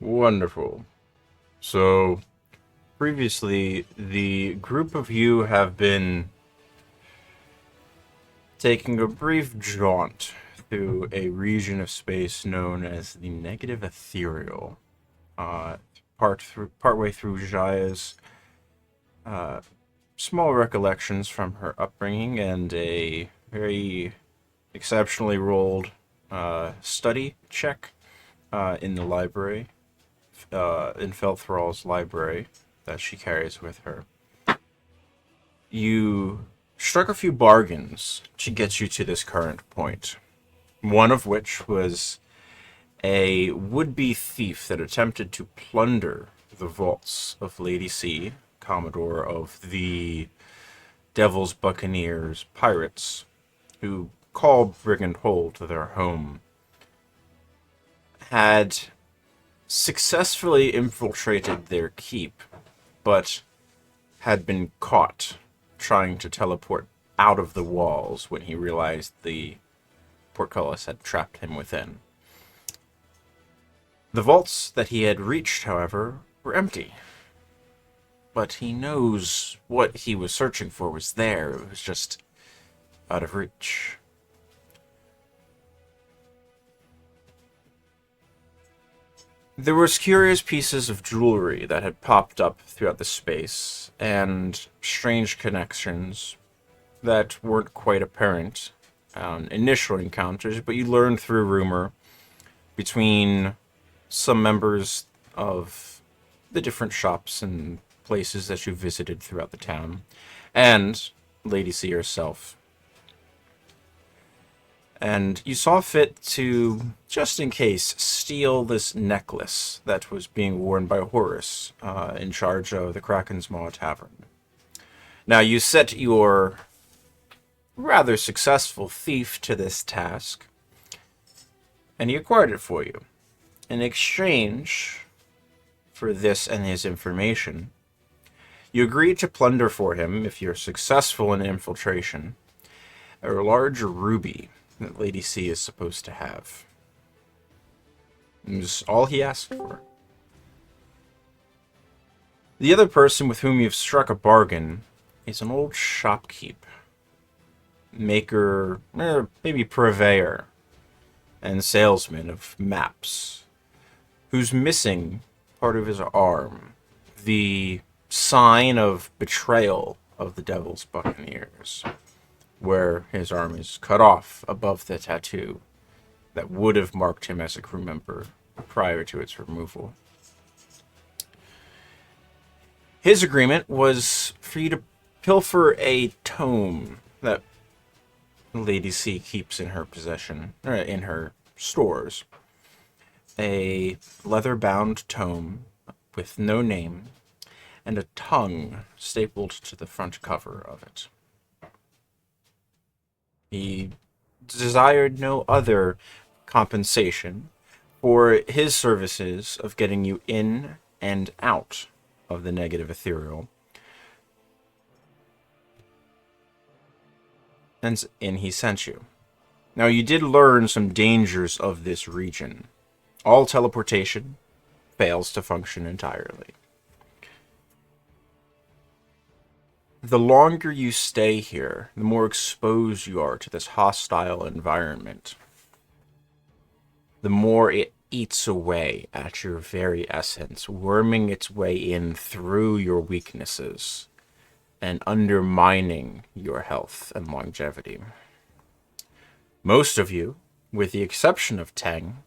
Wonderful. So, previously, the group of you have been taking a brief jaunt through a region of space known as the Negative Ethereal. Uh, partway through Jaya's uh, small recollections from her upbringing and a very exceptionally rolled study check in the library, in Felthrall's library that she carries with her. You struck a few bargains to get you to this current point. One of which was a would-be thief that attempted to plunder the vaults of Lady C, Commodore of the Devil's Buccaneers pirates, who call Brigand Hold their home, had successfully infiltrated their keep, but had been caught trying to teleport out of the walls when he realized the portcullis had trapped him within. The vaults that he had reached, however, were empty. But he knows what he was searching for was there. It was just out of reach. There was curious pieces of jewelry that had popped up throughout the space, and strange connections that weren't quite apparent on initial encounters, but you learned through rumor between some members of the different shops and places that you visited throughout the town, and Lady C herself. And you saw fit to, just in case, steal this necklace that was being worn by Horus, in charge of the Kraken's Maw Tavern. Now, you set your rather successful thief to this task, and he acquired it for you. In exchange for this and his information, you agreed to plunder for him, if you're successful in infiltration, a large ruby that Lady C is supposed to have. It was all he asked for. The other person with whom you've struck a bargain is an old shopkeep, maker, maybe purveyor, and salesman of maps, who's missing part of his arm, the sign of betrayal of the Devil's Buccaneers, where his arm is cut off above the tattoo that would have marked him as a crew member prior to its removal. His agreement was for you to pilfer a tome that Lady C keeps in her possession, or in her stores. A leather-bound tome with no name and a tongue stapled to the front cover of it. He desired no other compensation for his services of getting you in and out of the Negative Ethereal. And in he sent you. Now, you did learn some dangers of this region. All teleportation fails to function entirely. The longer you stay here, the more exposed you are to this hostile environment. The more it eats away at your very essence, worming its way in through your weaknesses and undermining your health and longevity. Most of you, with the exception of Tang,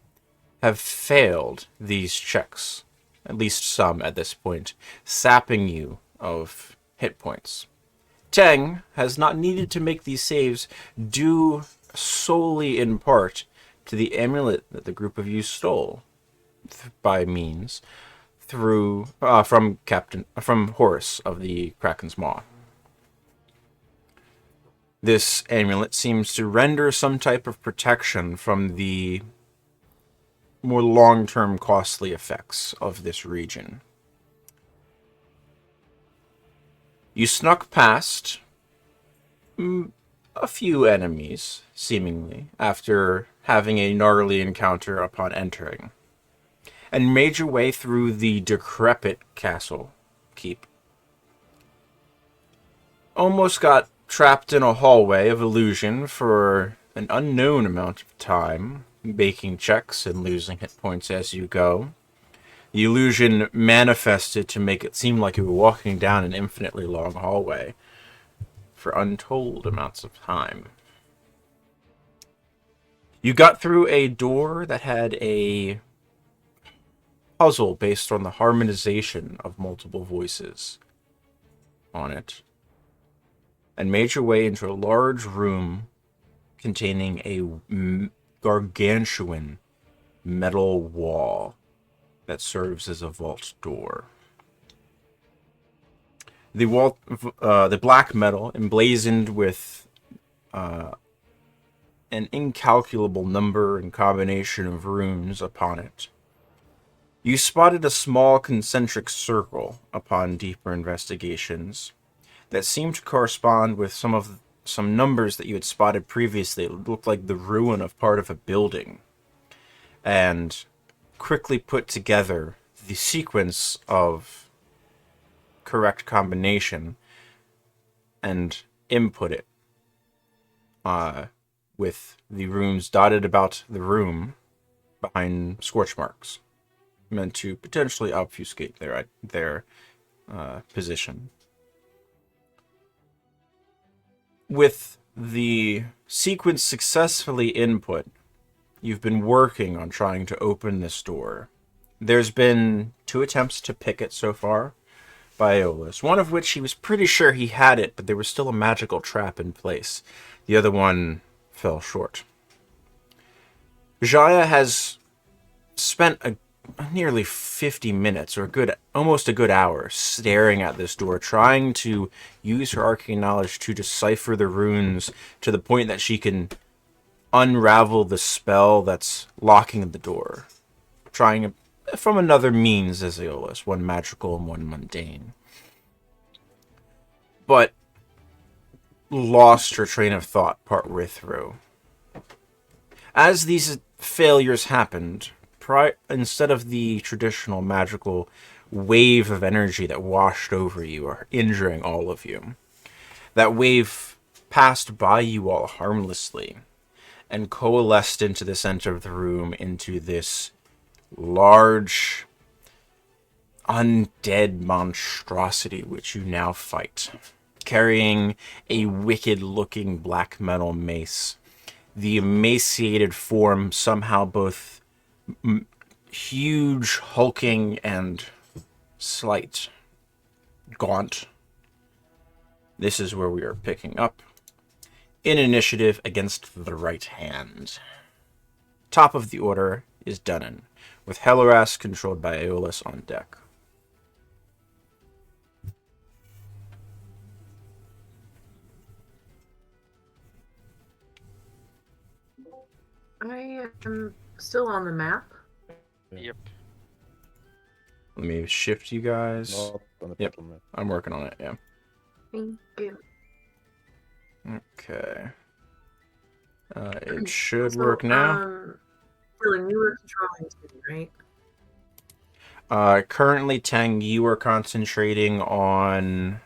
have failed these checks, at least some at this point, sapping you of hit points. Tang has not needed to make these saves due solely in part to the amulet that the group of you stole by means through from Horus of the Kraken's Maw. This amulet seems to render some type of protection from the more long-term costly effects of this region. You snuck past a few enemies, seemingly, after having a gnarly encounter upon entering. and made your way through the decrepit castle keep. Almost got trapped in a hallway of illusion for an unknown amount of time, making checks and losing hit points as you go. The illusion manifested to make it seem like you were walking down an infinitely long hallway for untold amounts of time. You got through a door that had a puzzle based on the harmonization of multiple voices on it, and made your way into a large room containing a gargantuan metal wall that serves as a vault door. The black metal, emblazoned with an incalculable number and combination of runes upon it. You spotted a small concentric circle upon deeper investigations that seemed to correspond with some numbers that you had spotted previously. It looked like the ruin of part of a building, and quickly put together the sequence of correct combination and input it with the runes dotted about the room behind scorch marks, meant to potentially obfuscate their position. With the sequence successfully input, you've been working on trying to open this door. There's been 2 attempts to pick it so far by Aeolus, one of which he was pretty sure he had it, but there was still a magical trap in place. The other one fell short. Jaya has spent nearly 50 minutes, or almost a good hour, staring at this door, trying to use her arcane knowledge to decipher the runes to the point that she can unravel the spell that's locking the door. Trying from another means as Aeolus, one magical and one mundane. But lost her train of thought partway through. As these failures happened, instead of the traditional magical wave of energy that washed over you or injuring all of you, that wave passed by you all harmlessly and coalesced into the center of the room into this large undead monstrosity which you now fight, carrying a wicked-looking black metal mace. The emaciated form somehow both huge, hulking, and slight, gaunt. This is where we are picking up in initiative against the right hand. Top of the order is Dunnan, with Helleras controlled by Aeolus on deck. I am still on the map. Yep. Let me shift you guys. Not on the Yep. bottom map. I'm working on it, yeah. Thank you. Okay. It should work now. Dylan, you were controlling too, right? Currently, Tang, you are concentrating on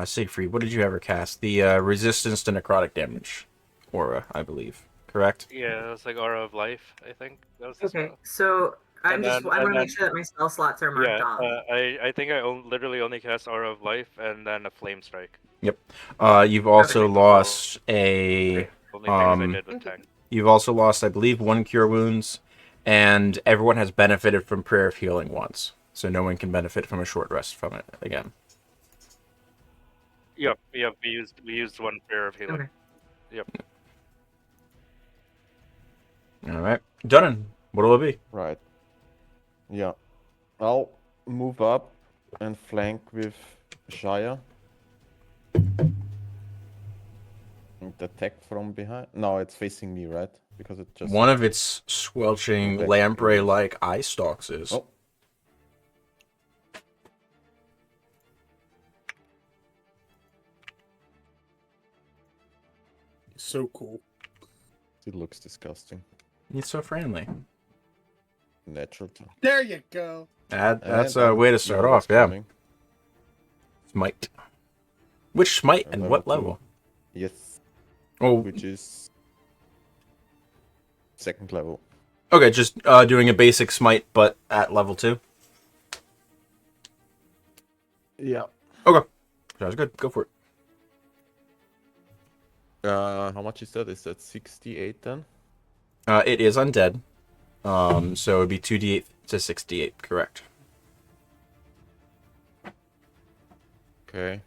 Siegfried. What did you ever cast? The resistance to necrotic damage aura, I believe. Correct? Yeah, that's like Aura of Life, I think. That was the Okay, spell. so I And want to make sure that my spell slots are marked Yeah, off. I think I literally only cast Aura of Life and then a Flame Strike. Yep. You've also Okay. lost a. Only things I did with Tang. You've also lost, I believe, 1 cure wounds, and everyone has benefited from Prayer of Healing once, so no one can benefit from a short rest from it again. Yep. We used 1 Prayer of Healing. Okay. Yep. All right, Dunnan, what'll it be? Right. Yeah. I'll move up and flank with Shaya. And attack from behind. No, it's facing me, right? Because it just... One of its squelching Okay. lamprey-like eye stalks is. Oh. So cool. It looks disgusting. It's so friendly. Natural turn. There you go. That's And a way to start Eola's off, yeah. coming. Smite. Which smite and what 2. level? Yes, Oh, which is 2nd level. okay, just doing a basic smite, but at level 2. Yeah. Okay, sounds good. Go for it. How much is that? Is that 68 then? It is undead, so it'd be 2d8 to 68, correct? Okay.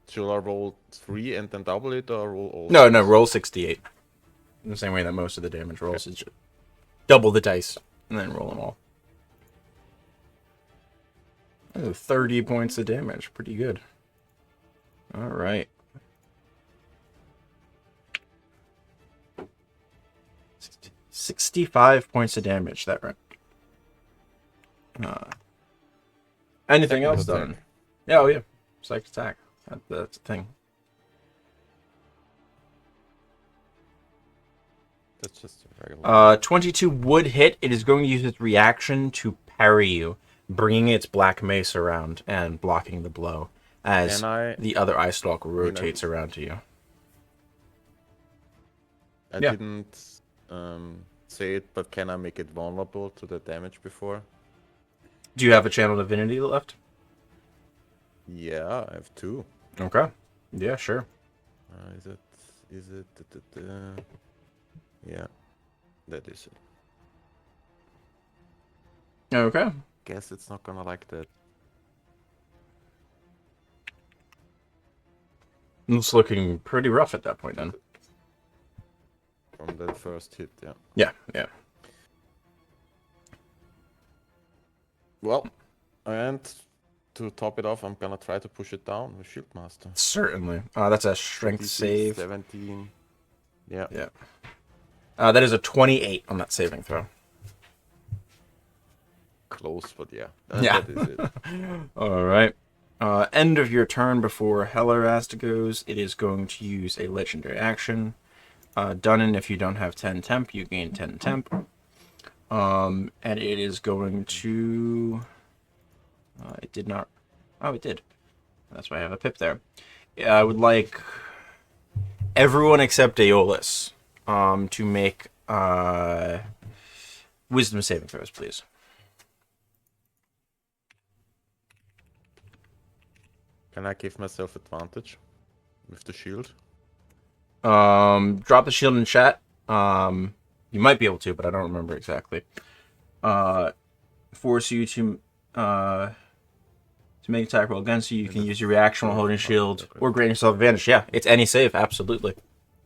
Should I roll 3 and then double it, or roll all? No, 6? roll 68. In the same way that most of the damage rolls is just double the dice and then roll them all. Oh, 30 points of damage, pretty good. All right. 65 points of damage that round. Anything Second else attack. done? Yeah, oh yeah. Psych attack. That's the thing. That's just a regular. 22 would hit. It is going to use its reaction to parry you, bringing its black mace around and blocking the blow as Can I? the other eye stalk rotates around to you. I Yeah. didn't say it, but can I make it vulnerable to the damage before? Do you have a channel divinity left? Yeah, I have 2. Okay. Yeah, sure. Is it? Yeah, that is it. Okay. Guess it's not gonna like that. It's looking pretty rough at that point then. From that first hit, yeah. Yeah, yeah. Well, and to top it off, I'm gonna try to push it down with Shield Master. Certainly. That's a strength 26, save. 17. Yeah. Yeah. That is a 28 on that saving throw. Close, but yeah. Yeah. That is it. All right. End of your turn before Hellerast goes. It is going to use a legendary action. Dunnan, if you don't have 10 temp, you gain 10 temp. And it is going to... it did not... Oh, it did. That's why I have a pip there. I would like everyone except Aeolus to make wisdom saving throws, please. Can I give myself advantage with the shield? Drop the shield in chat. You might be able to, but I don't remember exactly. Force you to make attack roll against you. You can use your reaction while holding shield, or grant yourself advantage. Yeah, it's any save, absolutely.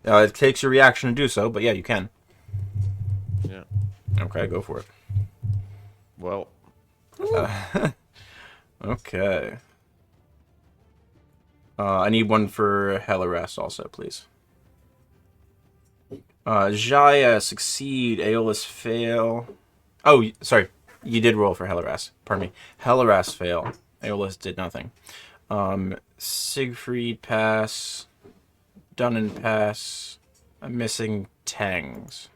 It takes your reaction to do so, but yeah, you can. Yeah. Okay, go for it. Well, Okay. I need one for Hellerast also, please. Jaya succeed, Aeolus fail. Oh, sorry. You did roll for Hellerast. Pardon me. Hellerast fail. Aeolus did nothing. Siegfried pass. Dunnan pass. I'm missing Tangs.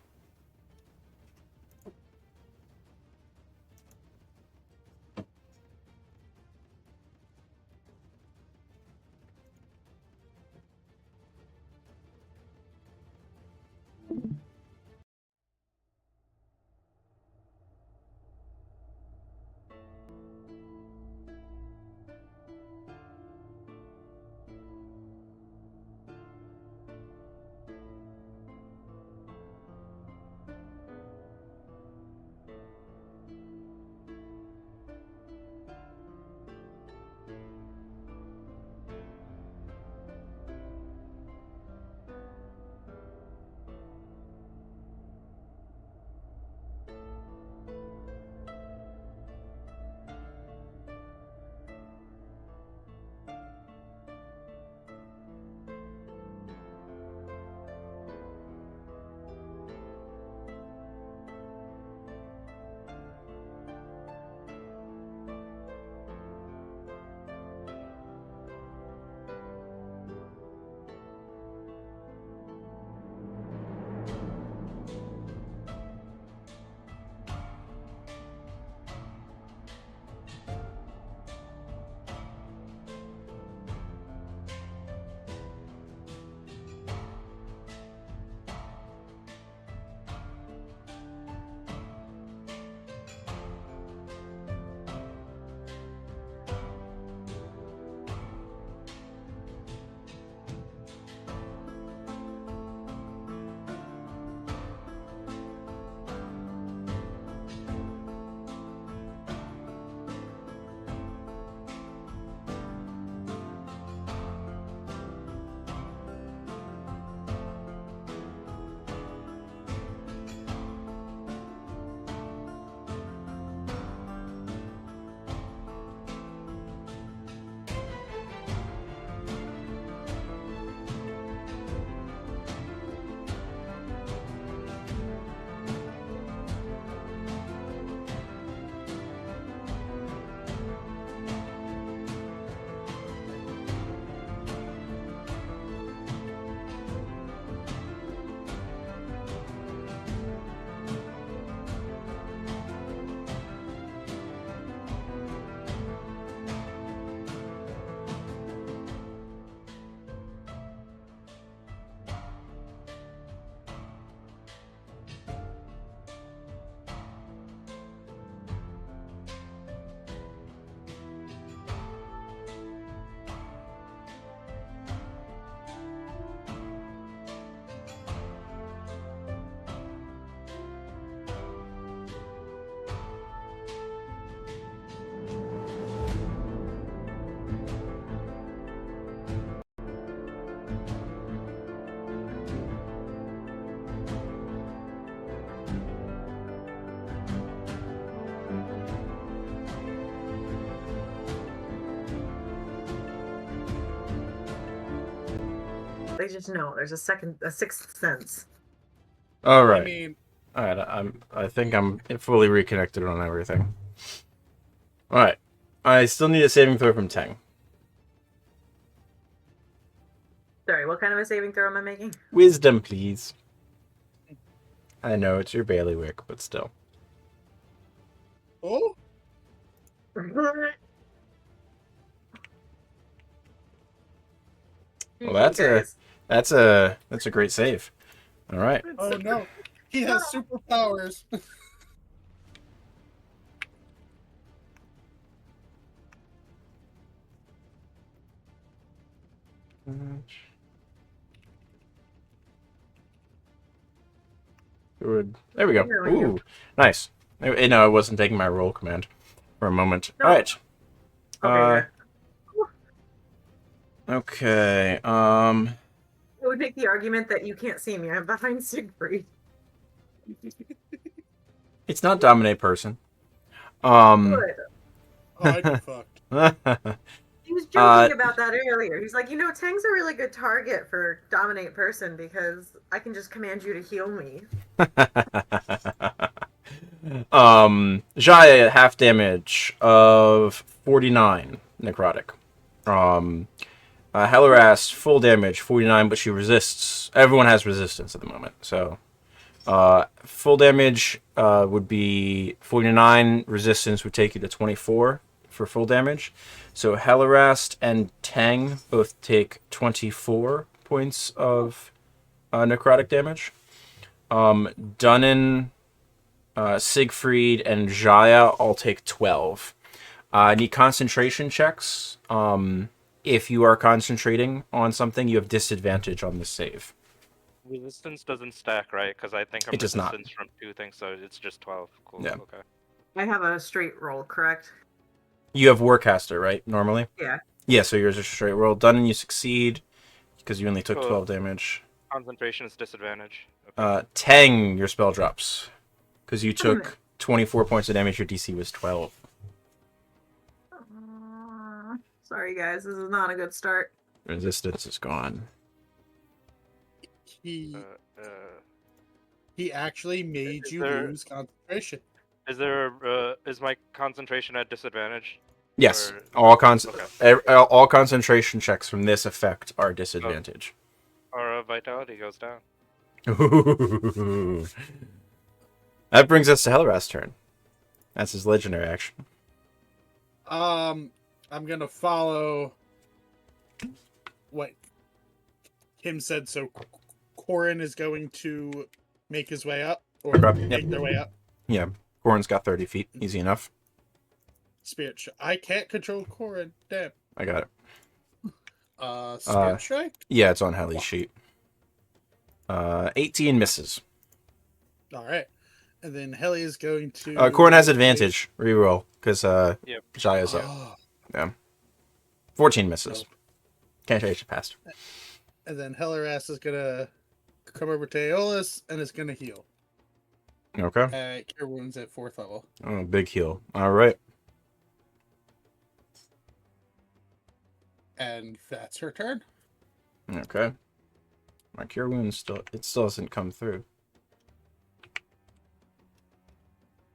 They just know. There's a sixth sense. All right. I mean, All right. I think I'm fully reconnected on everything. All right. I still need a saving throw from Tang. Sorry, what kind of a saving throw am I making? Wisdom, please. I know it's your bailiwick, but still. oh, Well, that's a great save. All right. oh no, he has superpowers. Good. There we go. There we go. Ooh, nice. No, I wasn't taking my roll command for a moment. No. All right. Okay, Okay. I would make the argument that you can't see me. I'm behind Siegfried. It's not dominate person. Good. Oh, I'd be fucked. He was joking about that earlier. He's like, Tang's a really good target for dominate person because I can just command you to heal me. Jaya half damage of 49 necrotic. Hellerast full damage 49, but she resists. Everyone has resistance at the moment, so full damage would be 49. Resistance would take you to 24 for full damage. So Hellerast and Tang both take 24 points of necrotic damage. Dunnan, Siegfried, and Jaya all take 12. I need concentration checks. If you are concentrating on something, you have disadvantage on the save. Resistance doesn't stack, right? Because I think I'm It does not. resistance from 2 things, so it's just 12. Cool. Yeah. Okay. I have a straight roll, correct? You have Warcaster, right? Normally? Yeah. Yeah, so yours is a straight roll. Dunnan, you succeed because you only took Cool. 12 damage. Concentration is disadvantage. Okay. Tang, your spell drops because you took 24 points of damage. Your DC was 12. Sorry, guys. This is not a good start. Resistance is gone. He Uh, he actually made Is you there- lose concentration. is my concentration at disadvantage? Yes, Or- all all concentration checks from this effect are disadvantage. Or vitality goes down. That brings us to Hellerast's turn. That's his legendary action. I'm gonna follow what Kim said. So Corin is going to make his way up, or Okay, make yep. their way up. Yeah, Corin's got 30 feet. Easy enough. Spirit. I can't control Corin. Damn. I got it. Spirit strike. Yeah, it's on Helly's sheet. 18 misses. All right, and then Helly is going to. Corin has advantage. Reroll because Yep. Jaya's up. Oh, 14 misses. Can't change the past. and then Hellerast is gonna come over to Aeolus and is gonna heal. Okay. Cure wounds at 4th level. Oh, big heal. All right. And that's her turn. Okay. My cure wound still doesn't come through.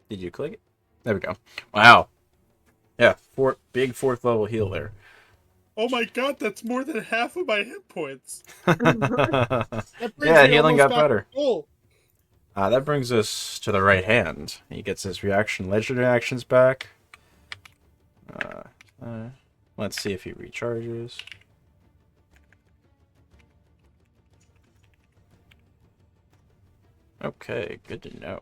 Did you click it? There we go. Wow. Yeah, big 4th level heal there. Oh my god, that's more than half of my hit points. Yeah, That brings me healing got almost back better. to full. That brings us to the right hand. He gets his legendary actions back. Let's see if he recharges. Okay, good to know.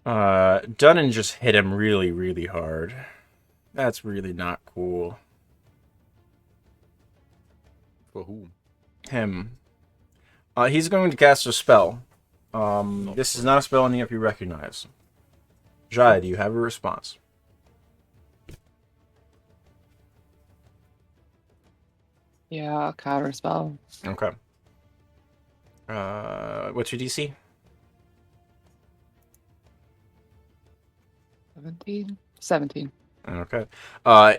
Dunnan just hit him really, really hard. That's really not cool. For whom? Him. He's going to cast a spell. This is not a spell any of you recognize. Jai, do you have a response? Yeah, counter spell. Okay. What's your DC? 17. Okay.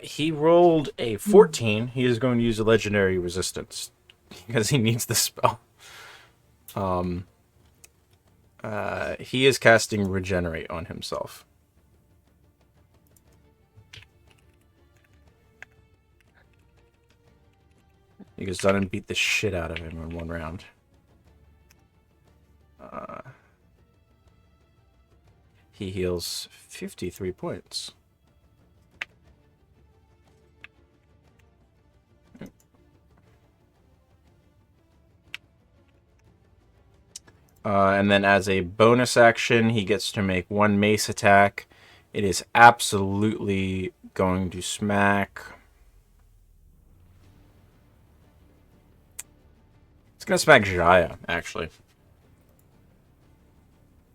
He rolled a 14. He is going to use a legendary resistance because he needs the spell. He is casting Regenerate on himself. Because Dunnan beat the shit out of him in one round. He heals 53 points. And then as a bonus action, he gets to make one mace attack. It is absolutely going to smack. It's going to smack Jaya, actually.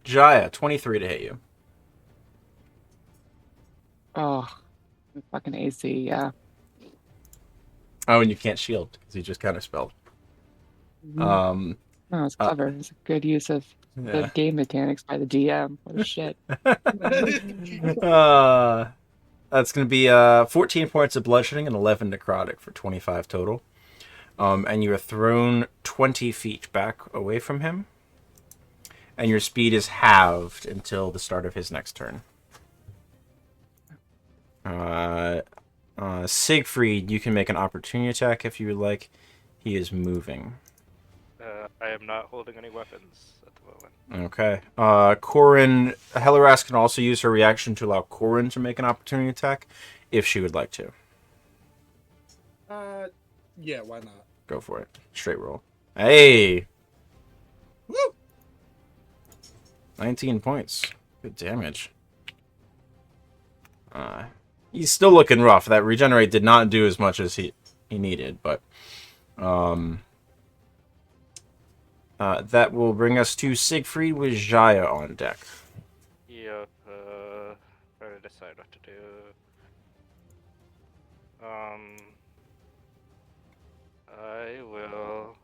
Jaya, 23 to hit you. Oh, fucking AC, yeah. Oh, and you can't shield, because he just kind of spelled. Oh, it's clever. It's a good use of the Yeah. game mechanics by the DM. What a shit. That's going to be 14 points of bludgeoning and 11 necrotic for 25 total. And you are thrown 20 feet back away from him. And your speed is halved until the start of his next turn. Siegfried, you can make an opportunity attack if you would like. He is moving. I am not holding any weapons at the moment. Okay. Corin, Helaras can also use her reaction to allow Corin to make an opportunity attack if she would like to. Yeah, why not? Go for it. Straight roll. Hey! Woo! 19 points. Good damage. He's still looking rough. That regenerate did not do as much as he needed, but that will bring us to Siegfried with Jaya on deck. Yep. Trying to decide what to do. I will.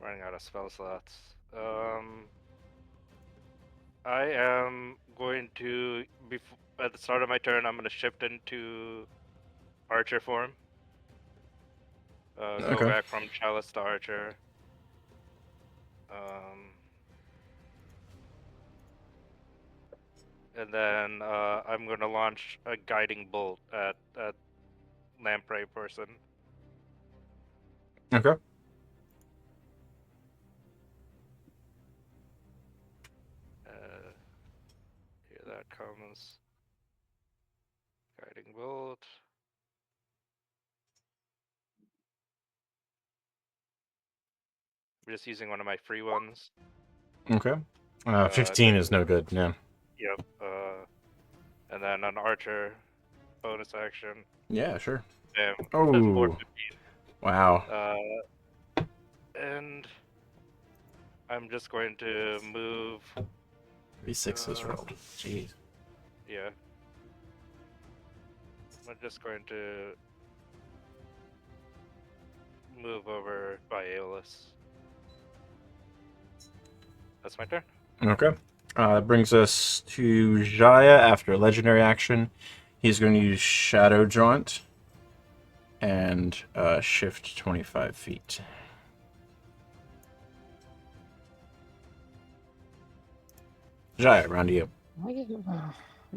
Running out of spell slots. I am going to at the start of my turn. I'm going to shift into Archer form. Go Okay. back from Chalice to Archer. And then I'm going to launch a guiding bolt at Lamprey person. Okay. Here that comes. Guiding bolt. I'm just using one of my free ones. Okay. 15 is no good, yeah. Yep. And then an Archer bonus action. Yeah, sure. Damn. Oh. That's 415. Wow. And I'm just going to move. 36 is rolled. Jeez. Yeah. I'm just going to move over by Aeolus. That's my turn. Okay. That brings us to Jaya after a legendary action. He's going to use Shadow Jaunt and shift 25 feet. Jaya, around to you. Why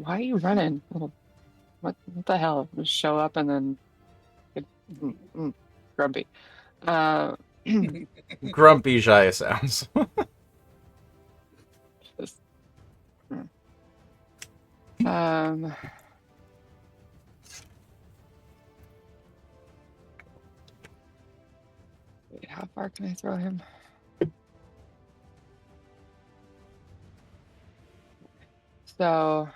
are you running? What the hell? Just show up and then get grumpy. Grumpy Jaya sounds. Just, wait, how far can I throw him? So,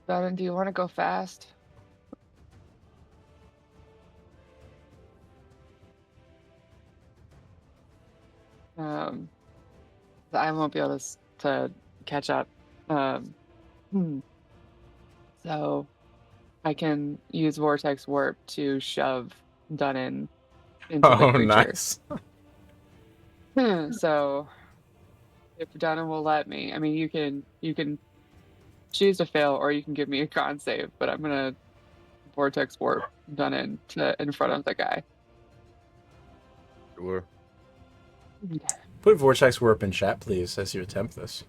Devin, do you want to go fast? I won't be able to catch up. So I can use Vortex Warp to shove Dunnan into the Oh, creature. nice. So if Dunnan will let me, I mean, you can choose to fail, or you can give me a con save. But I'm gonna vortex warp done in front of the guy. Sure. Put Vortex Warp in chat, please, as you attempt this.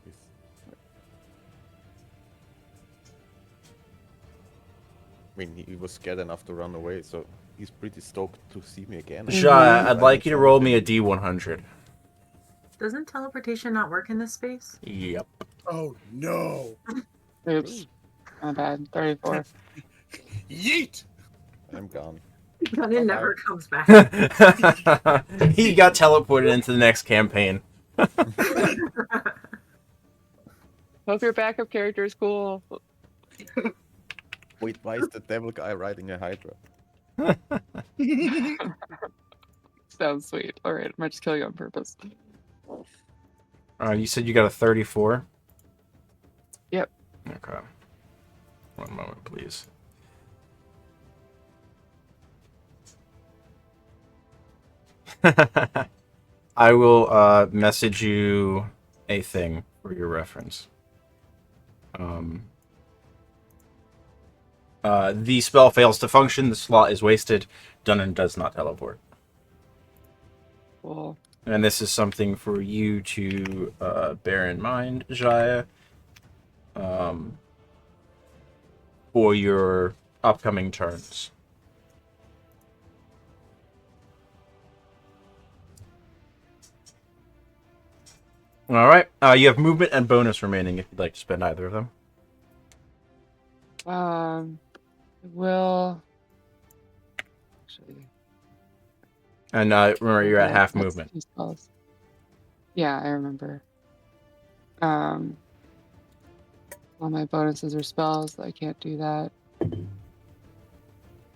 I mean, he was scared enough to run away, so he's pretty stoked to see me again. Jaya, I'd like you to roll me a D100. Doesn't teleportation not work in this space? Yep. Oh no! Oops, my bad. 34. Yeet! I'm gone. And it never comes back. He got teleported into the next campaign. Hope your backup character is cool. Wait, why is the devil guy riding a Hydra? Sounds sweet. All right, I might just kill you on purpose. You said you got a 34? Yep. Okay. One moment, please. I will message you a thing for your reference. The spell fails to function. The slot is wasted. Dunnan does not teleport. Cool. And this is something for you to bear in mind, Jaya, for your upcoming turns. All right. You have movement and bonus remaining if you'd like to spend either of them. Will actually. And remember, you're at half That's movement. 2 spells. Yeah, I remember. All my bonuses are spells, so I can't do that.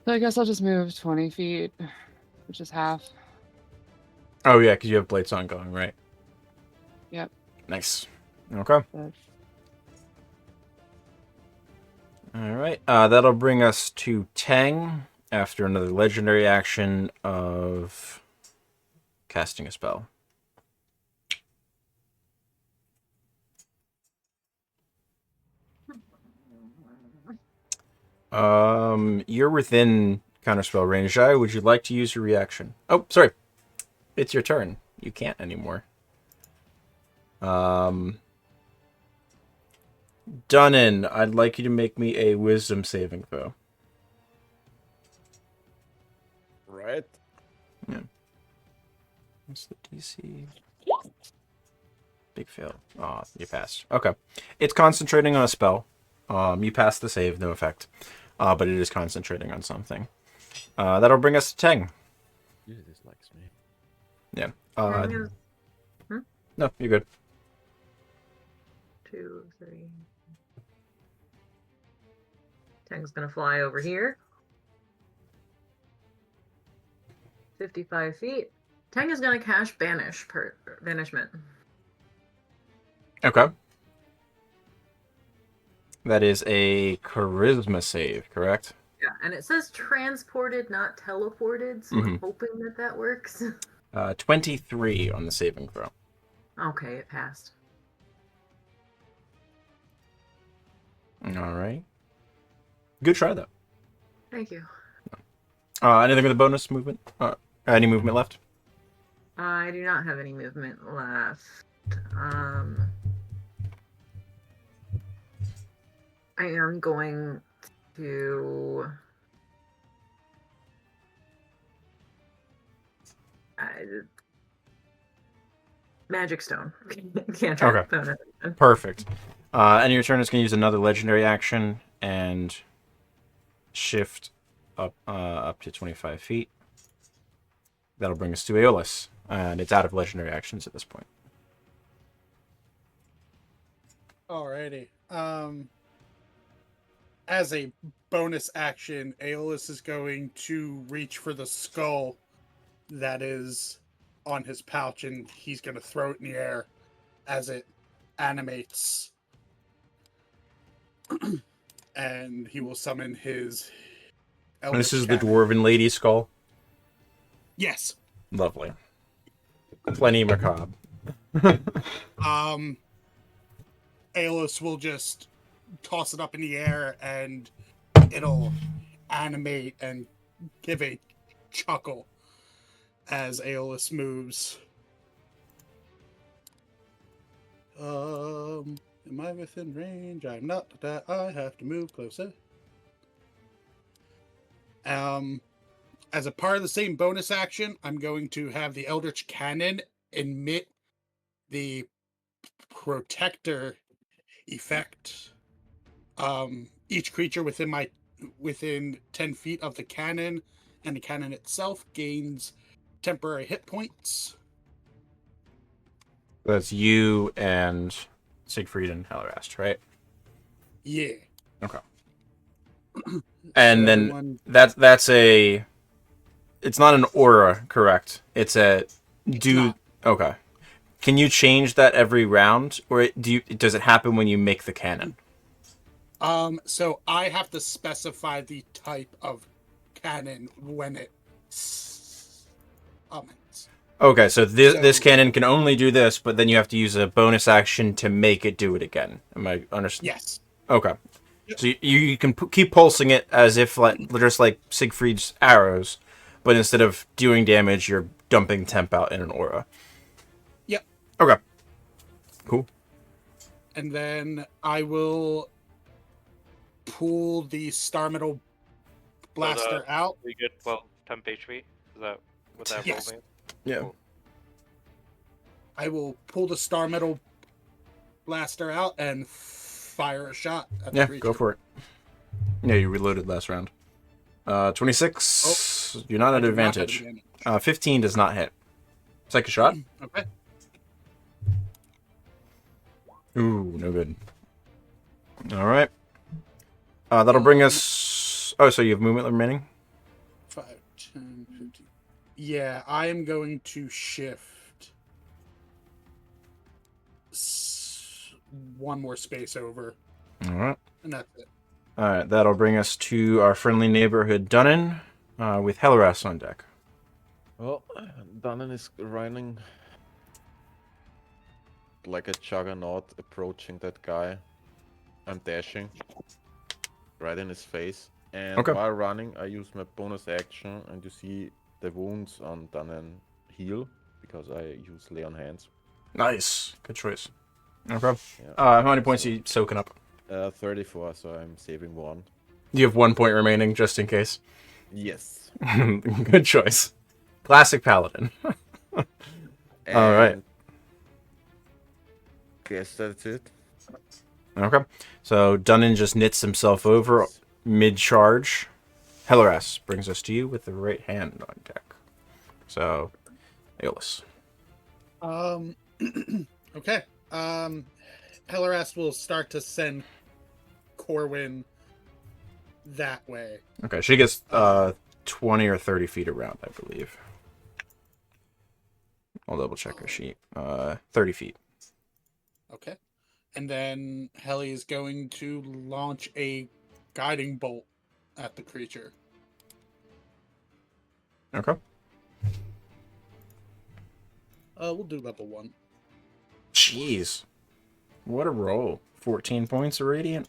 So I guess I'll just move 20 feet, which is half. Oh, yeah, because you have Blades on going, right? Yep. Nice. Okay. But All right. That'll bring us to Tang after another legendary action of casting a spell. You're within counterspell range. Jai, would you like to use your reaction? Oh, sorry. It's your turn. You can't anymore. Dunnan, I'd like you to make me a wisdom saving throw. Right. Yeah. What's the DC? Big fail. Oh, you passed. Okay. It's concentrating on a spell. You passed the save, no effect. But it is concentrating on something. That'll bring us to Tang. He dislikes me. Yeah. Tang is No, you're good. 2, 3. Tang's gonna fly over here. 55 feet. Tang is gonna cast banishment. Okay. That is a charisma save, correct? Yeah, and it says transported, not teleported, so I'm hoping that that works. 23 on the saving throw. Okay, it passed. All right. Good try, though. Thank you. Anything with a bonus movement? Any movement left? I do not have any movement left. I am going to Magic Stone. Can't try Okay. bonus. Perfect. And your turn is going to use another legendary action and shift up to 25 feet. That'll bring us to Aeolus. And it's out of legendary actions at this point. Alrighty. As a bonus action, Aeolus is going to reach for the skull that is on his pouch, and he's going to throw it in the air as it animates. And he will summon his... This is Eldritch the Cannon. Dwarven Lady Skull. Yes. Lovely. Plenty macabre. Aeolus will just toss it up in the air, and it'll animate and give a chuckle as Aeolus moves. Am I within range? I'm not. That I have to move closer. As a part of the same bonus action, I'm going to have the Eldritch Cannon emit the Protector effect. Each creature within 10 feet of the cannon and the cannon itself gains temporary hit points. That's you and Siegfried and Hellerast, right? Yeah. Okay. And So then everyone- that's a. It's not an aura, correct? It's a. not. Okay. Can you change that every round, or does it happen when you make the cannon? So I have to specify the type of cannon when it summons. Okay, so this So- cannon can only do this, but then you have to use a bonus action to make it do it again. Am I understanding? Yes. Okay. Yep. So you can keep pulsing it as if just like Siegfried's arrows, but instead of doing damage, you're dumping temp out in an aura. Yep. Okay. Cool. And then I will pull the Star Metal Blaster out. We get 12 temp HP. Is that what that Yes. roll means? Yeah. Cool. I will pull the Star Metal Blaster out and fire a shot at the Yeah, creature. go for it. Yeah, you reloaded last round. 26. You're not I at do not have advantage. advantage. 15 does not hit. Second shot. Okay. Ooh, no good. All right. That'll bring us. Oh, so you have movement remaining? 5, 10, 15. Yeah, I am going to shift one more space over, All right. and that's it. All right. That'll bring us to our friendly neighborhood Dunnan, with Hellerast on deck. Well, Dunnan is running like a juggernaut approaching that guy. I'm dashing right in his face. And Okay. while running, I use my bonus action, and you see the wounds on Dunnan heal because I use lay on hands. Nice. Good choice. Okay. Yeah. How many points are you soaking up? 34, so I'm saving one. You have 1 point remaining, just in case. Yes. Good choice. Classic paladin. All right. And guess that's it. Okay. So Dunnan just knits himself over mid-charge. Hellerast brings us to you with the right hand on deck. So, Aeolus. Okay. Hellerast will start to send Corwin that way. Okay, she gets 20 or 30 feet around, I believe. I'll double check her sheet. 30 feet. Okay. And then Helly is going to launch a guiding bolt at the creature. Okay. We'll do level 1. Jeez. What a roll. 14 points of radiant.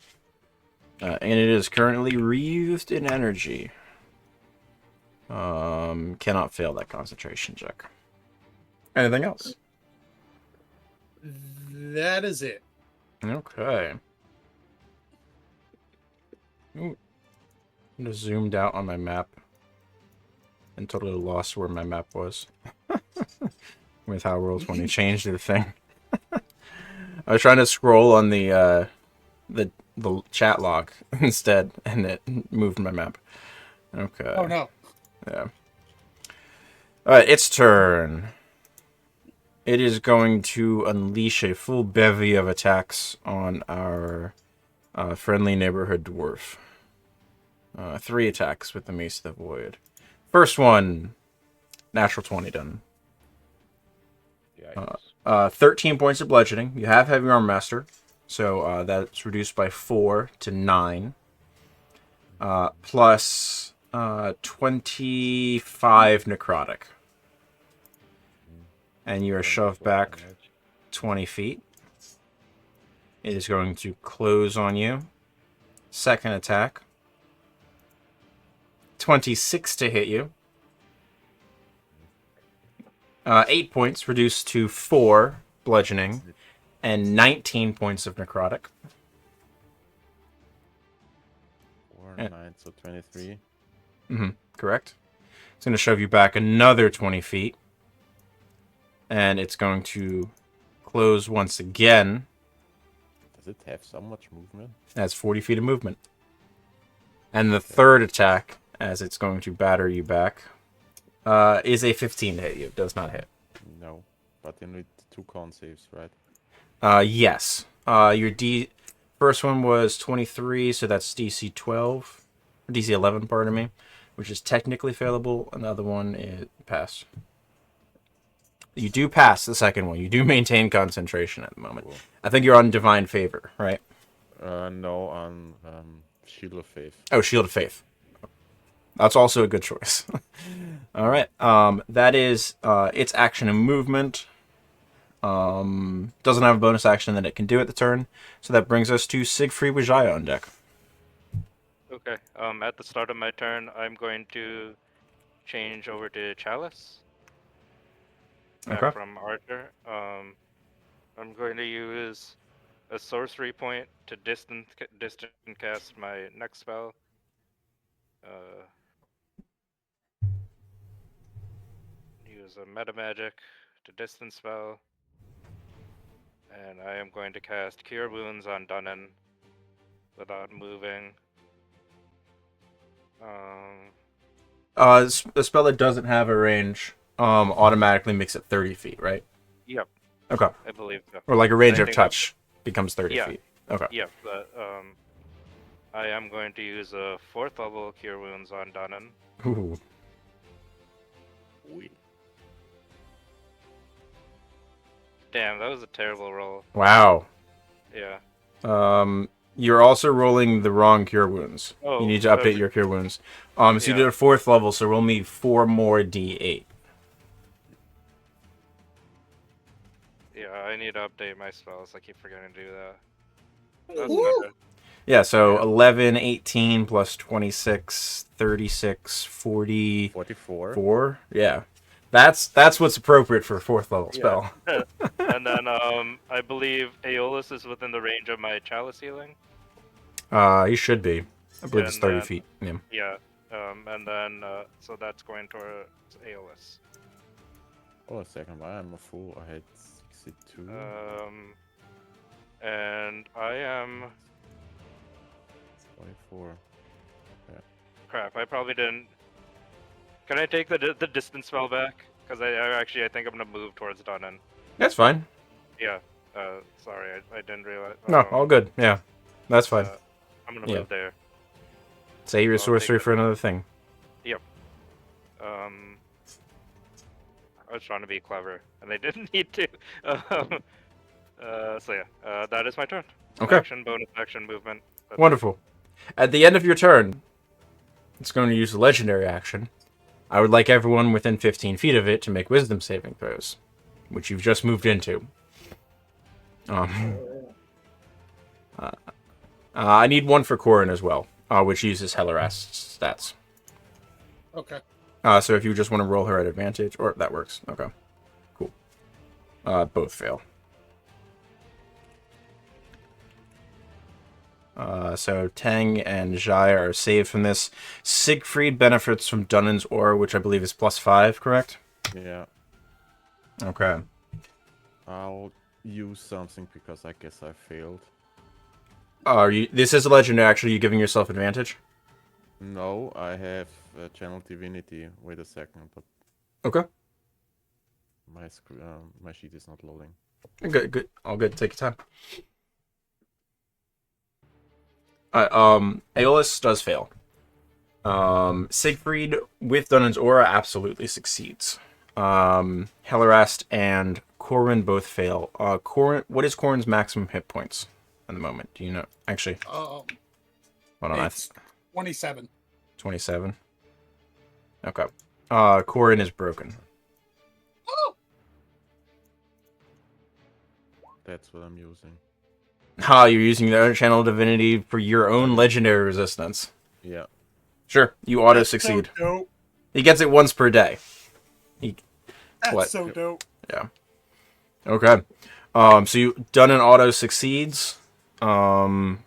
And it is currently wreathed in energy. Cannot fail that concentration check. Anything else? That is it. Okay. Ooh. I'm just zoomed out on my map and totally lost where my map was. With how Roll20 changed the thing. I was trying to scroll on the chat log instead, and it moved my map. Okay. Oh no. Yeah. Alright, its turn. It is going to unleash a full bevy of attacks on our friendly neighborhood dwarf. 3 attacks with the Mace of the Void. First one, natural 20 done. Yeah. 13 points of bludgeoning. You have Heavy Arm Master, so that's reduced by 4 to 9. Plus 25 necrotic. And you are shoved back 20 feet. It is going to close on you Second attack. 26 to hit you. 8 points reduced to 4 bludgeoning and 19 points of necrotic. 4 Yeah. 9, so 23. Correct. It's going to shove you back another 20 feet. And it's going to close once again. Does it have so much movement? That's 40 feet of movement. And the third attack, as it's going to batter you back, is a 15 to hit you. It does not hit. No. But you need 2 con saves, right? Yes. Your first one was 23, so that's DC 12. DC 11, pardon me, which is technically failable. Another one is pass. You do pass the second one. You do maintain concentration at the moment. Cool. I think you're on Divine Favor, right? No, on Shield of Faith. Oh, Shield of Faith. That's also a good choice. All right. That is its action and movement. Doesn't have a bonus action that it can do at the turn. So that brings us to Siegfried with Jaya on deck. Okay. At the start of my turn, I'm going to change over to Chalice. Okay. From Archer. I'm going to use a sorcery point to distant cast my next spell. Use a meta magic to distance spell. And I am going to cast Cure Wounds on Dunnan without moving. A spell that doesn't have a range automatically makes it 30 feet, right? Yep, Okay. I believe so. Or like a range of think touch becomes 30 Yeah. feet. Okay. Yep, but I am going to use a 4th level Cure Wounds on Dunnan. Ooh. Damn, that was a terrible roll. Wow. Yeah. You're also rolling the wrong cure wounds. Oh, You need to update your cure wounds. So you Yeah. did a 4th level, so roll me 4 more d8. Yeah, I need to update my spells. I keep forgetting to do that. That's Ooh. not good. Yeah, so Yeah. 11, 18 plus 26, 36, 44. 44. Yeah. That's what's appropriate for a 4th level spell. And then I believe Aeolus is within the range of my Chalice healing. He should be. I believe it's And 30 then- feet. Yeah. Yeah. And then so that's going towards Aeolus. Oh, a second. Why I'm a fool? I had 62. And I am 44. crap. I probably didn't. Can I take the distance spell back? Because I think I'm gonna move towards Dunnan. That's fine. Yeah. Sorry, I didn't realize. No, all good. Yeah. That's fine. I'm gonna Yeah. move there. Save your I'll take sorcery it. for another thing. I was trying to be clever, and I didn't need to. So yeah, that is my turn. Okay. Action, bonus action, movement. That's it. Wonderful. At the end of your turn, it's going to use a legendary action. I would like everyone within 15 feet of it to make wisdom saving throws, which you've just moved into. I need one for Corin as well, which uses Hellerast's stats. Okay. So if you just want to roll her at advantage, or that works. Okay. Cool. Both fail. So Tang and Jaya are saved from this. Siegfried benefits from Dunnan's Aura, which I believe is +5, correct? Yeah. Okay. I'll use something because I guess I failed. This is a legendary action. Are you giving yourself advantage? No, I have Channel Divinity. Wait a second, but Okay. my sheet is not loading. Good. All good. Take your time. Alright, Aeolus does fail. Siegfried with Dunnan's Aura absolutely succeeds. Hellerast and Corin both fail. What is Corin's maximum hit points at the moment? Do you know? Actually, hold on. It's 27. 27. Okay. Corin is broken. Oh! That's what I'm using. Ha, you're using the channel divinity for your own legendary resistance. Yeah. Sure, you auto That's succeed. so dope. He gets it once per day. That's What? so dope. Yeah. Okay. So you done an auto succeeds. That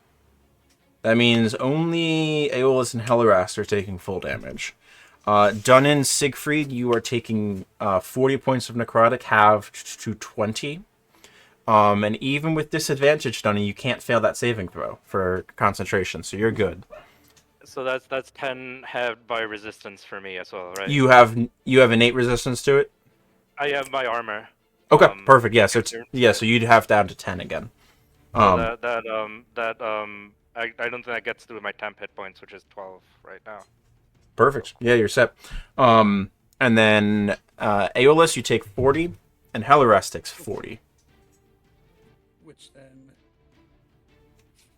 means only Aeolus and Hellerast are taking full damage. Dunin, Siegfried, you are taking 40 points of necrotic, halved to 20. And even with disadvantage, Dunin, you can't fail that saving throw for concentration, so you're good. So that's 10 halved by resistance for me as well, right? You have innate resistance to it. I have my armor. Okay, perfect. Yeah, so yeah. so you'd have down to 10 again. So I don't think that gets through my temp hit points, which is 12 right now. Perfect. Yeah, you're set. And then Aeolus, you take 40, and Hellerast takes 40. Which then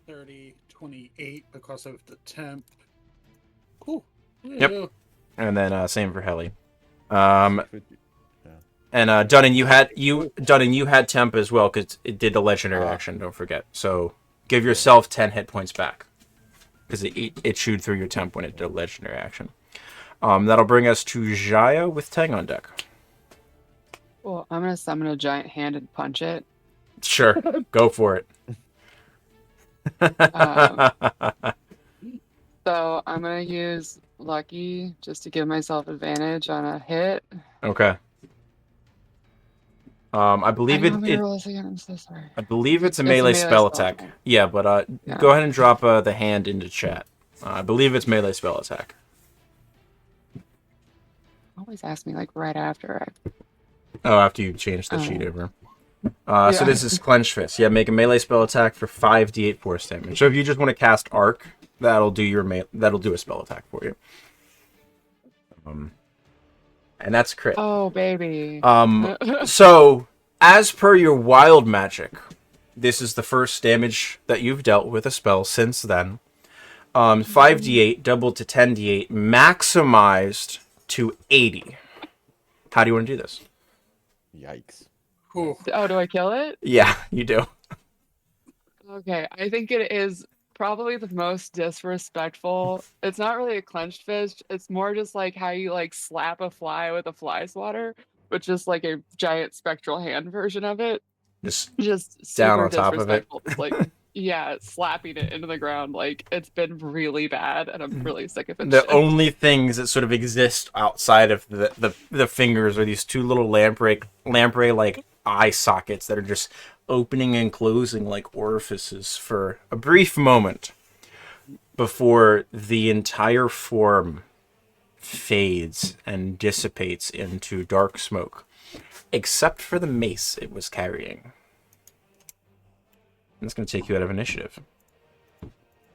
30, 28 because of the temp. Cool. Yep. And then same for Heli. And Yeah. Dunin, you had temp as well because it did the legendary action. Don't forget. So give yourself 10 hit points back because it chewed through your temp when it did a legendary action. That'll bring us to Jaya with Tang on deck. Well, I'm gonna summon a giant hand and punch it. Sure, go for it. So I'm gonna use Lucky just to give myself advantage on a hit. Okay. I believe I roll this again. I'm so sorry. I believe it's a melee spell attack. Yeah, but go ahead and drop the hand into chat. I believe it's melee spell attack. Always ask me like right after After you change the sheet over. So Yeah. this is Clenched Fist. Yeah, make a melee spell attack for 5d8 force damage. So if you just want to cast Arc, that'll do a spell attack for you. And that's crit. Oh baby. So as per your wild magic, this is the first damage that you've dealt with a spell since then. 5d8 doubled to 10d8, maximized to 80. How do you want to do this? Yikes. Ooh. Oh, do I kill it? Yeah, you do. Okay, I think it is probably the most disrespectful. It's not really a clenched fist. It's more just like how you like slap a fly with a fly swatter, which is like a giant spectral hand version of it. Just Just down super on top of it. disrespectful. It's like yeah, slapping it into the ground. Like it's been really bad, and I'm really sick of it. The only things that sort of exist outside of the fingers are these two little lamprey like eye sockets that are just opening and closing like orifices for a brief moment before the entire form fades and dissipates into dark smoke, except for the mace it was carrying. And it's going to take you out of initiative.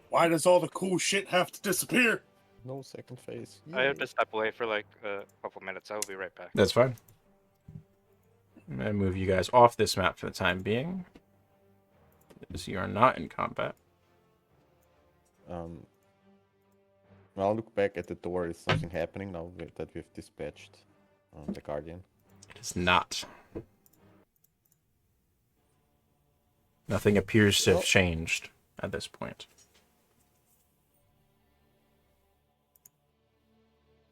Why does all the cool shit have to disappear? No second phase. I have to step away for like a couple minutes. I will be right back. That's fine. I'm going to move you guys off this map for the time being, because you are not in combat. I'll look back at the door. Is something happening now that we've dispatched the Guardian? It is not. Nothing appears to have changed at this point.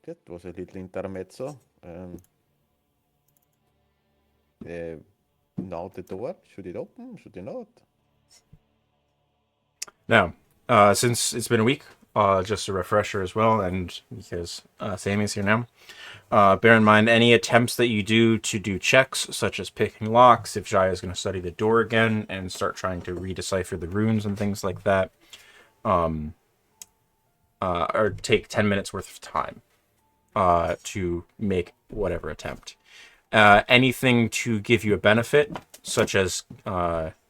That was a little intermezzo. Now the door. Should it open? Should it not? Now, since it's been a week, just a refresher as well, and because Sammy's here now, bear in mind any attempts that you do to do checks, such as picking locks, if Jaya is going to study the door again and start trying to redecipher the runes and things like that, or take 10 minutes worth of time to make whatever attempt. Anything to give you a benefit, such as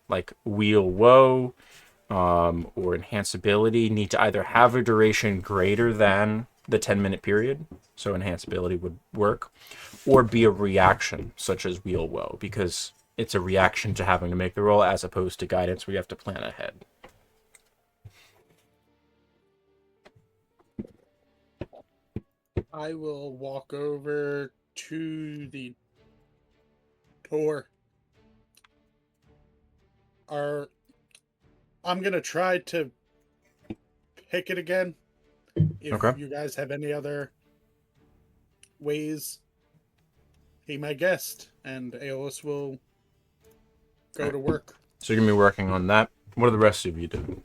like Wheel Woe, or enhanceability, need to either have a duration greater than the 10-minute period, so enhanceability would work, or be a reaction, such as Wheel Woe, because it's a reaction to having to make the roll, as opposed to guidance where you have to plan ahead. I will walk over to the door. I'm gonna try to pick it again. If Okay. you guys have any other ways, be my guest, and Aeolus will go to work. So you're going to be working on that. What do the rest of you do?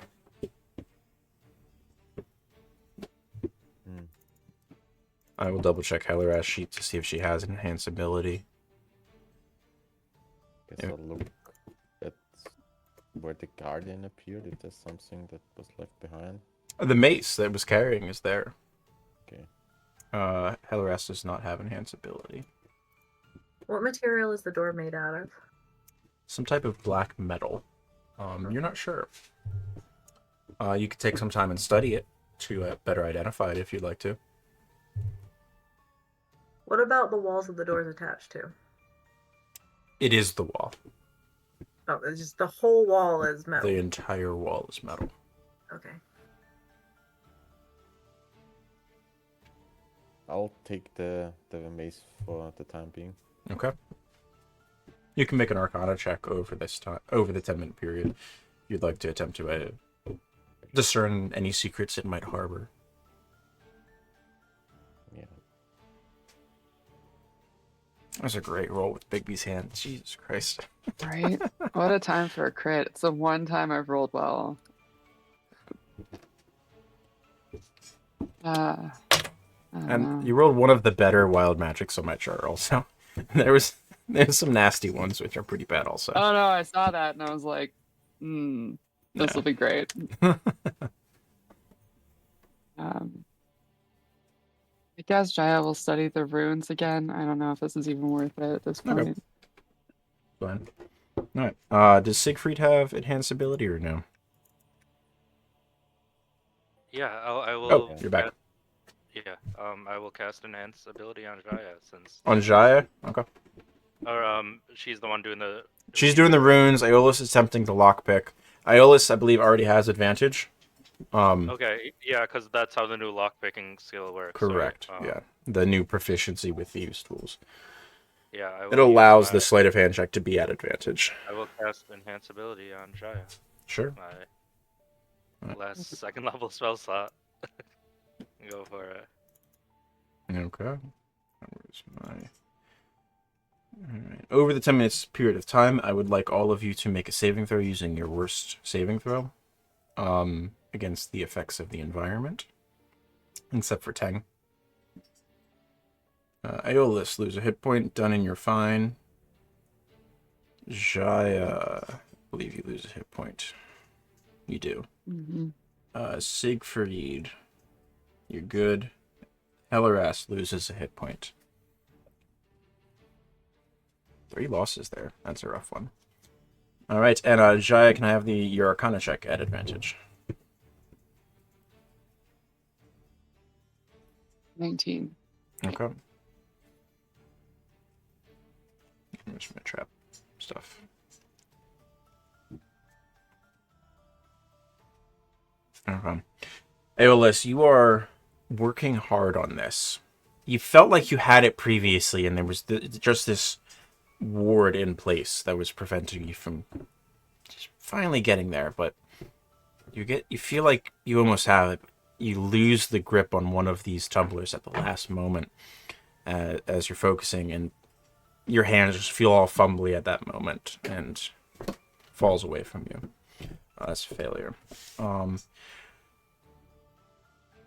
I will double check Heller's sheet to see if she has enhance ability. Guess Yeah. I'll look at where the Guardian appeared, if there's something that was left behind. The mace that was carrying is there. Okay. Heller's does not have enhance ability. What material is the door made out of? Some type of black metal. You're not sure. You could take some time and study it to better identify it if you'd like to. What about the walls of the doors attached to? It is the wall. Oh, it's just the whole wall is metal. The entire wall is metal. Okay. I'll take the mace for the time being. Okay. You can make an Arcana check over this time, over the 10-minute period. You'd like to attempt to discern any secrets it might harbor. Yeah. That's a great roll with Bigby's hand. Jesus Christ. Right? What a time for a crit. It's the one time I've rolled well. I don't And know. you rolled one of the better wild magics on my chart also. There's some nasty ones which are pretty bad also. Oh no, I saw that and I was like, this will be great. I guess Jaya will study the runes again. I don't know if this is even worth it at this Okay. point. Fine. Alright. Does Siegfried have enhanced ability or no? Yeah, I will. Oh, you're back. Yeah, I will cast enhance ability on Jaya since. On Jaya? Okay. Or she's the one doing the. She's doing the runes. Aeolus is attempting to lockpick. Aeolus, I believe, already has advantage. Okay, yeah, because that's how the new lockpicking skill works. so, Correct. Yeah. The new proficiency with these tools. Yeah, I will It allows the sleight of hand check to be at advantage. I will cast enhance ability on Jaya. Sure. My last second level spell slot. Go for it. Okay. Where's my... Alright. Over the 10 minutes period of time, I would like all of you to make a saving throw using your worst saving throw. Against the effects of the environment. Except for Tang. Aeolus, lose a hit point. Done, you're fine. Jaya, I believe you lose a hit point. You do. Siegfried, you're good. Heller's loses a hit point. 3 losses there. That's a rough one. Alright, and Jaya, can I have your Arcana check at advantage? 19. Okay. Where's my trap stuff? Okay. Aeolus, you are working hard on this. You felt like you had it previously, and there was just this ward in place that was preventing you from just finally getting there. But you feel like you almost have it. You lose the grip on one of these tumblers at the last moment as you're focusing, and your hands just feel all fumbly at that moment and falls away from you. That's a failure.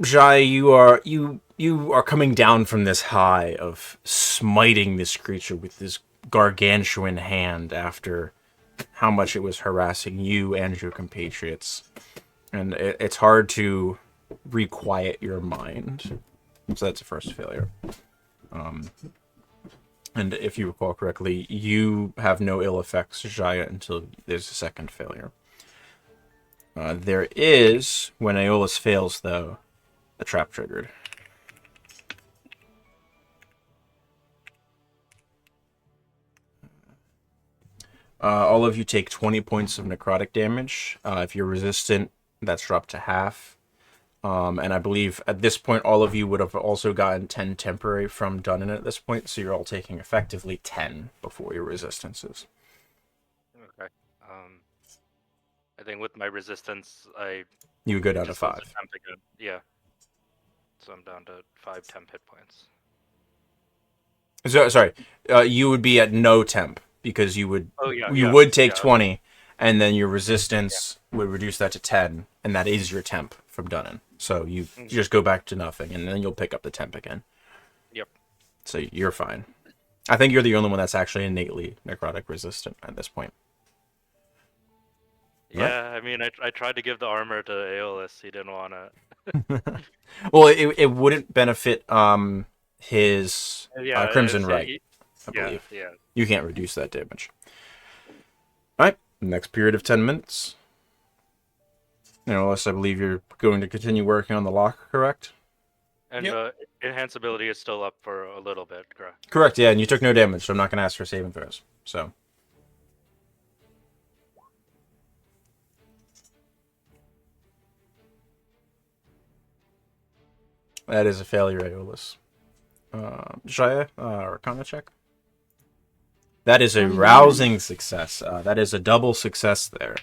Jai, you are coming down from this high of smiting this creature with this gargantuan hand after how much it was harassing you and your compatriots. And it's hard to requiet your mind. So that's a first failure. And if you recall correctly, you have no ill effects, Jaya, until there's a second failure. There is, when Aeolus fails, though, a trap triggered. All of you take 20 points of necrotic damage. If you're resistant, that's dropped to half. And I believe at this point, all of you would have also gotten 10 temporary from Dunnan at this point, so you're all taking effectively 10 before your resistances. Okay. I think with my resistance, You would go down to just lose 5. a temp again. Yeah. So I'm down to 5 temp hit points. So, sorry, you would be at no temp because you would Oh yeah. you yeah, would take yeah. 20, and then your resistance would reduce that to 10, and that is your temp from Dunnan. So you just go back to nothing, and then you'll pick up the temp again. Yep. So you're fine. I think you're the only one that's actually innately necrotic resistant at this point. Yeah, I mean, I tried to give the armor to Aeolus. He didn't want it. Well, it wouldn't benefit his Yeah, Crimson it's- Right, I yeah, believe. yeah. You can't reduce that damage. Alright, next period of 10 minutes. Unless I believe you're going to continue working on the lock, correct? And Yep. enhance ability is still up for a little bit, correct? Correct, yeah, and you took no damage, so I'm not going to ask for saving throws. So. That is a failure, Aeolus. Jaya, Arcana check. That is a 29. rousing success. That is a double success there.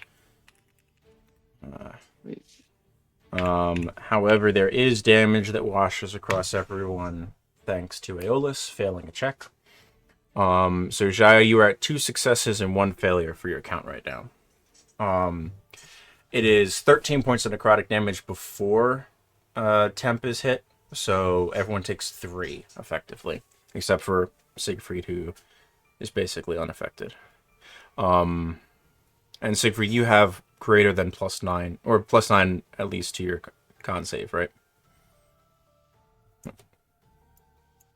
Wait. However, there is damage that washes across everyone thanks to Aeolus failing a check. So Jaya, you are at 2 successes and 1 failure for your count right now. It is 13 points of necrotic damage before temp is hit, so everyone takes 3 effectively, except for Siegfried, who is basically unaffected. And Siegfried, you have greater than +9, or +9 at least to your con save, right?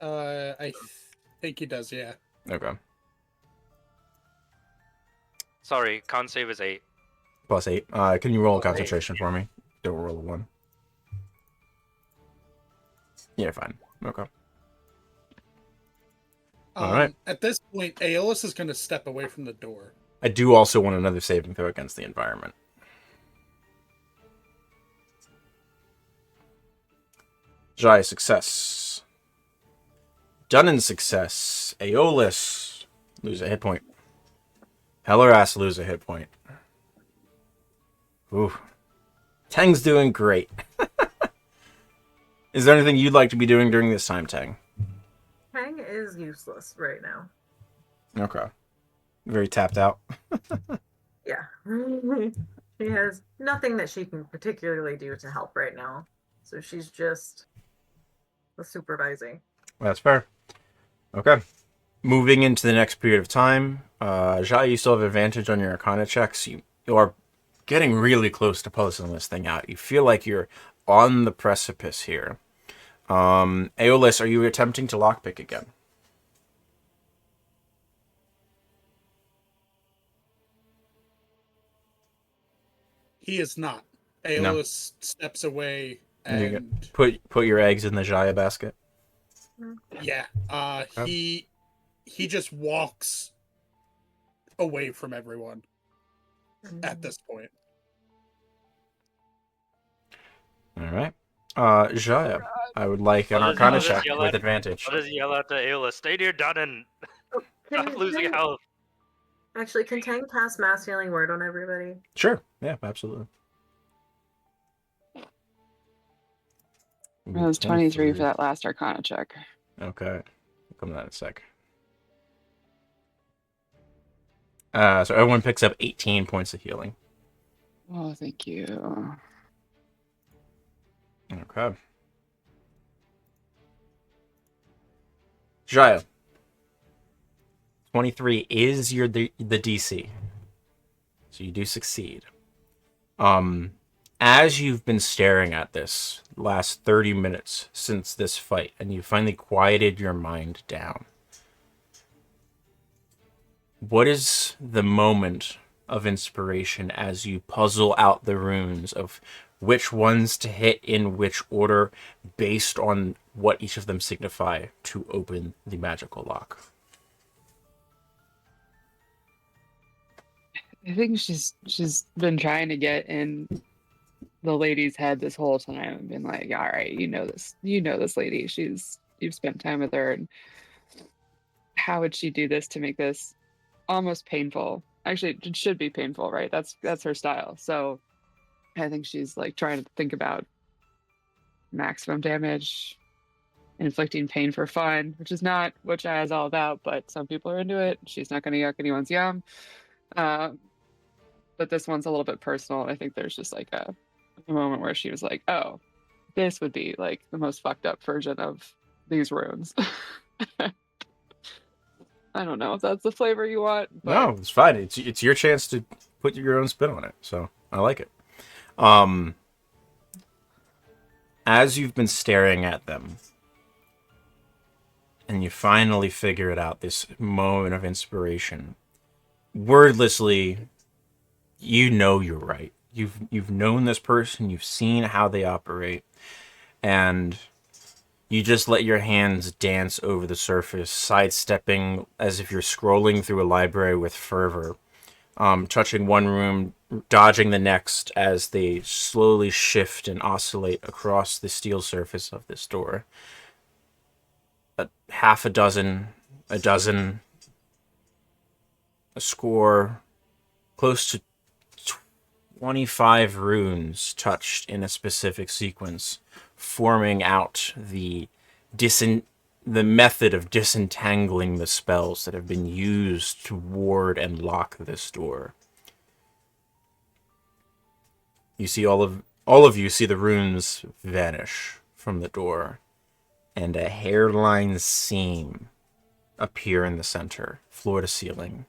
I think he does, yeah. Okay. Sorry, con save is 8. +8. Can you roll a concentration for me? Don't roll a 1. Yeah, fine. Okay. All right. At this point, Aeolus is going to step away from the door. I do also want another saving throw against the environment. Jai, success. Dunnan, success. Aeolus, lose a hit point. Helleras, lose a hit point. Ooh. Tang's doing great. Is there anything you'd like to be doing during this time, Tang? Tang is useless right now. Okay. Very tapped out. Yeah. She has nothing that she can particularly do to help right now. So she's just the supervising. That's fair. Okay. Moving into the next period of time, Jai, you still have advantage on your Arcana checks. You are getting really close to posting this thing out. You feel like you're on the precipice here. Aeolus, are you attempting to lockpick again? He is not. Aeolus steps away You and put your eggs in the Jaya basket. yeah, he just walks away from everyone at this point. All right. Jaya, I would like an I'll Arcana just check yell with at- advantage. I'll just yell out to Aeolus, stay near Dunnan! Can Stop losing Tang- health! Actually, can Tang cast Mass Healing Word on everybody? Sure. Yeah, absolutely. It was 23 for that last Arcana check. Okay. I'll come to that in a sec. So everyone picks up 18 points of healing. Oh, thank you. Okay. Jaya. 23 is the DC. So you do succeed. As you've been staring at this last 30 minutes since this fight, and you finally quieted your mind down, what is the moment of inspiration as you puzzle out the runes of which ones to hit in which order based on what each of them signify to open the magical lock? I think she's been trying to get in the lady's head this whole time and been like, all right, you know this lady. You've spent time with her, and how would she do this to make this almost painful Actually, it should be painful, right? That's her style. So I think she's like trying to think about maximum damage, inflicting pain for fun, which is not what Jaya is all about, but some people are into it. She's not going to yuck anyone's yum. But this one's a little bit personal. I think there's just like a moment where she was like, oh, this would be like the most fucked up version of these runes. I don't know if that's the flavor you want, but No, it's fine. It's your chance to put your own spin on it. So I like it. As you've been staring at them, and you finally figure it out, this moment of inspiration, wordlessly, you know you're right. You've known this person, you've seen how they operate, and you just let your hands dance over the surface, sidestepping as if you're scrolling through a library with fervor, touching one room, dodging the next as they slowly shift and oscillate across the steel surface of this door. Half a dozen, a dozen, a score, close to 25 runes touched in a specific sequence, forming out the method of disentangling the spells that have been used to ward and lock this door. You see all of you see the runes vanish from the door, and a hairline seam appear in the center, floor to ceiling,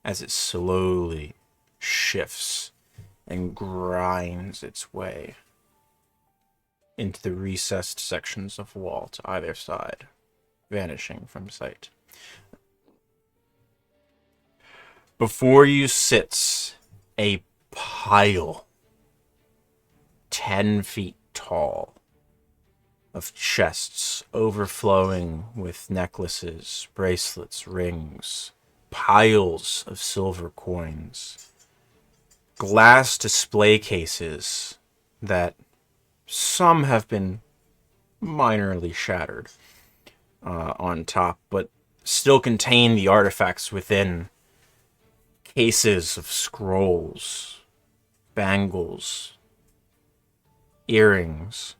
as it slowly shifts and grinds its way into the recessed sections of wall to either side, vanishing from sight. Before you sits a pile 10 feet tall of chests overflowing with necklaces, bracelets, rings, piles of silver coins, glass display cases that some have been minorly shattered on top, but still contain the artifacts within, cases of scrolls, bangles, earrings,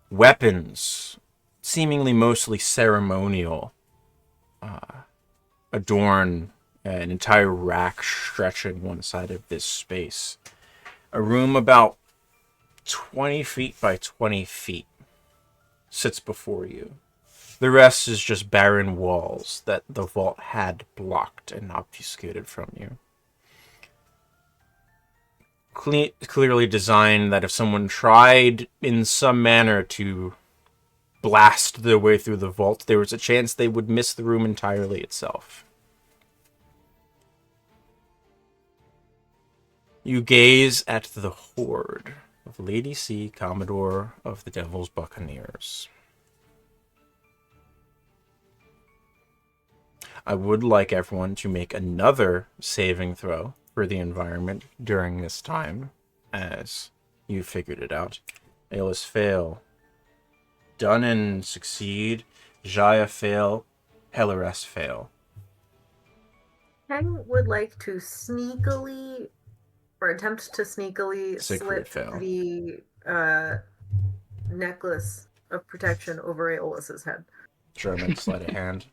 weapons, seemingly mostly ceremonial, adorn an entire rack stretching one side of this space. A room about 20 feet by 20 feet sits before you. The rest is just barren walls that the vault had blocked and obfuscated from you. Clearly designed that if someone tried in some manner to blast their way through the vault, there was a chance they would miss the room entirely itself. You gaze at the horde of Lady C, Commodore of the Devil's Buccaneers. I would like everyone to make another saving throw for the environment during this time, as you figured it out. Aeolus fail. Dunnan succeed. Jaya fail. Helleres fail. Heng would like to sneakily, or attempt to sneakily Siegfried slip fail. the necklace of protection over Aeolus's head. German sleight of hand.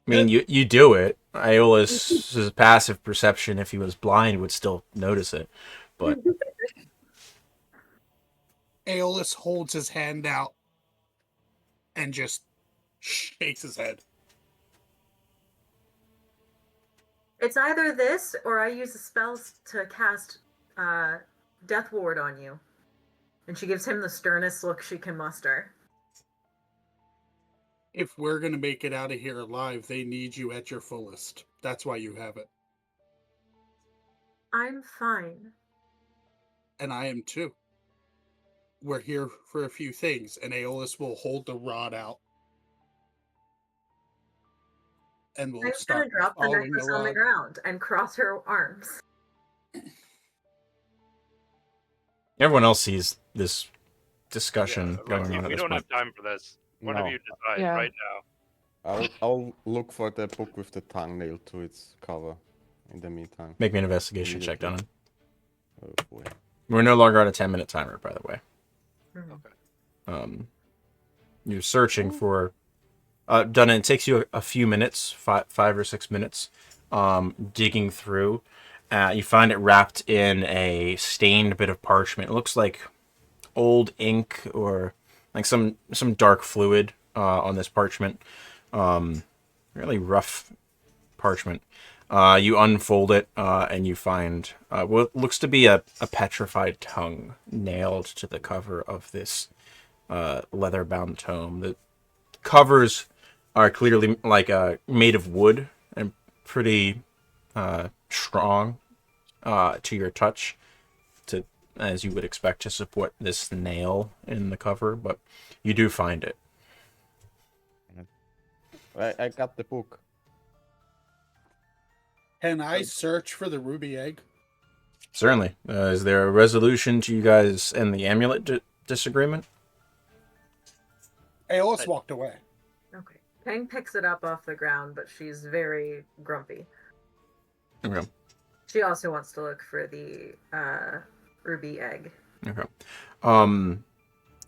I mean, you do it. Aeolus' passive perception, if he was blind, would still notice it. But Aeolus holds his hand out and just shakes his head. It's either this or I use the spells to cast Death Ward on you. And she gives him the sternest look she can muster. If we're going to make it out of here alive, they need you at your fullest. That's why you have it. I'm fine. And I am too. We're here for a few things, and Aeolus will hold the rod out. And we'll I'm start gonna drop the following necklace the on the rod. ground and cross her arms. everyone else sees this discussion Look, going on at we this don't point. have time for this. One of No, you decide Yeah. right now. I'll look for the book with the tongue nailed to its cover. In the meantime. Make me an investigation check, Immediately. Dunnan. Oh boy. We're no longer on a 10-minute timer, by the way. Mhm. You're searching for Dunnan. It takes you a few minutes, 5 or 6 minutes, digging through. You find it wrapped in a stained bit of parchment. It looks like old ink or like some dark fluid on this parchment. Really rough parchment. You unfold it and you find what looks to be a petrified tongue nailed to the cover of this leather-bound tome. The covers are clearly like made of wood and pretty strong to your touch, to as you would expect to support this nail in the cover, but you do find it. I got the book. Can I search for the ruby egg? Certainly. Is there a resolution to you guys and the amulet disagreement? Aeolus walked away. Okay. Peng picks it up off the ground, but she's very grumpy. Okay. She also wants to look for the ruby egg. Okay.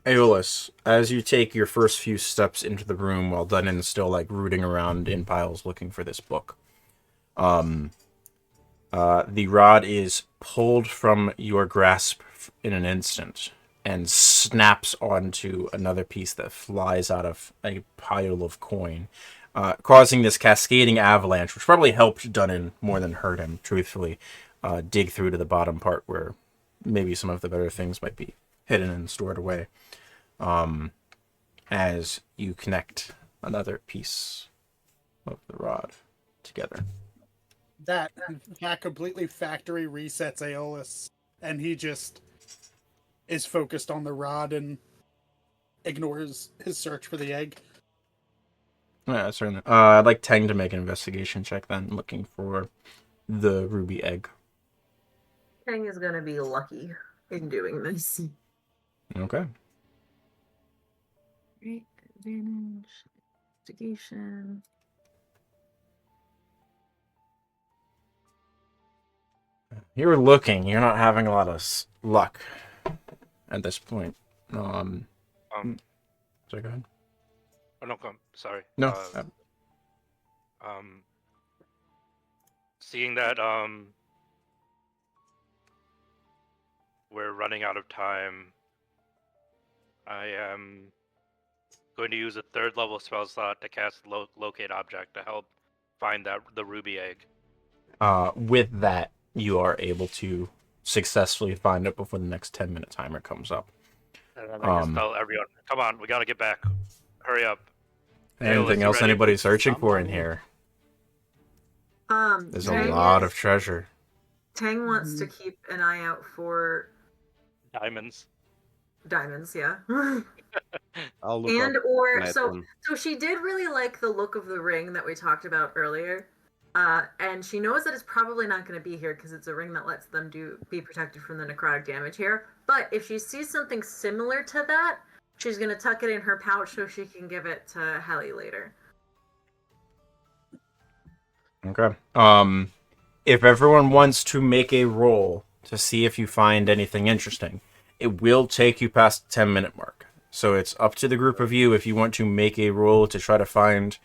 Aeolus, as you take your first few steps into the room while Dunnan's still like rooting around in piles looking for this book, the rod is pulled from your grasp in an instant and snaps onto another piece that flies out of a pile of coin, causing this cascading avalanche, which probably helped Dunnan more than hurt him, truthfully, dig through to the bottom part where maybe some of the better things might be hidden and stored away. As you connect another piece of the rod together. That completely factory resets Aeolus, and he just is focused on the rod and ignores his search for the egg. Yeah, certainly. I'd like Tang to make an investigation check then, looking for the ruby egg. Peng is going to be lucky in doing this. Okay. Great advantage. Investigation. You're looking. You're not having a lot of luck at this point. Sorry, go ahead. Oh no, come. Sorry. No. Seeing that we're running out of time, I am going to use a 3rd level spell slot to cast locate object to help find the ruby egg. With that, you are able to successfully find it before the next 10-minute timer comes up. And then I just tell everyone, come on, we gotta get back. Hurry up. Anything you else ready? anybody's searching for in here? There's a lot of treasure. Tang wants to keep an eye out for Diamonds. diamonds, yeah. I'll look And up or that so one. she did really like the look of the ring that we talked about earlier. And she knows that it's probably not going to be here because it's a ring that lets them be protected from the necrotic damage here. But if she sees something similar to that, she's going to tuck it in her pouch so she can give it to Helly later. Okay. If everyone wants to make a roll to see if you find anything interesting, it will take you past the 10-minute mark. So it's up to the group of you if you want to make a roll to try to find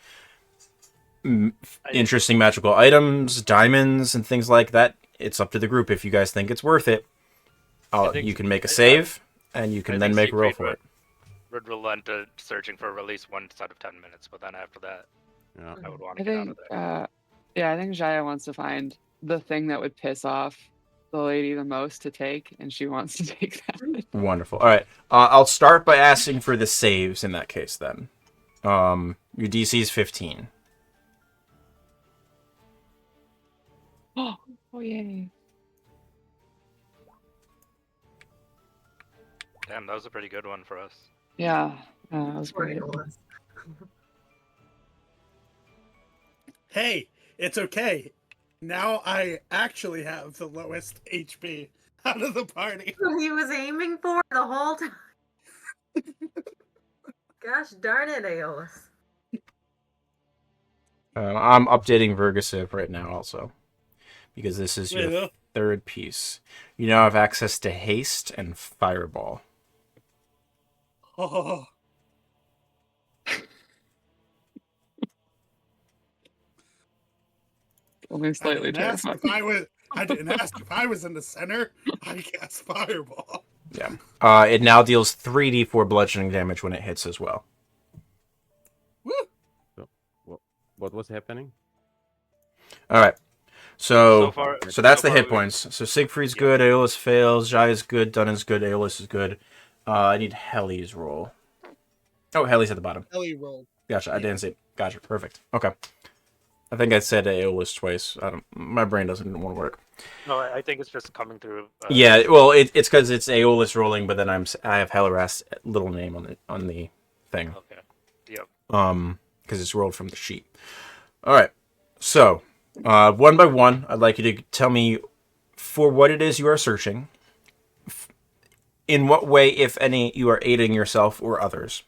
interesting magical items, diamonds, and things like that. It's up to the group. If you guys think it's worth it, you can make a save, and you can then make a roll for it. Would relent at searching for at least 1 set of 10 minutes, but then after that, Yeah. I would want to I get out think, of there. yeah, I think Jaya wants to find the thing that would piss off the lady the most to take, and she wants to take that. Wonderful. All right. I'll start by asking for the saves in that case, then. Your DC is 15. Oh, yay. Damn, that was a pretty good one for us. Yeah, that was Poor great. Aeolus. Hey, it's okay. Now I actually have the lowest HP out of the party. Who he was aiming for the whole time. Gosh darn it, Aeolus. I'm updating Vergasiv right now also, because this is your Wait, third piece. You now have access to haste and fireball. oh, Only slightly terrifying. I didn't ask if I was in the center. I cast fireball. Yeah. It now deals 3d4 bludgeoning damage when it hits as well. Woo! What was happening? All right. So far, that's so the hit far we- points. So Siegfried's Yeah. good, Aeolus fails, Jai is good, Dun is good, Aeolus is good. I need Heli's roll. Oh, Heli's at the bottom. Ellie rolled. Gotcha. I Yeah. didn't see it. Gotcha. Perfect. Okay. I think I said Aeolus twice. My brain doesn't want to work. No, I think it's just coming through. Yeah. Well, it's because it's Aeolus rolling, but then I have Hellerast's little name on the thing. Okay. Yep. Because it's rolled from the sheet. All right. So, one by one, I'd like you to tell me for what it is you are searching, in what way, if any, you are aiding yourself or others.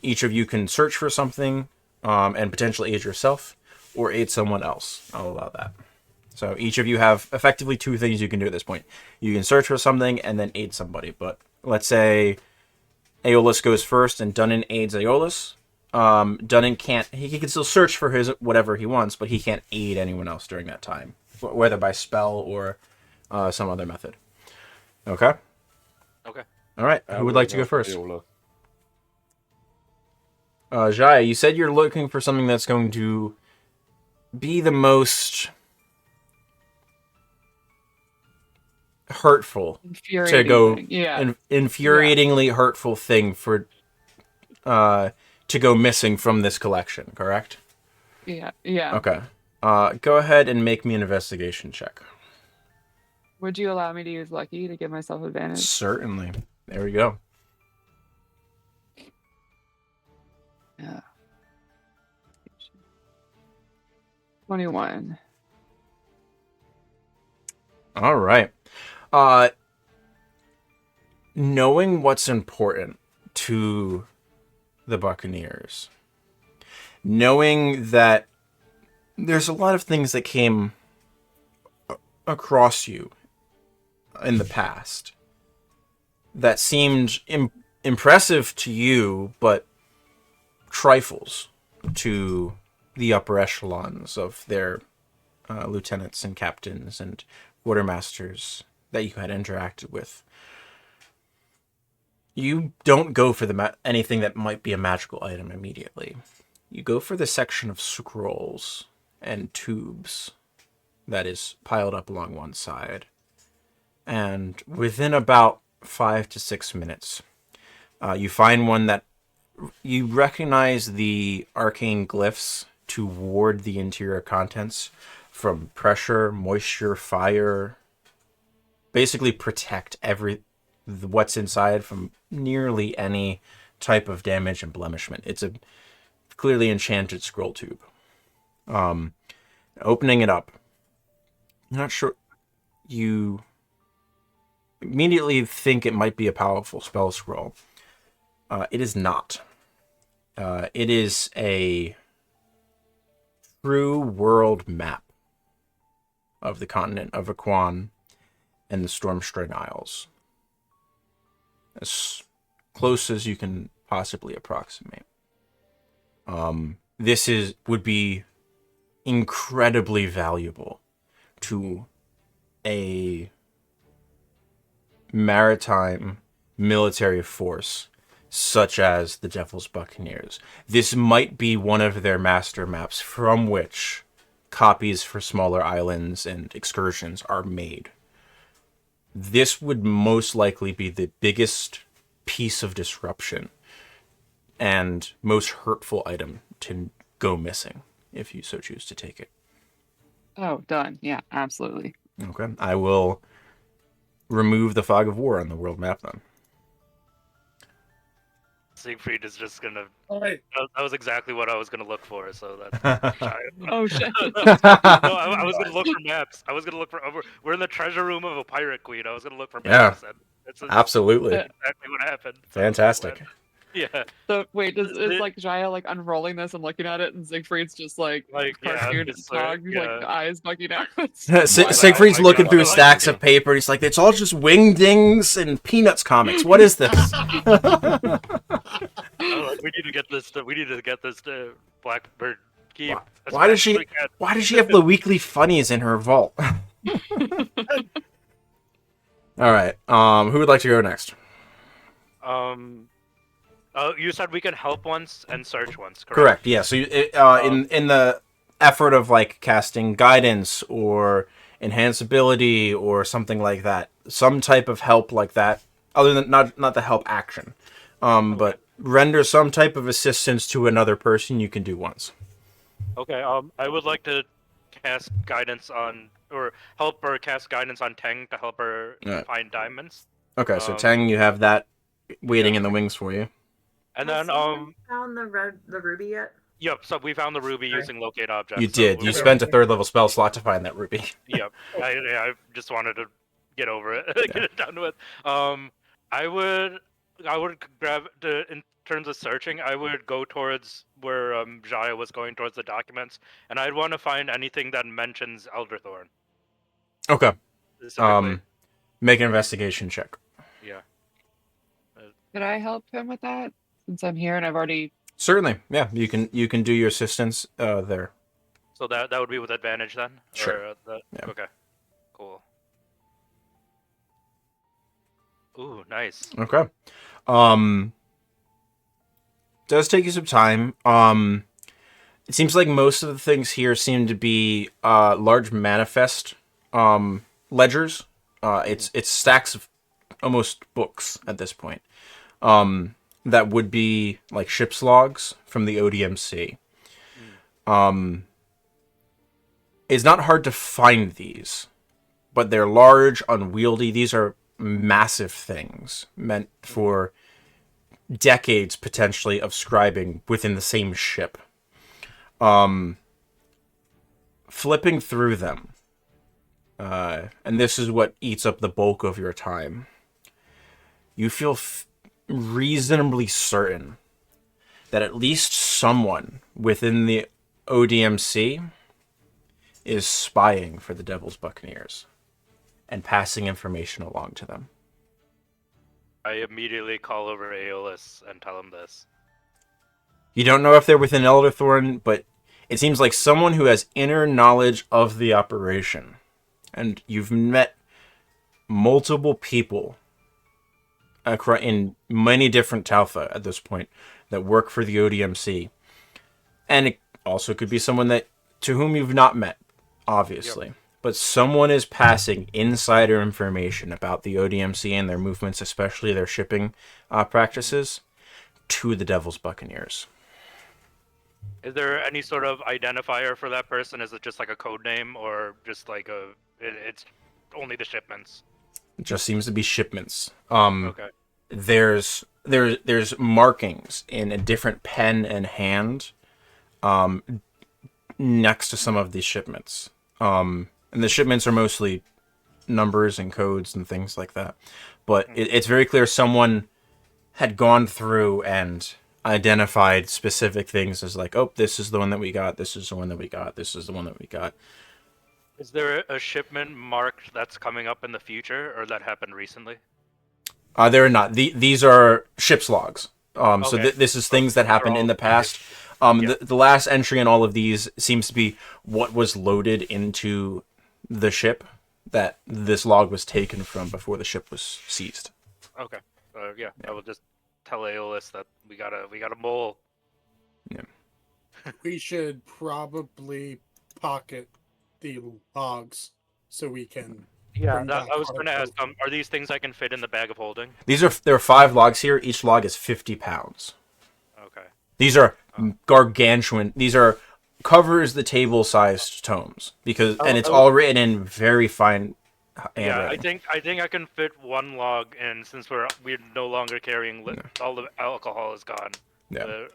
Each of you can search for something and potentially aid yourself or aid someone else. I'll allow that. So each of you have effectively two things you can do at this point. You can search for something and then aid somebody. But let's say Aeolus goes first and Dunnan aids Aeolus. Dunnan can't. He can still search for his whatever he wants, but he can't aid anyone else during that time, whether by spell or some other method. Okay. Okay. All right. I Who would will like to go first? Aeolus. Jai, you said you're looking for something that's going to be the most hurtful to go Yeah. infuriatingly hurtful thing for to go missing from this collection, correct? Yeah. Yeah. Okay. Go ahead and make me an investigation check. Would you allow me to use lucky to give myself advantage? Certainly. There we go. Yeah. 21. All right. Knowing what's important to the Buccaneers, knowing that there's a lot of things that came across you in the past that seemed impressive to you, but trifles to the upper echelons of their lieutenants and captains and quartermasters that you had interacted with. You don't go for anything that might be a magical item immediately. You go for the section of scrolls and tubes that is piled up along one side. And within about 5 to 6 minutes, you find one that you recognize the arcane glyphs to ward the interior contents from pressure, moisture, fire. Basically protect what's inside from nearly any type of damage and blemishment. It's a clearly enchanted scroll tube. Opening it up, I'm not sure. You immediately think it might be a powerful spell scroll. It is not. It is a true world map of the continent of Aquan and the Stormstring Isles. As close as you can possibly approximate. This would be incredibly valuable to a maritime military force such as the Devil's Buccaneers. This might be one of their master maps from which copies for smaller islands and excursions are made. This would most likely be the biggest piece of disruption and most hurtful item to go missing, if you so choose to take it. Oh, done. Yeah, absolutely. Okay. I will remove the fog of war on the world map then. Siegfried is just gonna. All right. That was exactly what I was gonna look for. So that's. Oh shit. No, I was gonna look for maps. I was gonna look for. We're in the treasure room of a pirate queen. I was gonna look for maps. And it's Absolutely. exactly what happened. So, Fantastic. Yeah, So wait, is The- like Jaya like unrolling this and looking at it, and Siegfried's just like yeah, cartoon just hog, like yeah. eyes bugging out. Siegfried's I looking got through it. stacks of paper. He's like, it's all just Wingdings and Peanuts comics. What is this? I'm like, we need to get this. We need to get this to Blackbird Keep. Why does she? Why does she have the weekly funnies in her vault? All right. Who would like to go next? You said we can help once and search once, correct? Correct. Yeah. So in the effort of like casting guidance or enhance ability or something like that, some type of help like that, other than not the help action, but render some type of assistance to another person, you can do once. Okay. I would like to cast guidance on, or help her cast guidance on Teng to help her Alright. find diamonds. Okay. So Tang, you have that waiting yeah. in the wings for you. And Has then someone found the ruby yet? Yep. So we found the ruby Okay. using locate objects. You so did. You we're- spent a 3rd level spell slot to find that ruby. Yep. I just wanted to get over it, get it done with. I would grab in terms of searching. I would go towards where Jaya was going towards the documents, and I'd want to find anything that mentions Elderthorn Okay. specifically. Make an investigation check. Yeah. Could I help him with that since I'm here and I've already? Certainly. Yeah. You can do your assistance there. So that would be with advantage then. Sure. Or Yeah. Okay. Cool. Ooh, nice. Okay. Does take you some time. It seems like most of the things here seem to be large manifest ledgers. It's stacks of almost books at this point. That would be like ship's logs from the ODMC. It's not hard to find these, but they're large, unwieldy. These are massive things meant for decades potentially of scribing within the same ship. Flipping through them, and this is what eats up the bulk of your time, you feel reasonably certain that at least someone within the ODMC is spying for the Devil's Buccaneers and passing information along to them. I immediately call over Aeolus and tell him this. You don't know if they're within Elderthorn, but it seems like someone who has inner knowledge of the operation. And you've met multiple people in many different Talfa at this point that work for the ODMC. And it also could be someone to whom you've not met, obviously. Yep. But someone is passing insider information about the ODMC and their movements, especially their shipping practices, to the Devil's Buccaneers. Is there any sort of identifier for that person? Is it just like a code name, or just like it's only the shipments? It just seems to be shipments. Okay. There's markings in a different pen and hand next to some of these shipments. And the shipments are mostly numbers and codes and things like that. But it's very clear someone had gone through and identified specific things as like, oh, this is the one that we got, this is the one that we got, this is the one that we got. Is there a shipment marked that's coming up in the future, or that happened recently? There are not. These are ship's logs. Okay. So this is things that happened in the past. The last entry in all of these seems to be what was loaded into the ship that this log was taken from before the ship was seized. Okay. Yeah, I will just tell Aeolus that we got a mole. Yeah. We should probably pocket the logs so we can. Yeah, bring back I was going to ask. our- Are these things I can fit in the bag of holding? There are 5 logs here. Each log is 50 pounds. Okay. These are gargantuan. These are covers the table sized tomes and it's all written in very fine handwriting. Yeah, I think I can fit one log in, since we're no longer carrying all the alcohol is gone. Yeah.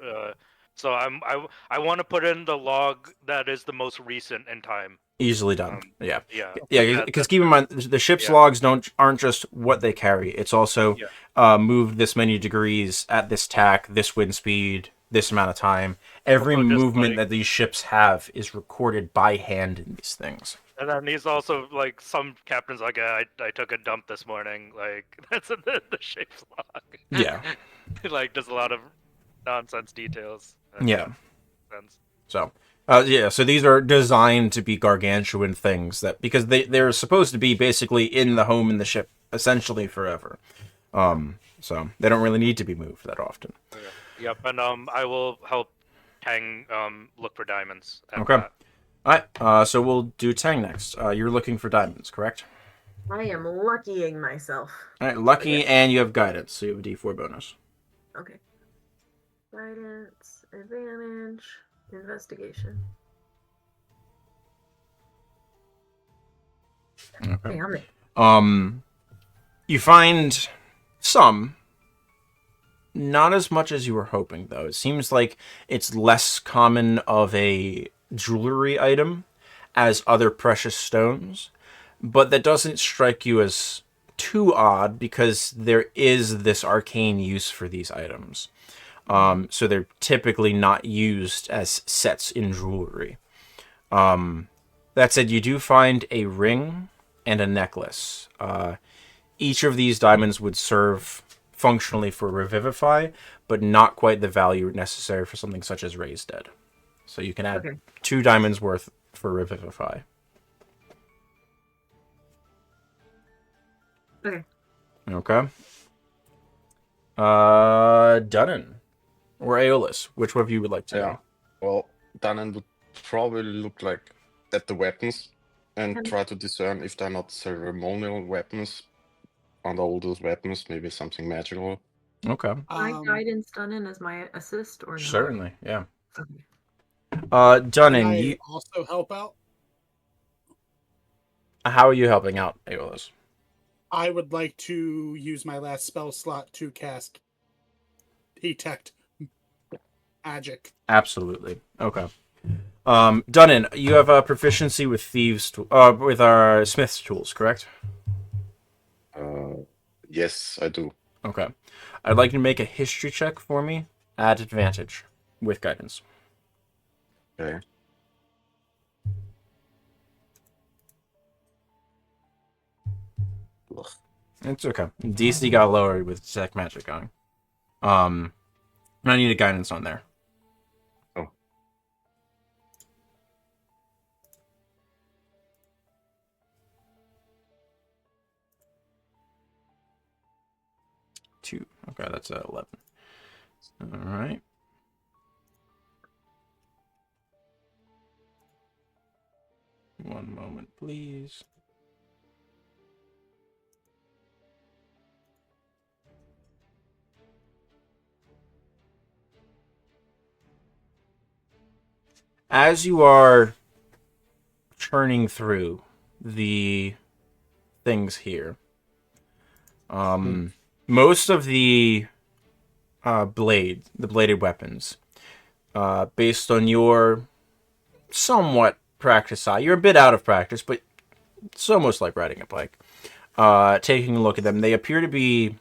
So I want to put in the log that is the most recent in time. Easily done. Um, Yeah. Yeah. Yeah, because keep in mind the ship's logs aren't just what they carry. It's also moved this many degrees at this tack, this wind speed, this amount of time. Every Also just, movement that these ships have is recorded by hand in these things. And then he's also like, some captains like, I took a dump this morning. Like, that's in the ship's log. Yeah. Like, there's a lot of nonsense details. Yeah. Sense. So, so these are designed to be gargantuan things because they're supposed to be basically in the home in the ship essentially forever. So they don't really need to be moved that often. Yep, and I will help Tang look for diamonds. Okay. All right. So we'll do Tang next. You're looking for diamonds, correct? I am luckying myself. All right. Lucky, and you have guidance, so you have a D4 bonus. Okay. Guidance, advantage, investigation. Okay. Damn it. You find some. Not as much as you were hoping, though. It seems like it's less common of a jewelry item as other precious stones, but that doesn't strike you as too odd because there is this arcane use for these items. So they're typically not used as sets in jewelry. That said, you do find a ring and a necklace. Each of these diamonds would serve functionally for Revivify, but not quite the value necessary for something such as Raise Dead. So you can add 2 diamonds worth for Revivify. Okay. Okay. Dunnan or Aeolus, which one of you would like to Yeah. Well, Danan would probably look like at the weapons and try to discern if they're not ceremonial weapons. Under all those weapons, maybe something magical. Okay. My guidance done in as my assist or not? Certainly, yeah. Okay. Dunnan, Can I you also help out? how are you helping out, Aeolus? I would like to use my last spell slot to cast Detect Magic. Absolutely. Okay. Dunnan, you have a proficiency with with our smith's tools, correct? Yes, I do. Okay. I'd like you to make a history check for me at advantage with guidance. Okay. Ugh. It's okay. DC got lowered with Detect Magic going. I need a guidance on there. Oh. Two. Okay, that's 11. All right. One moment, please. As you are churning through the things here, most of the bladed weapons, based on your somewhat practice eye, you're a bit out of practice, but it's almost like riding a bike. Taking a look at them, they appear to be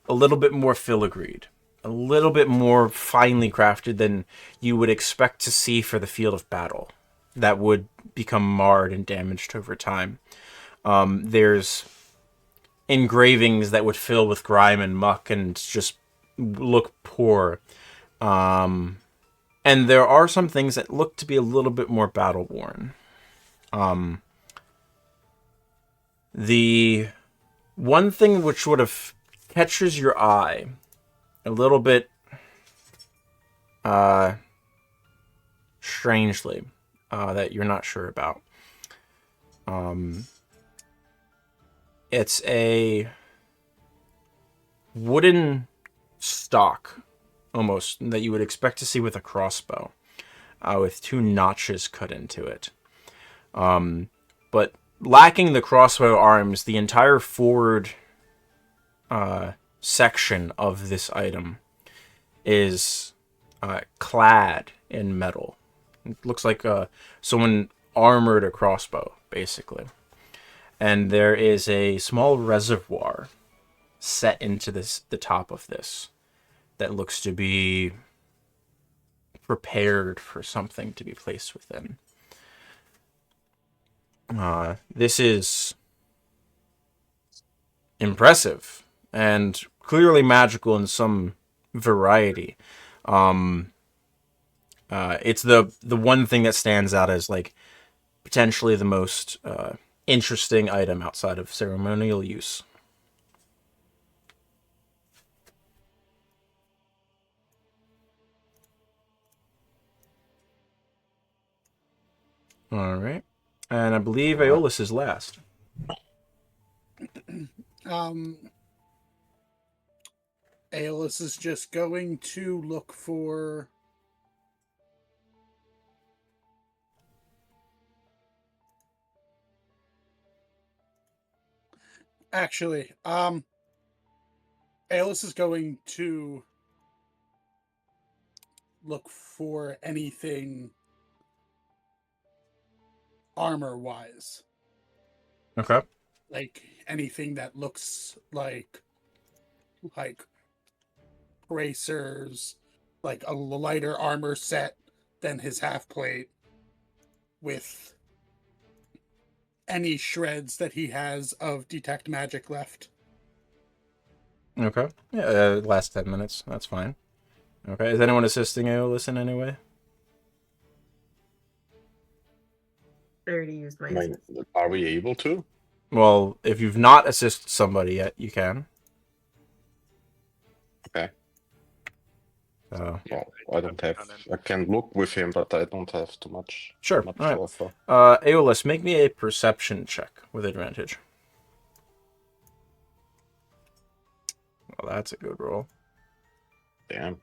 a little bit more filigreed, a little bit more finely crafted than you would expect to see for the field of battle that would become marred and damaged over time. There's engravings that would fill with grime and muck and just look poor. And there are some things that look to be a little bit more battle-worn. The one thing which would have catches your eye a little bit strangely that you're not sure about. It's a wooden stock almost that you would expect to see with a crossbow with 2 notches cut into it. But lacking the crossbow arms, the entire forward section of this item is clad in metal. It looks like someone armored a crossbow, basically. And there is a small reservoir set into the top of this that looks to be prepared for something to be placed within. This is impressive and clearly magical in some variety. It's the one thing that stands out as like potentially the most interesting item outside of ceremonial use. All right, and I believe Aeolus is last. Aeolus is just going to look for. Actually, Aeolus is going to look for anything armor-wise. Okay. Like anything that looks like bracers, like a lighter armor set than his half plate, with any shreds that he has of detect magic left. Okay. Yeah, last 10 minutes. That's fine. Okay. Is anyone assisting Aeolus in any way? I already used my I mean, assist. are we able to? Well, if you've not assisted somebody yet, you can. Okay. So, Well, I don't have. I can look with him, but I don't have too much. sure. Much All right. offer. Aeolus, make me a perception check with advantage. Well, that's a good roll. Damn.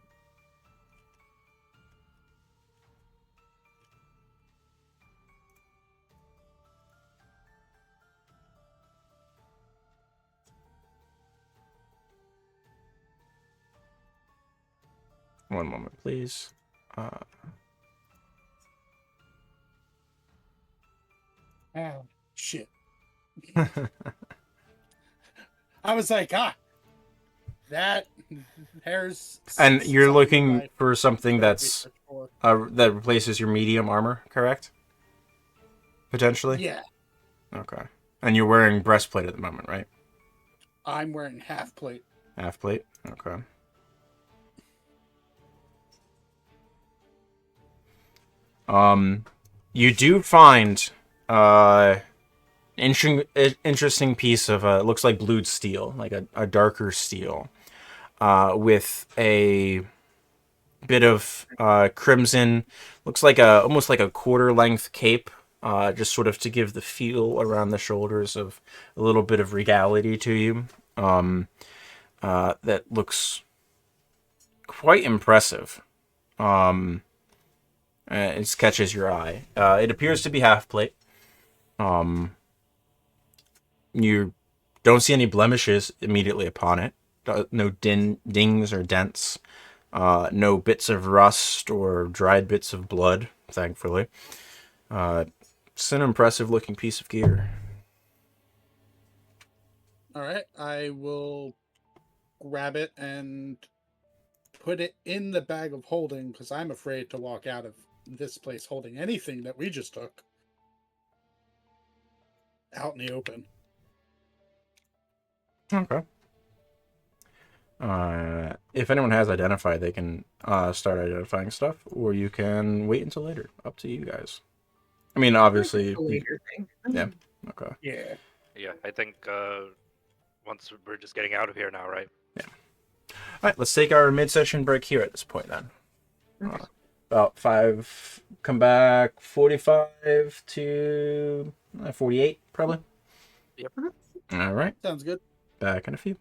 One moment, please. Oh, shit. I was like, there's. And you're something looking that I for something should that's research for. that replaces your medium armor, correct? Potentially? Yeah, Okay. And you're wearing breastplate at the moment, right? I'm wearing half plate. Half plate? Okay. You do find interesting piece of it looks like blued steel, like a darker steel, with a bit of crimson. Looks like almost like a quarter length cape, just sort of to give the feel around the shoulders of a little bit of regality to you. That looks quite impressive. It catches your eye. It appears to be half plate. You don't see any blemishes immediately upon it. No dings or dents. No bits of rust or dried bits of blood, thankfully. It's an impressive looking piece of gear. All right, I will grab it and put it in the bag of holding because I'm afraid to walk out of this place holding anything that we just took out in the open. Okay. If anyone has identified, they can start identifying stuff, or you can wait until later. Up to you guys. I mean, obviously. It's a later thing. Yeah. Okay. Yeah. Yeah, I think once we're just getting out of here now, right? All right, let's take our mid-session break here at this point then. Okay. About 5, come back 45 to 48, probably. Yep. All right, Sounds good. back in a few.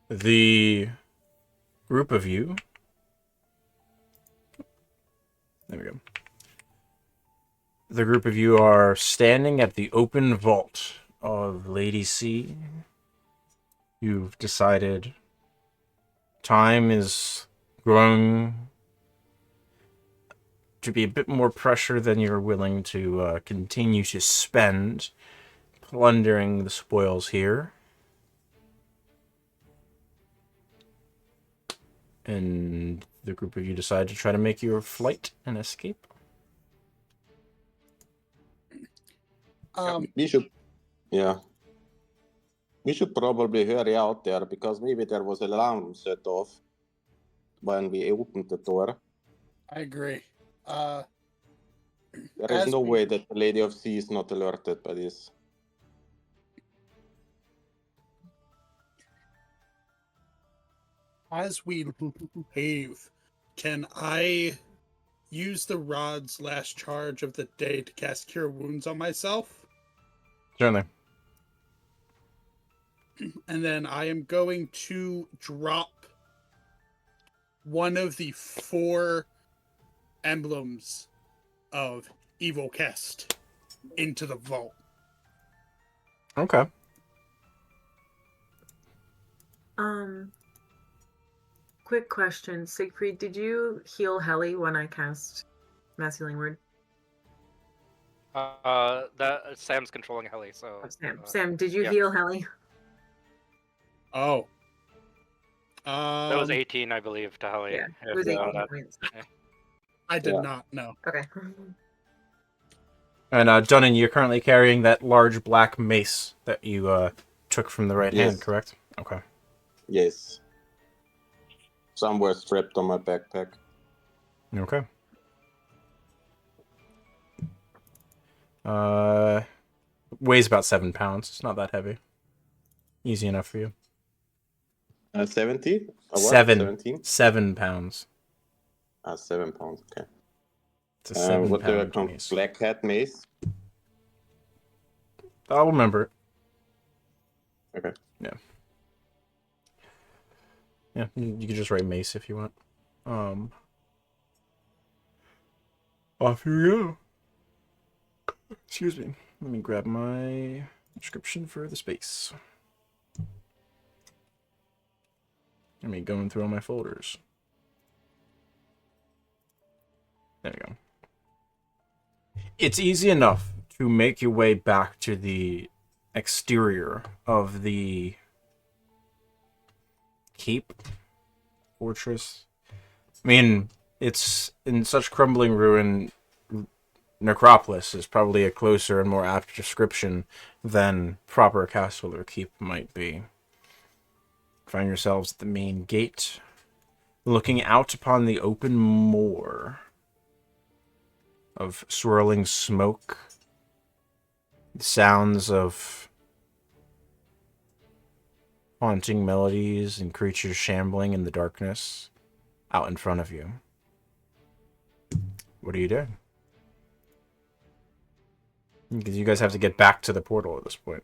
The group of you. There we go. The group of you are standing at the open vault of Lady C. You've decided time is growing to be a bit more pressure than you're willing to continue to spend plundering the spoils here. And the group of you decide to try to make your flight and escape. We should, yeah. We should probably hurry out there because maybe there was an alarm set off when we opened the door. I agree. There is As no we- way that the Lady of Sea is not alerted by this. As we leave, can I use the rod's last charge of the day to cast Cure Wounds on myself? Certainly. And then I am going to drop one of the 4 emblems of Evil Kest into the vault. Okay. Quick question. Siegfried, did you heal Heli when I cast Mass Healing Word? That Sam's controlling Heli, so. Oh, Sam, did you yeah. heal Heli? Oh. That was 18, I believe, to Heli. Yeah, if it was 18 that- points. I did Yeah. not know. Okay. And Dunnan, you're currently carrying that large black mace that you took from the right hand, Yes. correct? Okay. Yes. Somewhere strapped on my backpack. Okay. Weighs about 7 pounds. It's not that heavy. Easy enough for you. 70? What? 17 17? pounds. 7 pounds, okay. It's a 7 What do I pound count? mace. Black hat mace? I'll remember it. Okay. Yeah. Yeah, you can just write mace if you want. Off you go. Excuse me. Let me grab my description for the space. Let me going through all my folders. There we go. It's easy enough to make your way back to the exterior of the keep, fortress. I mean, it's in such crumbling ruin. Necropolis is probably a closer and more apt description than proper castle or keep might be. Find yourselves at the main gate, looking out upon the open moor of swirling smoke, the sounds of haunting melodies and creatures shambling in the darkness out in front of you. What are you doing? Because you guys have to get back to the portal at this point.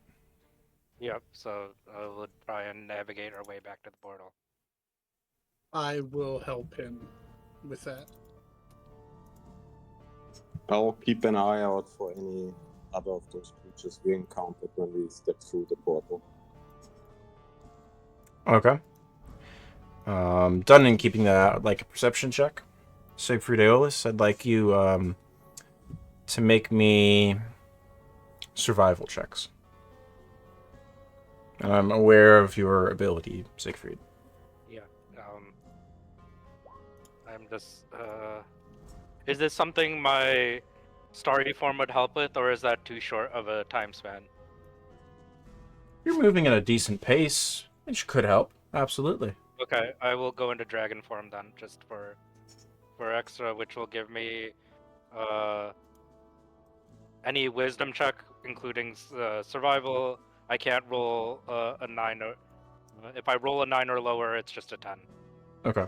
Yep, so we'll try and navigate our way back to the portal. I will help him with that. I'll keep an eye out for any other of those creatures we encountered when we stepped through the portal. Okay. Done in keeping that out, like a perception check. Siegfried Aeolus, I'd like you to make me survival checks. And I'm aware of your ability, Siegfried. Yeah. I'm just. Is this something my starry form would help with, or is that too short of a time span? You're moving at a decent pace, which could help. Absolutely. Okay, I will go into dragon form then, just for extra, which will give me any wisdom check, including survival. I can't roll a 9 or if I roll a 9 or lower, it's just a 10. Okay.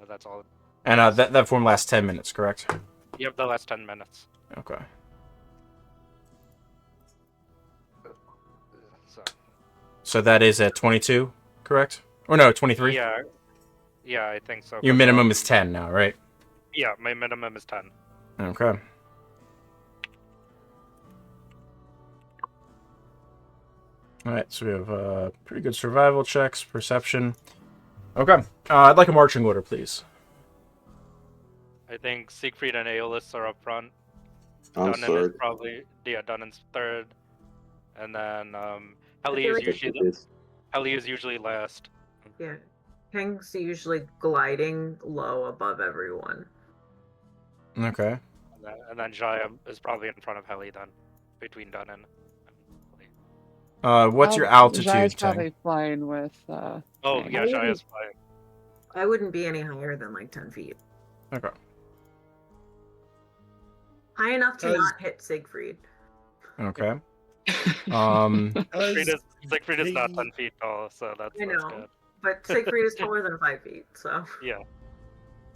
That's all. And that form lasts 10 minutes, correct? You have the last 10 minutes. Okay. So So that is at 22 correct? Or no, 23? Yeah, I think so. Your 'cause, minimum is 10 now, right? Yeah, my minimum is 10. Okay. Alright, so we have pretty good survival checks, perception. Okay. I'd like a marching order, please. I think Siegfried and Aeolus are up front. I'm Dunnan is third. probably Dunnan's third, and then Heli feel is like- usually last. Yeah. Tang's usually gliding low above everyone. Okay. And then Jaya is probably in front of Heli then, between Dunnan and Heli. What's your Jaya's altitude, probably Tang? flying with. Oh Tang. yeah, Jaya's flying. I wouldn't be any higher than like 10 feet. Okay. High enough to Does- not hit Siegfried. Okay. Um, Siegfried is not the- 10 feet tall, so that's I know. good. But Siegfried is taller than 5 feet, so. Yeah.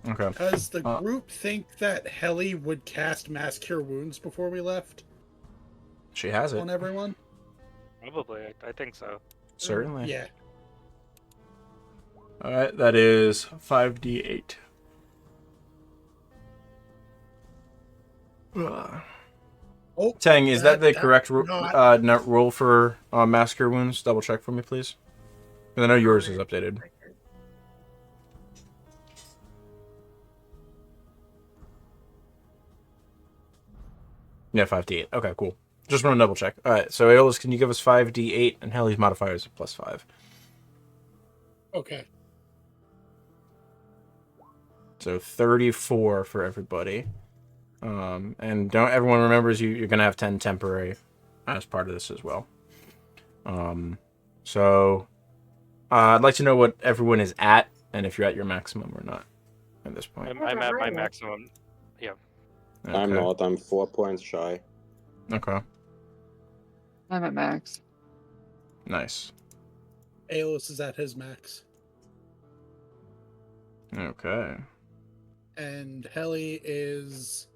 okay. Does the Uh, group think that Heli would cast Mass Cure Wounds before we left She has it. on everyone? Probably, I think so. Certainly. Yeah. Alright, that is 5d8. Ugh. Oh, Tang, is that the that's correct not- roll for Massacre Wounds? Double check for me, please. 'Cause I know yours is updated. Yeah, 5d8. Okay, cool. Just want to double check. Alright, so Aeolus, can you give us 5d8 and Heli's modifier is +5? Okay. So 34 for everybody. And don't everyone remembers you're gonna have 10 temporary as part of this as well. So I'd like to know what everyone is at and if you're at your maximum or not at this point. I'm at my maximum. I'm Okay. not. I'm 4 points shy. Okay. I'm at max. Nice. Aeolus is at his max. Okay. And Heli is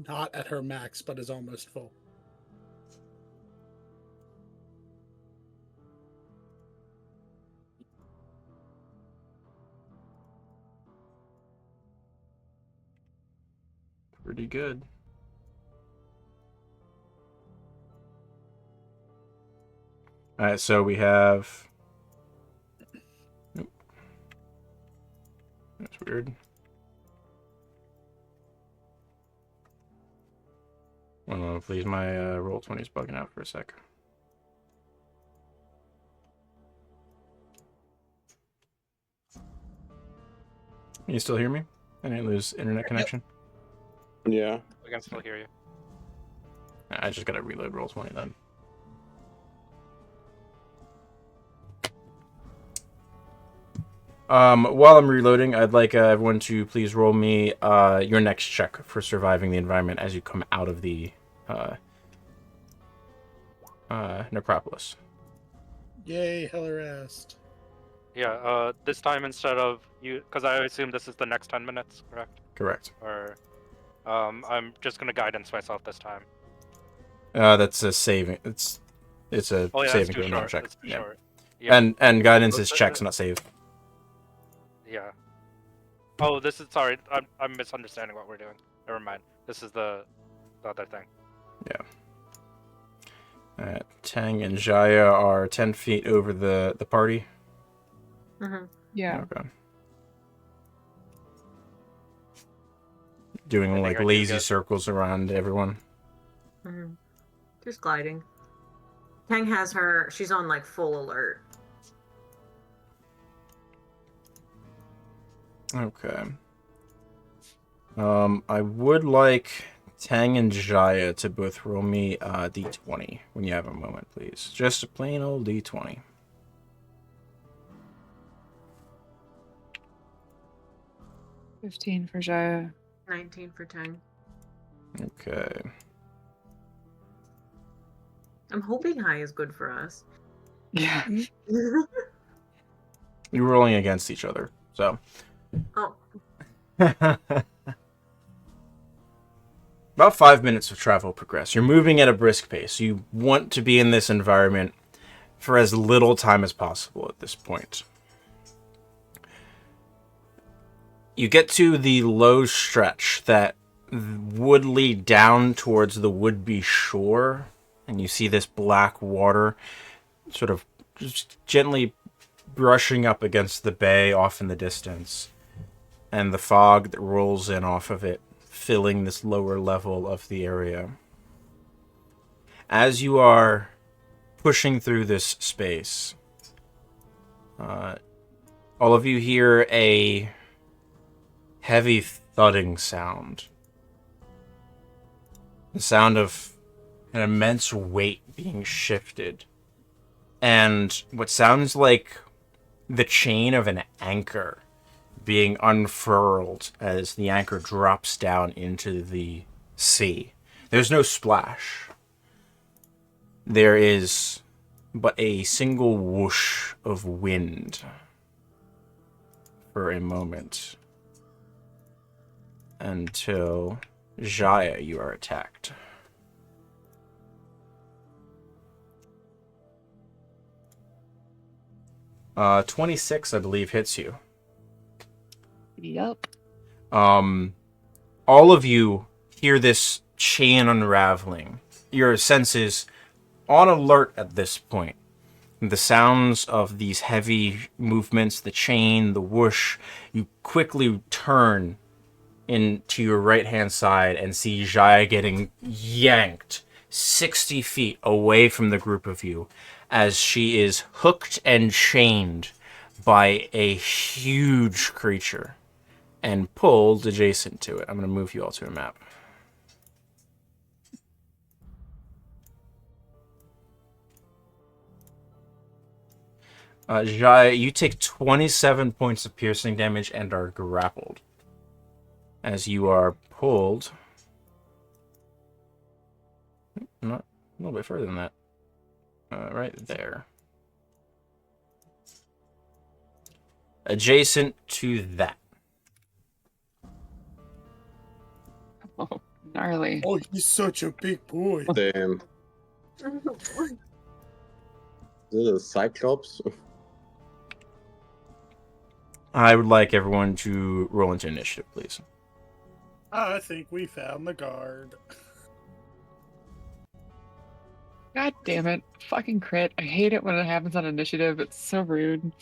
not at her max, but is almost full. Pretty good. Alright, so we have... Nope. That's weird. Oh, please, my Roll20 is bugging out for a sec. Can you still hear me? I didn't lose internet connection. Yeah. I can still hear you. I just gotta reload Roll20 then. While I'm reloading, I'd like everyone to please roll me your next check for surviving the environment as you come out of the necropolis. Yay, Hellerast. Yeah, this time instead of you, because I assume this is the next 10 minutes, correct? Correct. Or, I'm just gonna guidance myself this time. That's a saving. It's a Oh yeah, saving that's too throw, not a short. check. That's too Yeah. short. Yeah. And guidance is But- checks, not save. Yeah. Oh, this is sorry. I'm misunderstanding what we're doing. Never mind. This is the other thing. Tang and Jaya are 10 feet over the party. Mm-hmm. Yeah. Okay. Doing I think like I do lazy get- circles around everyone. Mm-hmm. Just gliding. Tang has her. She's on like full alert. Okay. I would like Tang and Jaya to both roll me d20 when you have a moment, please. Just a plain old d20. $15 for Jaya. 19 for Tang. Okay. I'm hoping high is good for us. Yeah. You're rolling against each other, so. Oh, about 5 minutes of travel progress. You're moving at a brisk pace. You want to be in this environment for as little time as possible at this point. You get to the low stretch that would lead down towards the would-be shore, and you see this black water sort of just gently brushing up against the bay off in the distance, and the fog that rolls in off of it, filling this lower level of the area. As you are pushing through this space, all of you hear a heavy thudding sound. The sound of an immense weight being shifted. And what sounds like the chain of an anchor being unfurled as the anchor drops down into the sea. There's no splash. There is but a single whoosh of wind for a moment. Until, Jaya, you are attacked. Uh, 26, I believe, hits you. Yep. All of you hear this chain unraveling. Your senses on alert at this point. The sounds of these heavy movements, the chain, the whoosh, you quickly turn into your right-hand side and see Jaya getting yanked 60 feet away from the group of you as she is hooked and chained by a huge creature and pulled adjacent to it. I'm going to move you all to a map. Jaya, you take 27 points of piercing damage and are grappled as you are pulled. Not a little bit further than that. Right there. Adjacent to that. Oh, gnarly. Oh, he's such a big boy. Damn. The Cyclops. I would like everyone to roll into initiative, please. I think we found the guard. God damn it. Fucking crit. I hate it when it happens on initiative. It's so rude.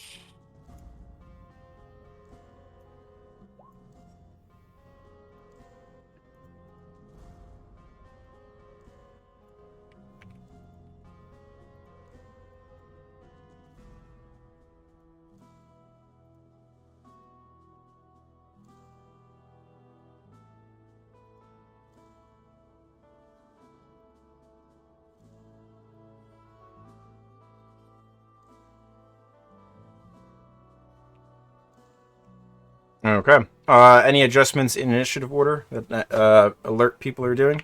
Okay. Any adjustments in initiative order that alert people are doing?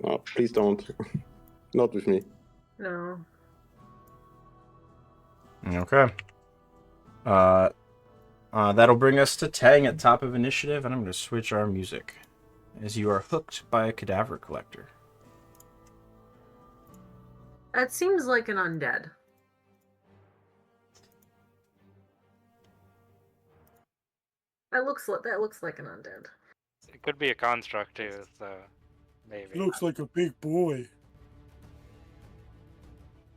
Oh, please don't. Not with me. No. Okay. That'll bring us to Tang at top of initiative, and I'm going to switch our music as you are hooked by a cadaver collector. That seems like an undead. That looks like an undead. It could be a construct too, so maybe. Looks like a big boy.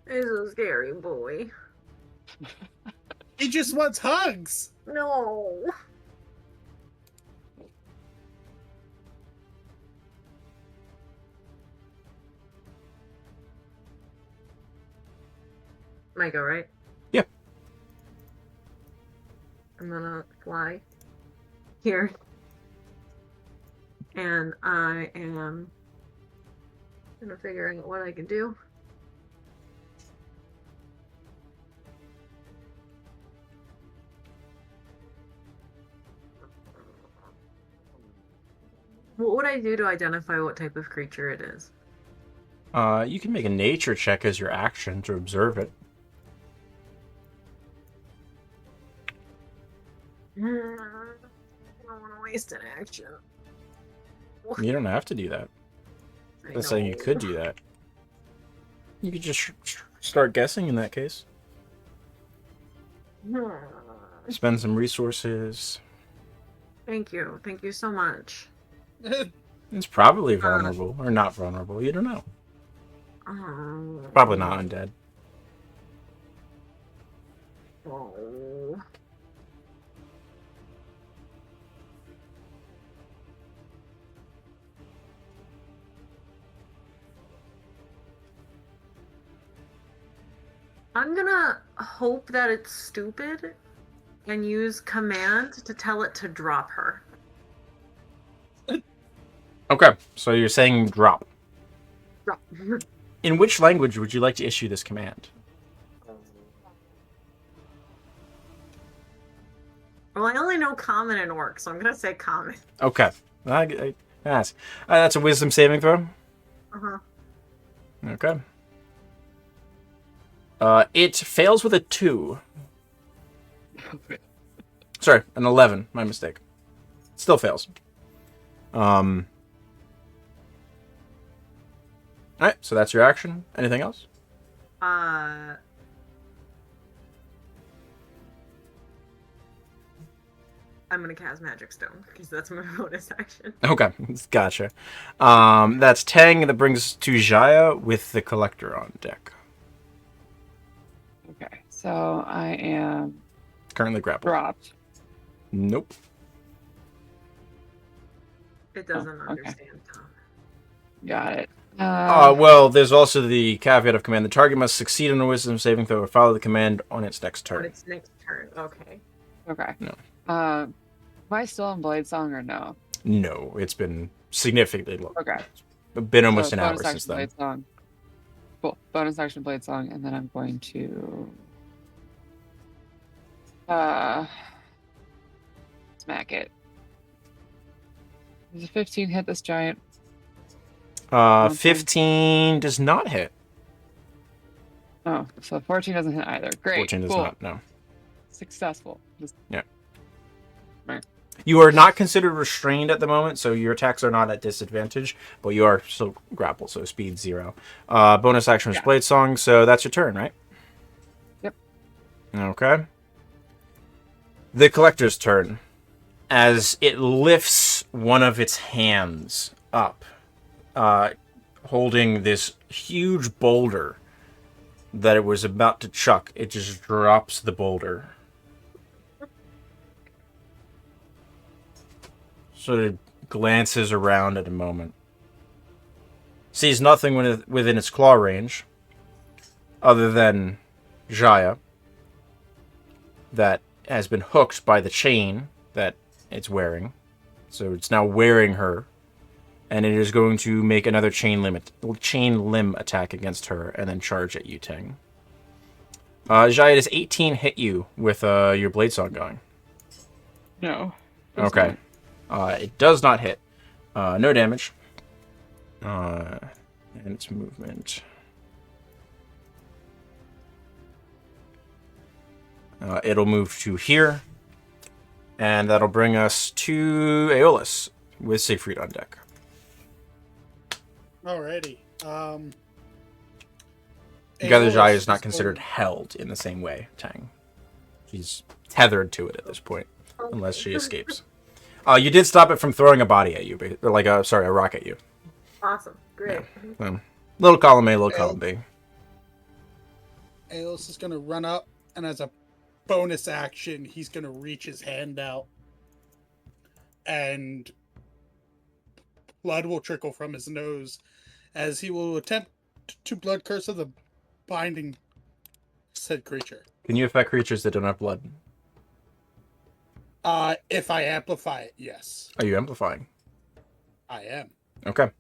He's a scary boy. He just wants hugs. No. Might go, right? Yeah. I'm gonna fly here. And I am gonna figure out what I can do. What would I do to identify what type of creature it is? You can make a nature check as your action to observe it. I don't want to waste an action. You don't have to do that. I That's saying you know. could do that. You could just start guessing in that case. Spend some resources. Thank you. Thank you so much. It's probably vulnerable, or not vulnerable. You don't know. Probably not undead. Oh. I'm gonna hope that it's stupid and use command to tell it to drop her. Okay, so you're saying drop. Drop. In which language would you like to issue this command? Well, I only know common and orc, so I'm gonna say common. Okay. That's a wisdom saving throw. Uh-huh. Okay. It fails with a 2. Sorry, an 11. My mistake. Still fails. Alright, so that's your action. Anything else? I'm gonna cast Magic Stone because that's my bonus action. Okay, gotcha. That's Tang. That brings to Jaya with the Collector on deck. Okay, so I am Currently grappled. dropped. Nope. It doesn't okay. understand common. Got it. Well, there's also the caveat of command. The target must succeed on a wisdom saving throw or follow the command on its next On turn. its next turn. Okay. Okay. No. Am I still in Blade Song or no? No, it's been significantly long. Okay. It's been almost So an hour bonus since action then. Blade Song. Cool. Bonus action Blade Song, and then I'm going to smack it. Does a 15 hit this giant? 15 does not hit. Oh, so 14 doesn't hit either. Great. 14 does cool. not, no. Successful. Just You are not considered restrained at the moment, so your attacks are not at disadvantage, but you are still grappled, so speed 0. Bonus action is Yeah. Blade Song, so that's your turn, right? Yep. Okay. The Collector's turn. As it lifts one of its hands up, holding this huge boulder that it was about to chuck, it just drops the boulder. Sort of glances around at a moment. Sees nothing within its claw range, other than Jaya, that has been hooked by the chain that it's wearing. So it's now wearing her, and it is going to make another chain limb attack against her, and then charge at you, Tang. Jaya, does 18 hit you with your Blade Song going? no. Okay. It does not hit. No damage. And its movement. It'll move to here. And that'll bring us to Aeolus with Siegfried on deck. Alrighty. Gather Aeolus Jaya is not going- considered held in the same way, Tang. She's tethered to it at this point, unless she escapes. You did stop it from throwing a body at you, or like a rock at you. Awesome. Great. Little column A, little column B. Aeolus is going to run up, and as a bonus action, he's going to reach his hand out, and blood will trickle from his nose as he will attempt to blood curse of the binding said creature. Can you affect creatures that don't have blood? If I amplify it, yes. Are you amplifying? I am. Okay.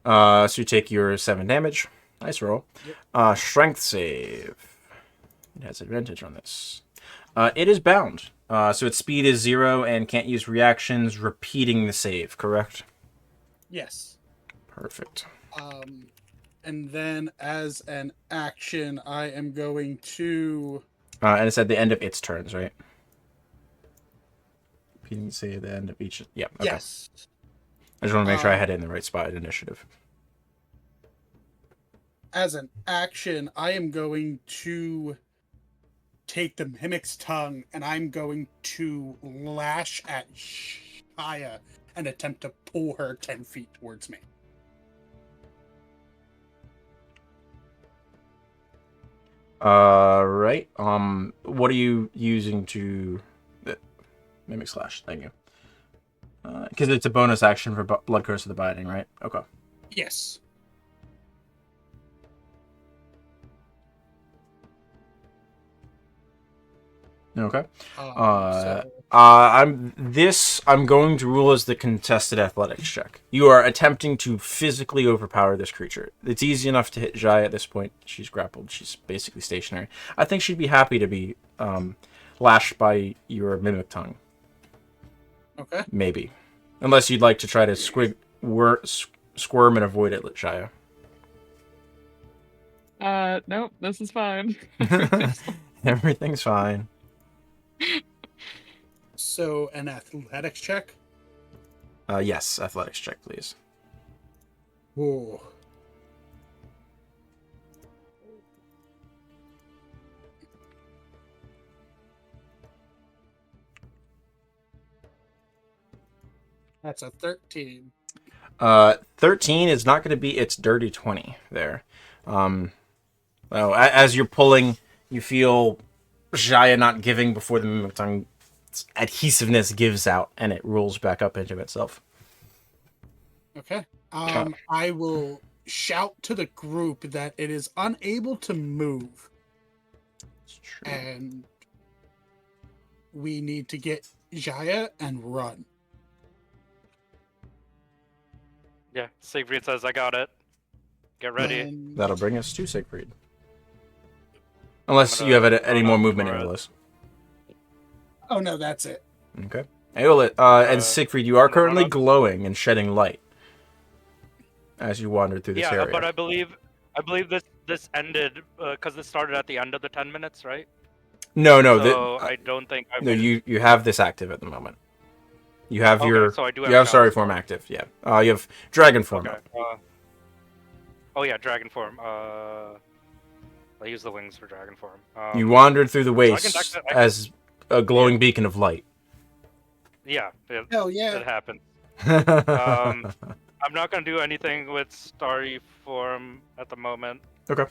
So you take your 7 damage. Nice roll. Yep. Strength save. It has advantage on this. It is bound. So its speed is 0 and can't use reactions repeating the save, correct? Yes. Perfect. And then as an action, I am going to... And it's at the end of its turns, right? Repeating the save at the end of each... Yeah, okay. Yes. I just want to make sure I had it in the right spot in initiative. As an action, I am going to take the Mimic's tongue and I'm going to lash at Shia and attempt to pull her 10 feet towards me. Right. What are you using to Mimic Slash? Thank you. Because it's a bonus action for Blood Curse of the Binding, right? Okay. Yes. Okay. So I'm going to rule as the contested athletics check. You are attempting to physically overpower this creature. It's easy enough to hit Jai at this point. She's grappled. She's basically stationary. I think she'd be happy to be lashed by your mimic tongue. okay. Maybe, unless you'd like to try to squirm and avoid it, Jaya. Nope, this is fine. Everything's fine. So an athletics check. Yes, athletics check, please. Whoa. That's a 13. 13 is not going to be its dirty 20 there. Well, as you're pulling, you feel Jaya not giving before the mimic tongue adhesiveness gives out and it rolls back up into itself. Okay. I will shout to the group that it is unable to move It's true. and we need to get Jaya and run. Yeah, Siegfried says, I got it. Get ready. And That'll bring us to Siegfried. Unless I'm you have gonna any run more up movement, for it. Aeolus. oh no, that's it. Okay. Aeolus, and Siegfried, you are I'm gonna run currently up. glowing and shedding light as you wander through this Yeah, area. but I believe this ended because this started at the end of the 10 minutes, right? No, So I don't think I'm no, gonna... you have this active at the moment. You have Okay, so I do have you have Starry Chalice Form Form. active, yeah. You have Dragon Form Okay. up. Oh yeah, Dragon Form. I use the wings for Dragon Form. You wandered through the I wastes can as a glowing beacon of light. Yeah, it Hell yeah. happens. I'm not gonna do anything with Starry Form at the moment. Okay.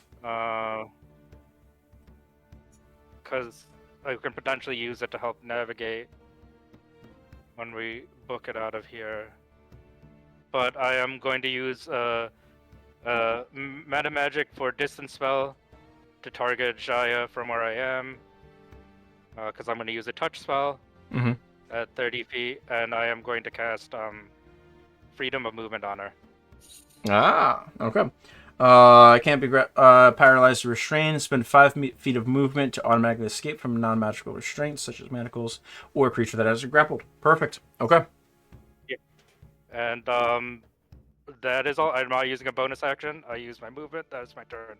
Because I can potentially use it to help navigate when we book it out of here. But I am going to use Meta Magic for Distance Spell to target Jaya from where I am. Because I'm going to use a Touch Spell Mhm. at 30 feet, and I am going to cast Freedom of Movement on her. Okay. I can't be paralyzed or restrained. Spend 5 feet of movement to automatically escape from non-magical restraints, such as manacles, or a creature that has grappled. Perfect. Okay. And that is all. I'm not using a bonus action. I use my movement. That is my turn.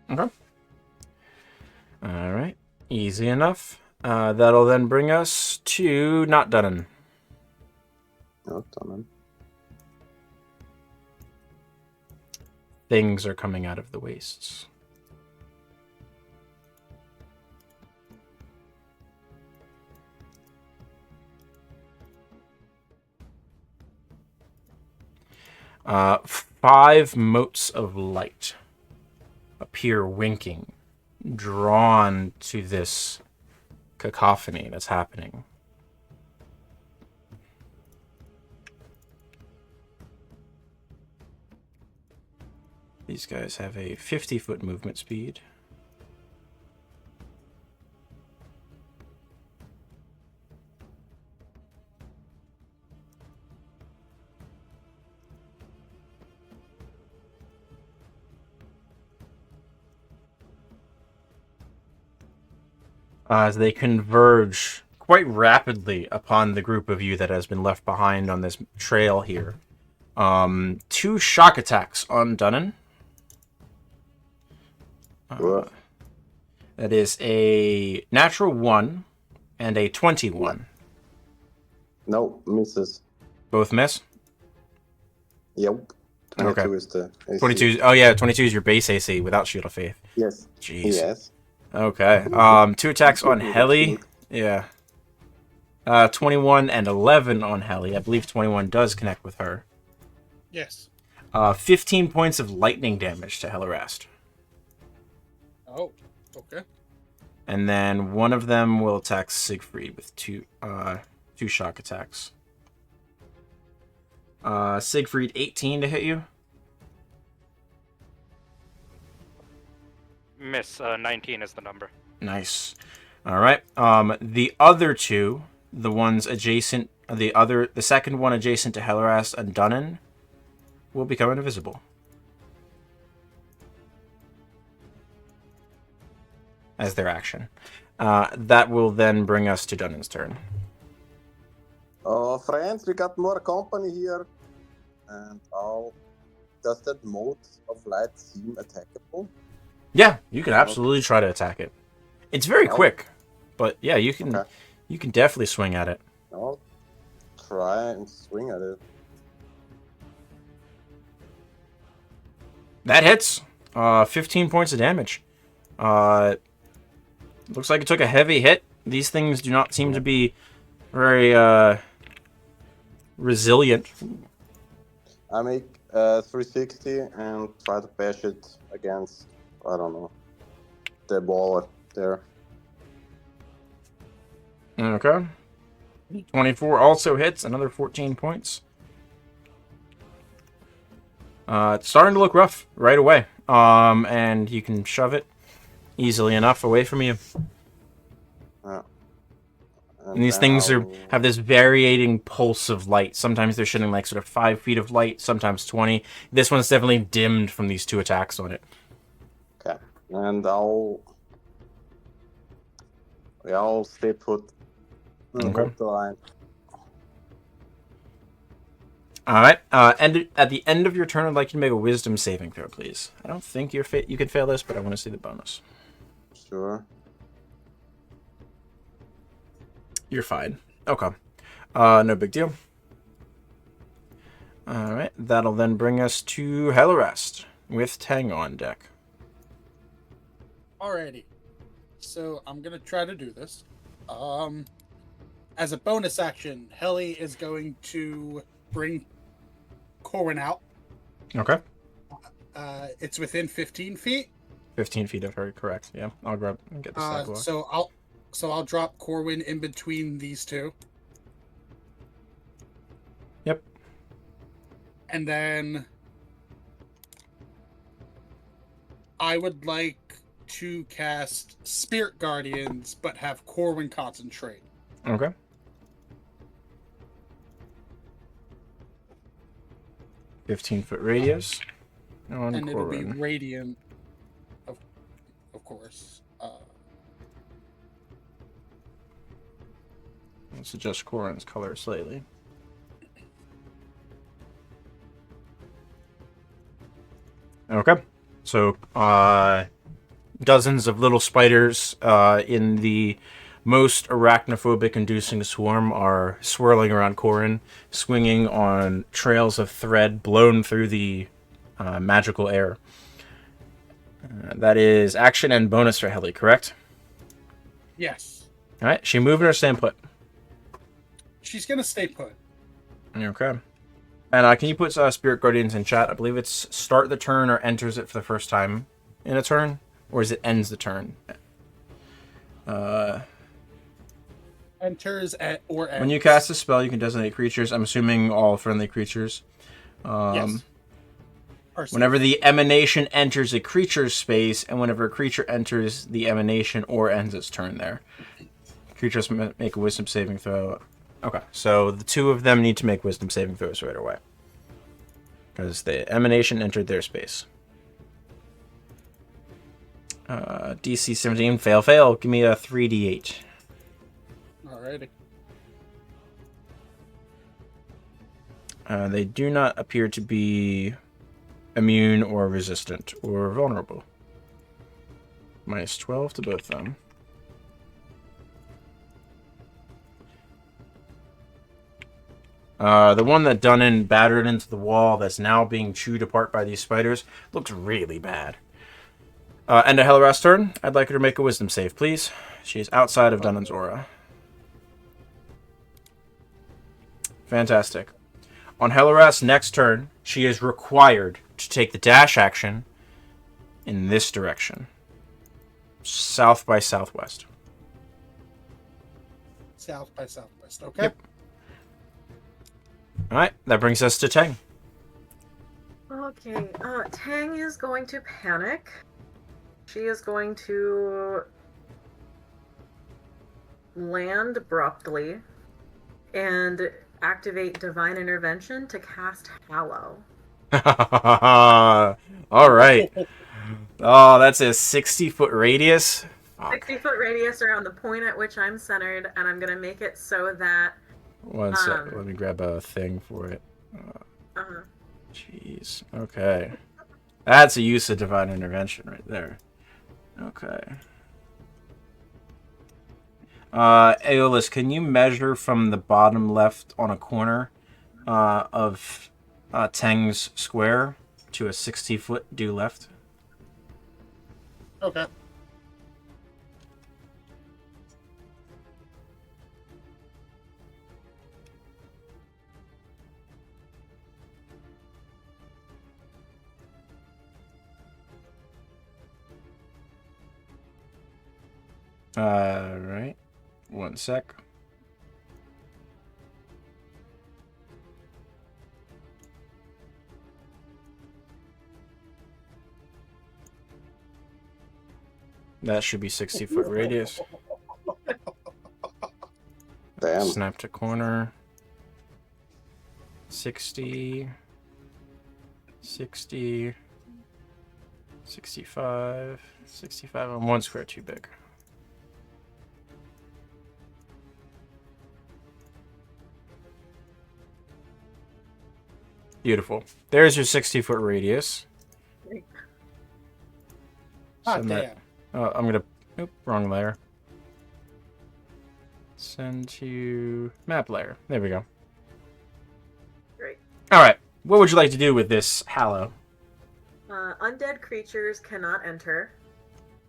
Okay. All right. Easy enough. That'll then bring us to not done. Not done. Things are coming out of the wastes. Five motes of light appear winking, drawn to this cacophony that's happening. These guys have a 50-foot movement speed. As they converge quite rapidly upon the group of you that has been left behind on this trail here. 2 shock attacks on Dunnan. What? That is a natural 1 and a 21. Nope, misses. both miss? Yep. 22 Okay. is the AC. 22. Oh yeah, 22 is your base AC without Shield of Faith. Yes. Jeez. Yes. Okay. 2 attacks on Heli. Yeah. 21 and 11 on Heli. I believe 21 does connect with her. Yes. 15 points of lightning damage to Helarast. Oh, okay. And then one of them will attack Siegfried with two shock attacks. Siegfried, 18 to hit you. Miss. 19 is the number. Nice. All right. The other two, the ones adjacent, the second one adjacent to Helarast and Dunnan, will become invisible. As their action. That will then bring us to Dunnan's turn. Oh, friends, we got more company here. And does that mode of light seem attackable? Yeah, you can absolutely try to attack it. It's very Oh. quick, but yeah, you can Okay. you can definitely swing at it. I'll try and swing at it. That hits. 15 points of damage. Looks like it took a heavy hit. These things do not seem to be very resilient. I make 360 and try to bash it against, I don't know, the wall there. Okay. 24 also hits, another 14 points. It's starting to look rough right away. And you can shove it easily enough away from you. And these things have this varying pulse of light. Sometimes they're shooting like sort of 5 feet of light, sometimes 20. This one's definitely dimmed from these 2 attacks on it. Okay, and I'll stay put. Okay. Hold the line. All right. And at the end of your turn, I'd like you to make a Wisdom saving throw, please. I don't think you can fail this, but I want to see the bonus. Sure. You're fine. Okay. No big deal. All right. That'll then bring us to Helarast with Tang on deck. Alrighty. So I'm gonna try to do this. As a bonus action, Heli is going to bring Corwin out. Okay. It's within 15 feet. 15 feet of her, correct. Yeah. I'll grab and get the side block. So I'll drop Corwin in between these two. Yep. And then I would like to cast Spirit Guardians, but have Corwin concentrate. Okay. "15-foot radius on And it'll be Corwin. radiant, of course. Let's adjust Corwin's color slightly. Okay. So, dozens of little spiders in the most arachnophobic-inducing swarm are swirling around Corwin, swinging on trails of thread blown through the magical air. That is action and bonus for Heli, correct? Yes. All right. She moving or stand put? She's gonna stay put. Okay. And can you put Spirit Guardians in chat? I believe it's start the turn or enters it for the first time in a turn, or is it ends the turn? Enters or ends. When you cast a spell, you can designate creatures. I'm assuming all friendly creatures. Yes. Whenever the emanation enters a creature's space, and whenever a creature enters the emanation or ends its turn there. Creatures make a wisdom saving throw. Okay, so the 2 of them need to make wisdom saving throws right away. Because the emanation entered their space. DC 17, fail. Give me a 3d8. Alrighty. They do not appear to be immune or resistant or vulnerable. Minus 12 to both of them. The one that Dunnan battered into the wall that's now being chewed apart by these spiders looks really bad. End of Hellerast's turn. I'd like her to make a wisdom save, please. She is outside of Dunnan's aura. Fantastic. On Hellerast's next turn, she is required to take the dash action in this direction. South by southwest. South by southwest. Okay. Yep. Alright, that brings us to Tang. Okay, Tang is going to panic. She is going to land abruptly and activate Divine Intervention to cast Hallow. Alright. Oh, that's a 60-foot radius. 60-foot radius around the point at which I'm centered, and I'm going to make it so that... One sec. Let me grab a thing for it. Jeez. Okay. That's a use of Divine Intervention right there. Okay. Aeolus, can you measure from the bottom left on a corner of Tang's square to a 60-foot due left? Okay. Right. One sec. That should be 60-foot radius. Damn. Snap to corner. 60. 60. 65. 65 on one square too big. Beautiful. There's your 60-foot radius. Send that. I'm gonna. Oop, wrong layer. Send to map layer. There we go. Great. All right. What would you like to do with this Hallow? Undead creatures cannot enter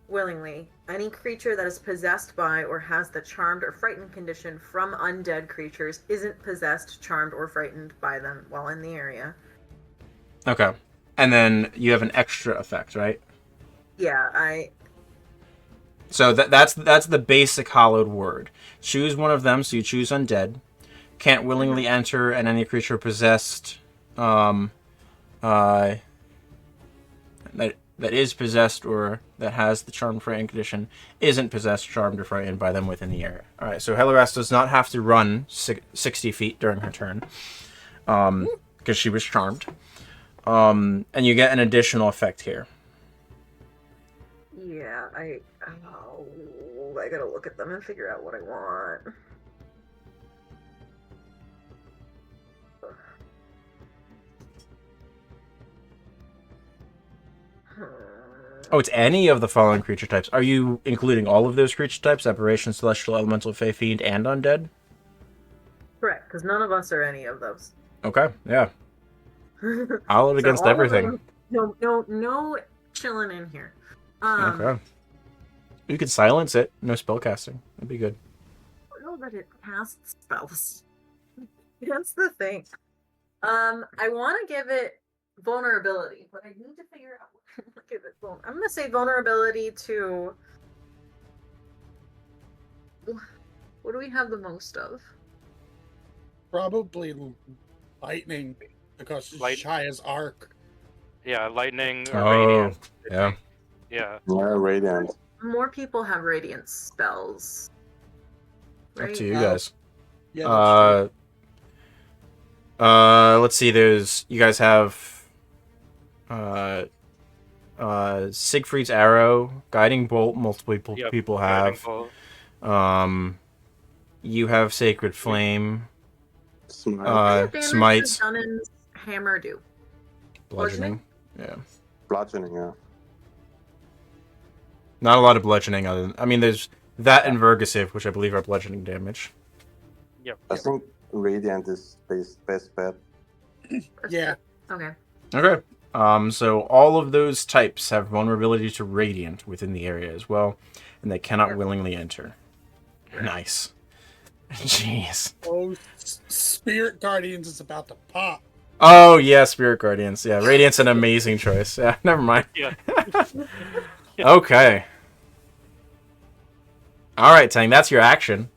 willingly. Any creature that is possessed by or has the charmed or frightened condition from undead creatures isn't possessed, charmed, or frightened by them while in the area. Okay. And then you have an extra effect, right? Yeah, So that's the basic hallowed word. Choose one of them, so you choose undead. Can't willingly enter, and any creature possessed that is possessed or that has the charmed frightened condition isn't possessed, charmed, or frightened by them within the area. All right, so Hellerast does not have to run 60 feet during her turn because she was charmed. And you get an additional effect here. yeah, I gotta look at them and figure out what I want. Oh, it's any of the following creature types. Are you including all of those creature types? Apparition, Celestial, Elemental, Fey, Fiend, and Undead? Correct, because none of us are any of those. Okay, yeah. I'll load against all of everything. them- no chilling in here. Okay. You could silence it. No spellcasting. That'd be good. I don't know that it casts spells. That's the thing. I want to give it vulnerability, but I need to figure out what to give it. I'm gonna say vulnerability to. What do we have the most of? Probably lightning, because Shia's arc. Yeah, lightning or Oh, radiant. yeah. Yeah. Yeah, radiant. More people have radiant spells. Up Right? to you guys. Yeah, Let's see. There's you guys have Siegfried's arrow, guiding bolt. Multiple Yep, people guiding have. bolt. You have sacred flame. Smite. What damage Smites. does Dunnan's hammer do? Bludgeoning. Yeah. Bludgeoning, yeah. Not a lot of bludgeoning other than there's that and Vergasive, which I believe are bludgeoning damage. Yep. I think Radiant is best bet. Yeah. Okay. Okay. So all of those types have vulnerability to radiant within the area as well, and they cannot Yep. willingly enter. Nice. Jeez. Oh, Spirit Guardians is about to pop. Oh yeah, Spirit Guardians. Yeah, Radiant's an amazing choice. Yeah, never mind. Yeah. Okay. All right, Tang, that's your action.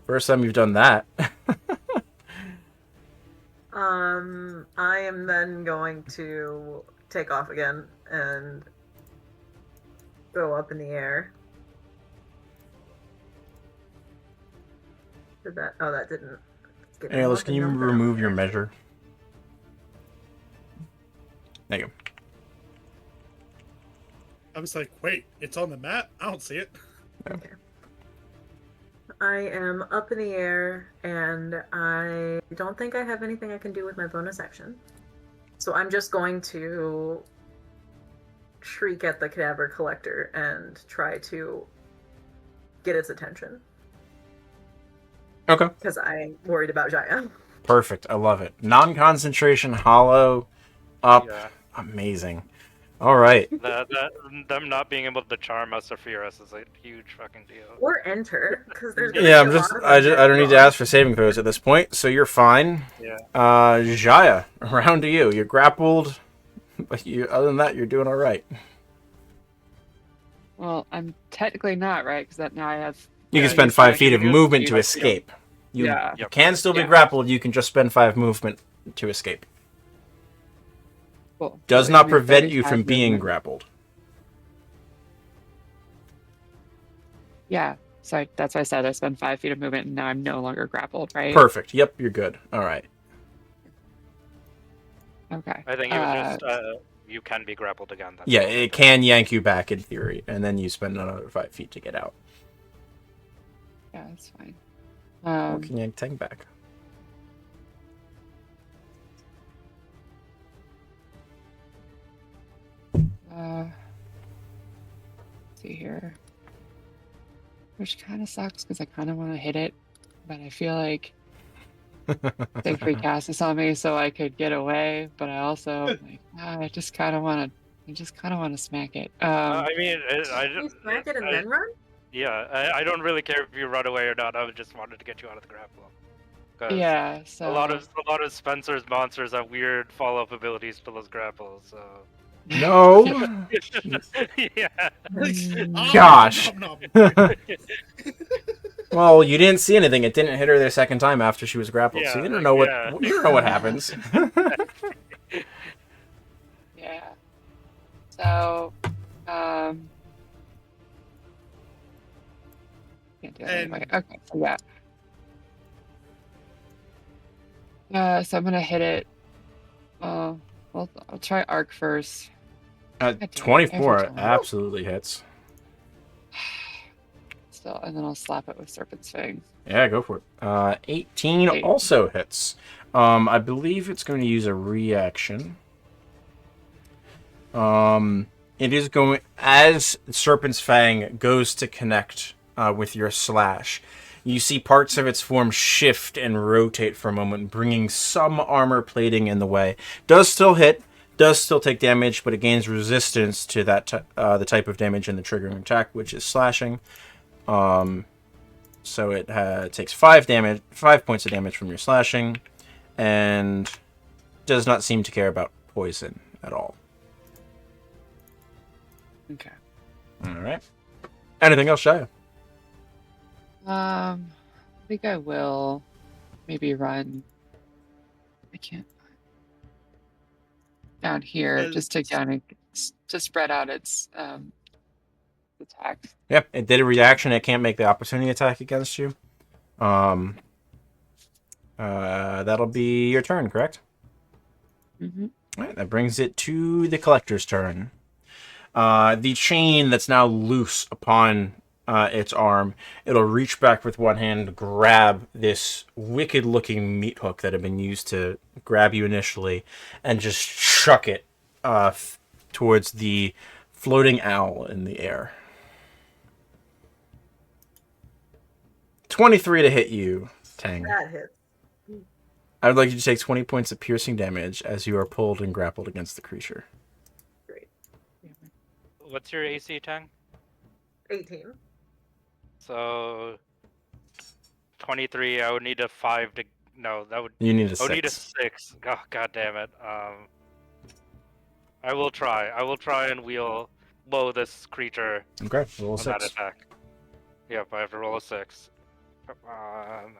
First time you've done that. I am then going to take off again and go up in the air. Did that? Oh, that didn't. Get Hey, him Alice, up can and you number remove up your there. measure? There you go. I was like, wait, it's on the map? I don't see it. Okay. I am up in the air, and I don't think I have anything I can do with my bonus action. So I'm just going to shriek at the cadaver collector and try to get its attention. Okay. Because I'm worried about Jaya. Perfect. I love it. Non-concentration, hollow, up. Yeah. Amazing. All right. Them not being able to charm us or fear us is a huge fucking deal. Or enter, because there's gonna Yeah, be I'm a just. lot of I them don't need to that ask for saving throws at this point, so you're fine. Yeah. Jaya, around to you. You're grappled, but other than that, you're doing all right. Well, I'm technically not, right? Because now I have. You Yeah, can spend you 5 said feet of you can movement use to 5 feet of- escape. You Yeah. Yep. can still be Yeah. grappled. You can just spend 5 movement to escape. Cool. Does So not give me prevent you 35 from being movement. grappled. Yeah. So that's why I said I spend 5 feet of movement, and now I'm no longer grappled, right? Perfect. Yep, you're good. All right. Okay. I think it was just you can be grappled again. That's Yeah, all. it can yank you back in theory, and then you spend another 5 feet to get out. Yeah, that's fine. Or can yank Tang back. Let's see here. Which kind of sucks because I kind of want to hit it, but I feel like they free cast this on me so I could get away. But I also I just kind of want to. I just kind of want to smack it. I mean, you smack it and then run? Yeah, I don't really care if you run away or not. I just wanted to get you out of the grapple. 'Cause Yeah. So a lot of Spencer's monsters have weird follow-up abilities to those grapples. So No. yeah. Gosh. Nom, nom, nom. Well, you didn't see anything. It didn't hit her the second time after she was grappled, so Yeah, you don't know what yeah. you don't know what happens. yeah. So can't do it And- anyway. Okay. So yeah. So I'm gonna hit it. Well, I'll try arc first. At Every 24 time. absolutely hits. Still, and then I'll slap it with Serpent's Fang. Yeah, go for it. 18 Eight. also hits. I believe it's going to use a reaction. It is going as Serpent's Fang goes to connect with your slash. You see parts of its form shift and rotate for a moment, bringing some armor plating in the way. Does still hit, does still take damage, but it gains resistance to that the type of damage in the triggering attack, which is slashing. So it takes 5 points of damage from your slashing, and does not seem to care about poison at all. Okay. All right. Anything else, Shia? I think I will maybe run. I can't. Down here, just take down and to spread out its attack. Yep, it did a reaction. It can't make the opportunity attack against you. That'll be your turn, correct? Mm-hmm. All right, that brings it to the collector's turn. The chain that's now loose upon its arm, it'll reach back with one hand, grab this wicked-looking meat hook that had been used to grab you initially, and just chuck it towards the floating owl in the air. 23 to hit you, Tang. That hits. I would like you to take 20 points of piercing damage as you are pulled and grappled against the creature. Great. What's your AC, Tang? 18. So 23. I would need a 5 to. No, that would. You need a I would need a 6. 6. Oh, God damn it. I will try. I will try and wheel low this creature Okay, roll a on that 6. attack. Yep, I have to roll a 6. Come on.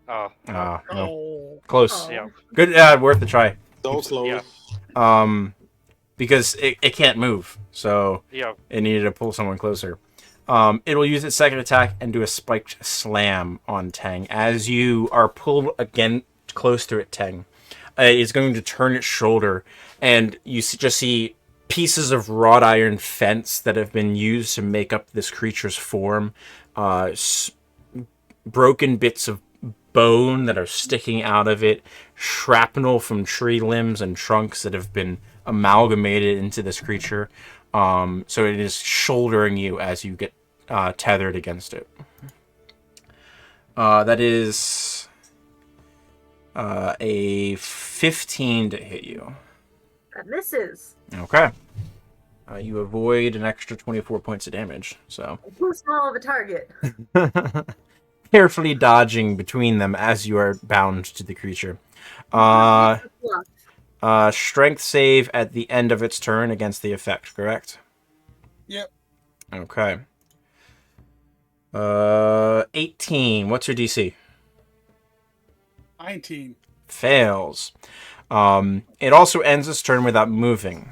Oh, no. No. Oh, Close. Oh. Yeah. Good, worth a try. So close. Yeah. Because it can't move, so Yeah. it needed to pull someone closer. It will use its second attack and do a spiked slam on Tang. As you are pulled again close to it, Tang, it's going to turn its shoulder, and you just see pieces of wrought iron fence that have been used to make up this creature's form, broken bits of bone that are sticking out of it, shrapnel from tree limbs and trunks that have been amalgamated into this creature. So it is shouldering you as you get tethered against it. That is a 15 to hit you. That misses. Okay. You avoid an extra 24 points of damage. So Too small of a target. carefully dodging between them as you are bound to the creature. Strength save at the end of its turn against the effect, correct? Yep. Okay. 18. What's your DC? 19. Fails. It also ends its turn without moving.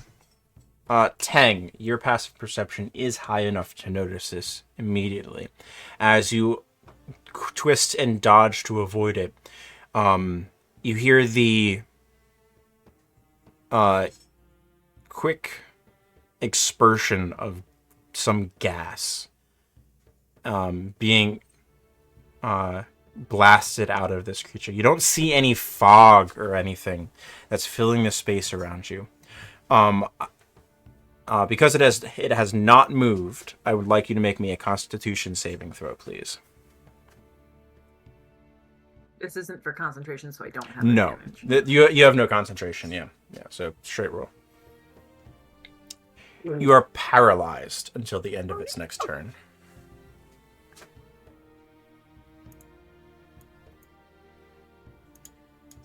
Tang, your passive perception is high enough to notice this immediately. As you twist and dodge to avoid it, you hear the quick expersion of some gas being blasted out of this creature. You don't see any fog or anything that's filling the space around you. Because it has not moved, I would like you to make me a Constitution saving throw, please. This isn't for concentration, so I don't have No, advantage. you have no concentration. Yeah. So straight roll. You are paralyzed until the end of its next turn.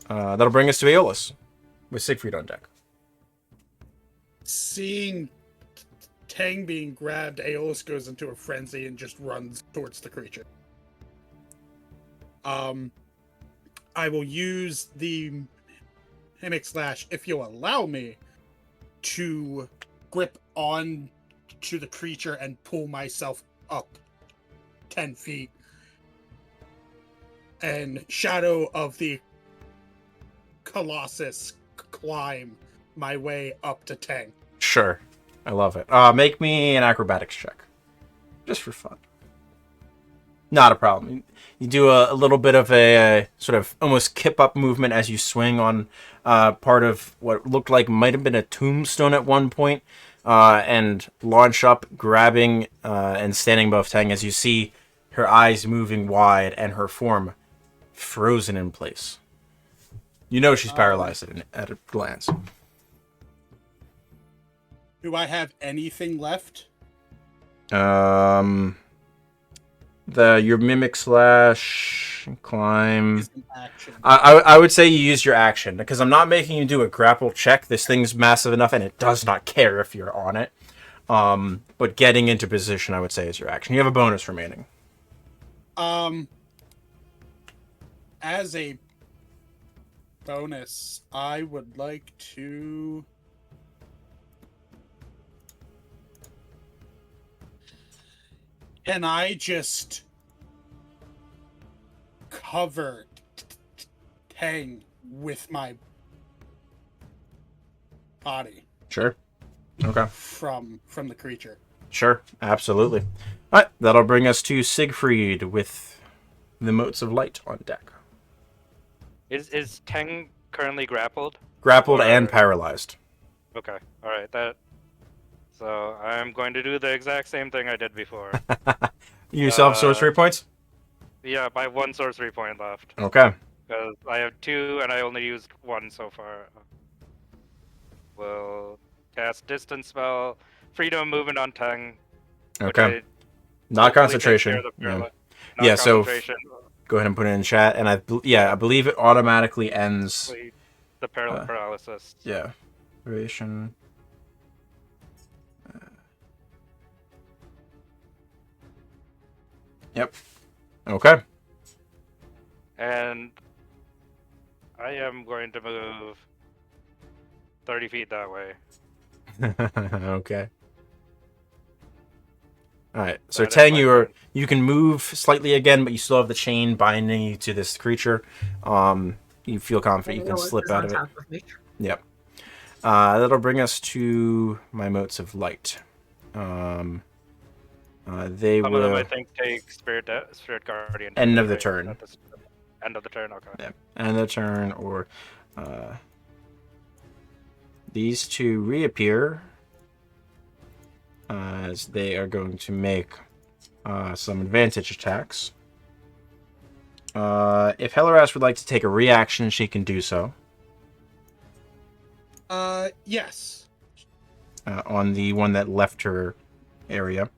That'll bring us to Aeolus with Siegfried on deck. Seeing Tang being grabbed, Aeolus goes into a frenzy and just runs towards the creature. I will use the Mimic Slash, if you'll allow me, to grip on to the creature and pull myself up 10 feet. And Shadow of the Colossus climb my way up to Tang. Sure. I love it. Make me an acrobatics check. Just for fun. Not a problem. You do a little bit of a sort of almost kip-up movement as you swing on part of what looked like might have been a tombstone at one point, and launch up, grabbing and standing above Tang as you see her eyes moving wide and her form frozen in place. You know she's paralyzed at a glance. Do I have anything left? Your Mimic Slash, climb. Is an action. I would say you use your action, because I'm not making you do a grapple check. This thing's massive enough, and it does not care if you're on it. But getting into position, I would say, is your action. You have a bonus remaining. As a bonus, I would like to... Can I just cover Tang with my body Sure. Okay. from the creature? Sure. Absolutely. All right. That'll bring us to Siegfried with the Motes of Light on deck. Is Teng currently grappled? Grappled Or- and paralyzed. Okay. All right. So I'm going to do the exact same thing I did before. You still have sorcery points? Yeah, by 1 sorcery point left. Okay. Because I have 2 and I only used 1 so far. Will cast distance spell, freedom of movement on Tang, which Okay. I Not hopefully takes care concentration. of the Yeah. not Yeah, so concentration. go ahead and put it in chat. And I believe it automatically ends. The Uh, paralysis. Yeah. Duration. Yep. Okay. And I am going to move 30 feet that way. Okay. All right. So That is Tang, my turn. you can move slightly again, but you still have the chain binding you to this creature. You feel confident you can Aeolus slip is out on of it. top of me. Yep. That'll bring us to my motes of light. They Some of them will I think take Spirit Guardian. end damage, of the right? turn. At the end of the turn. Okay. Yeah, end of the turn, or these two reappear as they are going to make some advantage attacks. If Helleras would like to take a reaction, she can do so. Yes. On the one that left her area.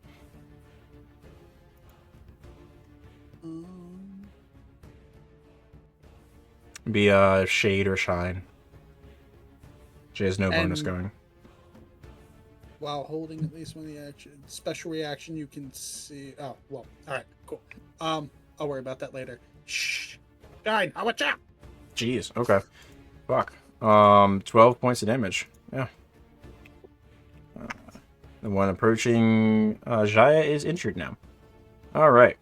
Be shade or shine. She has no bonus And- going. While holding at least one of the action, special reaction, you can see. Oh, well. All right, cool. I'll worry about that later. Shh. Shine, I'll watch out. Jeez. Okay. Fuck. 12 points of damage. Yeah. The one approaching Jaya is injured now. All right.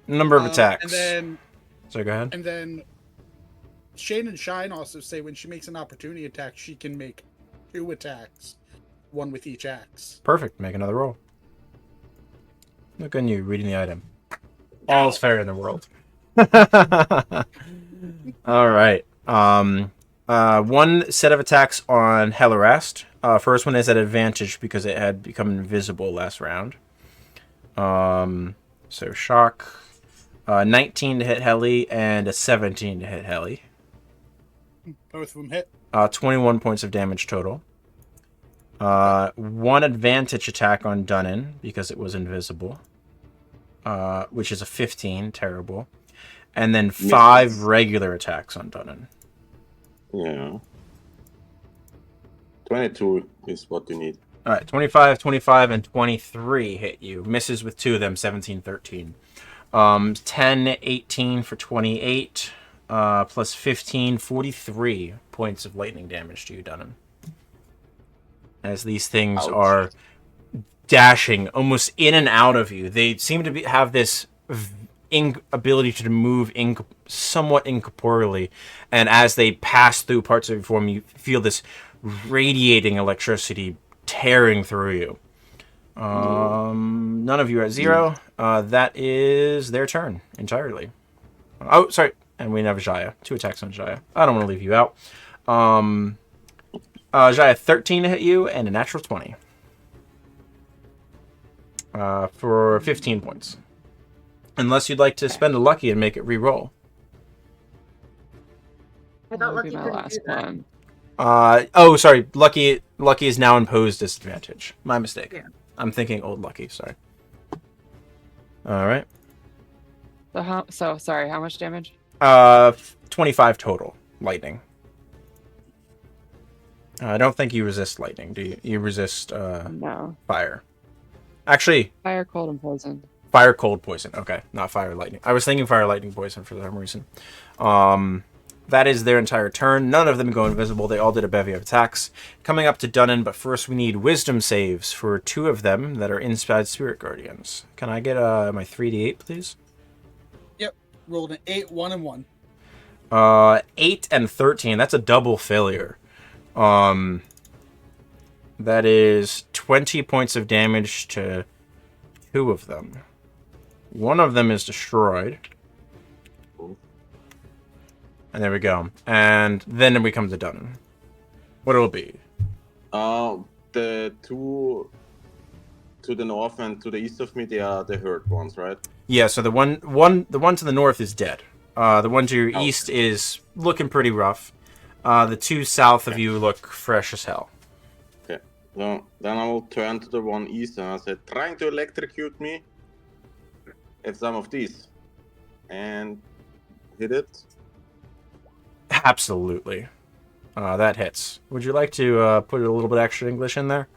Number of attacks. So go ahead. And then Shane and Shine also say when she makes an opportunity attack, she can make 2 attacks, 1 with each axe. Perfect. Make another roll. Look on you reading the item. All's fair in the world. All right. One set of attacks on Hellerast. First one is at advantage because it had become invisible last round. So shock. 19 to hit Heli and a 17 to hit Heli. Both of them hit. 21 points of damage total. One advantage attack on Dunnan because it was invisible. Which is a 15, terrible. And then 5 regular attacks on Dunnan. Yeah. 22 is what you need. All right, 25, 25, and 23 hit you. Misses with 2 of them, 17, 13. 10, 18 for 28, plus 15, 43 points of lightning damage to you, Dunham. As these things are dashing almost in and out of you. They seem to have this ability to move somewhat incorporeally, and as they pass through parts of your form, you feel this radiating electricity tearing through you. None of you are at 0. That is their turn entirely. Oh, sorry. And we have Jaya. 2 attacks on Jaya. I don't want to leave you out. Jaya, 13 to hit you and a natural 20. For 15 points. Unless you'd like to spend a lucky and make it re-roll. I That thought would be Lucky my couldn't do last that. one. Sorry. Lucky is now imposed disadvantage. My mistake. Yeah. I'm thinking old Lucky. Sorry. All right. So sorry, how much damage? 25 total lightning. I don't think you resist lightning, do you? You resist No. fire. Actually, Fire, cold, and poison. fire, cold, poison. Okay, not fire, lightning. I was thinking fire, lightning, poison for some reason. That is their entire turn. None of them go invisible. They all did a bevy of attacks. Coming up to Dunnan, but first we need wisdom saves for 2 of them that are inside Spirit Guardians. Can I get my 3d8, please? Yep. Rolled an 8, 1, and 1. 8 and 13. That's a double failure. That is 20 points of damage to 2 of them. One of them is destroyed. And there we go. And then we come to Dunnan. What it'll be? The 2 to the north and to the east of me, they are the hurt ones, right? Yeah, so the one to the north is dead. The one to your Oh. east is looking pretty rough. The two south of you look fresh as hell. Okay. So then I will turn to the one east and I said, trying to electrocute me. If some of these. And hit it. Absolutely. That hits. Would you like to put a little bit extra English in there?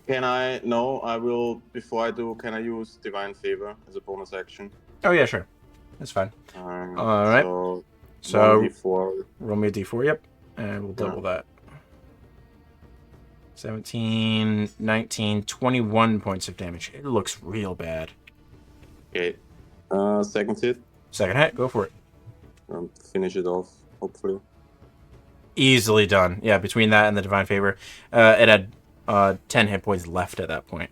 Can I? No, I will. Before I do, can I use Divine Favor as a bonus action? Oh, yeah, sure. That's fine. Alright. All right. So So 1d4. roll me a d4, yep. And we'll double that. 17, 19, 21 points of damage. It looks real bad. Okay. Second hit. Second hit, go for it. Finish it off, hopefully. Easily done. Yeah, between that and the Divine Favor. It had 10 hit points left at that point.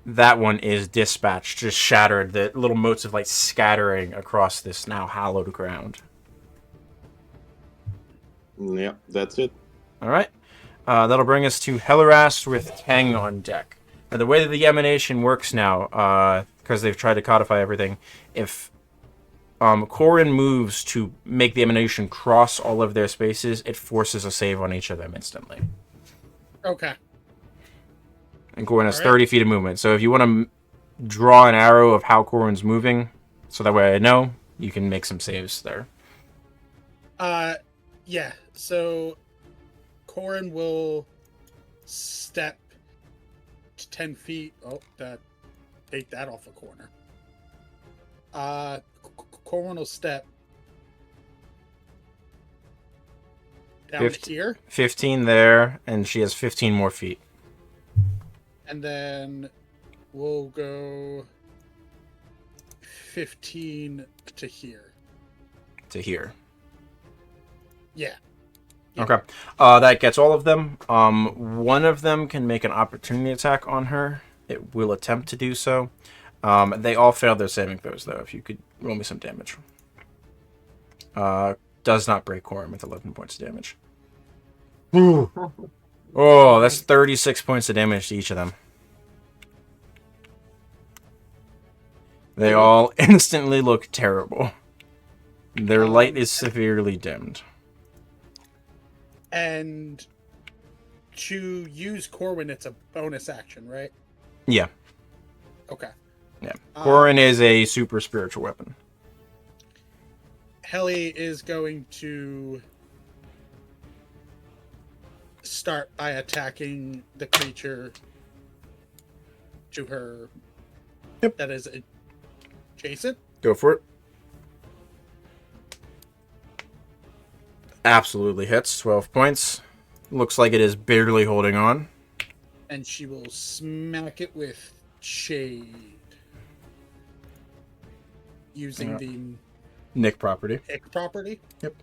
That one is dispatched, just shattered. The little motes of light scattering across this now hallowed ground. Yeah, that's it. All right. That'll bring us to Hellerast with Tang on deck. Now, the way that the emanation works now, because they've tried to codify everything, if Corin moves to make the emanation cross all of their spaces, it forces a save on each of them instantly. Okay. And Corin has All right. 30 feet of movement. So if you want to draw an arrow of how Corin's moving, so that way I know, you can make some saves there. Yeah. So Corin will step to 10 feet. Oh, take that off a corner. Corin will step down 50. here, 15 there, and she has 15 more feet. and then we'll go 15 to here. To here. Yeah. Okay. That gets all of them. One of them can make an opportunity attack on her. It will attempt to do so. They all failed their saving throws, though. If you could roll me some damage. Does not break Corin with 11 points of damage. Ooh. Oh, that's 36 points of damage to each of them. They all instantly look terrible. Their light is severely dimmed. And to use Corwin, it's a bonus action, right? Yeah. Okay. Yeah. Corin is a super spiritual weapon. Heli is going to start by attacking the creature to her. Yep. That is adjacent. Go for it. Absolutely hits. 12 points. Looks like it is barely holding on. And she will smack it with Shade. Using the Nick property. Ick property. Yep.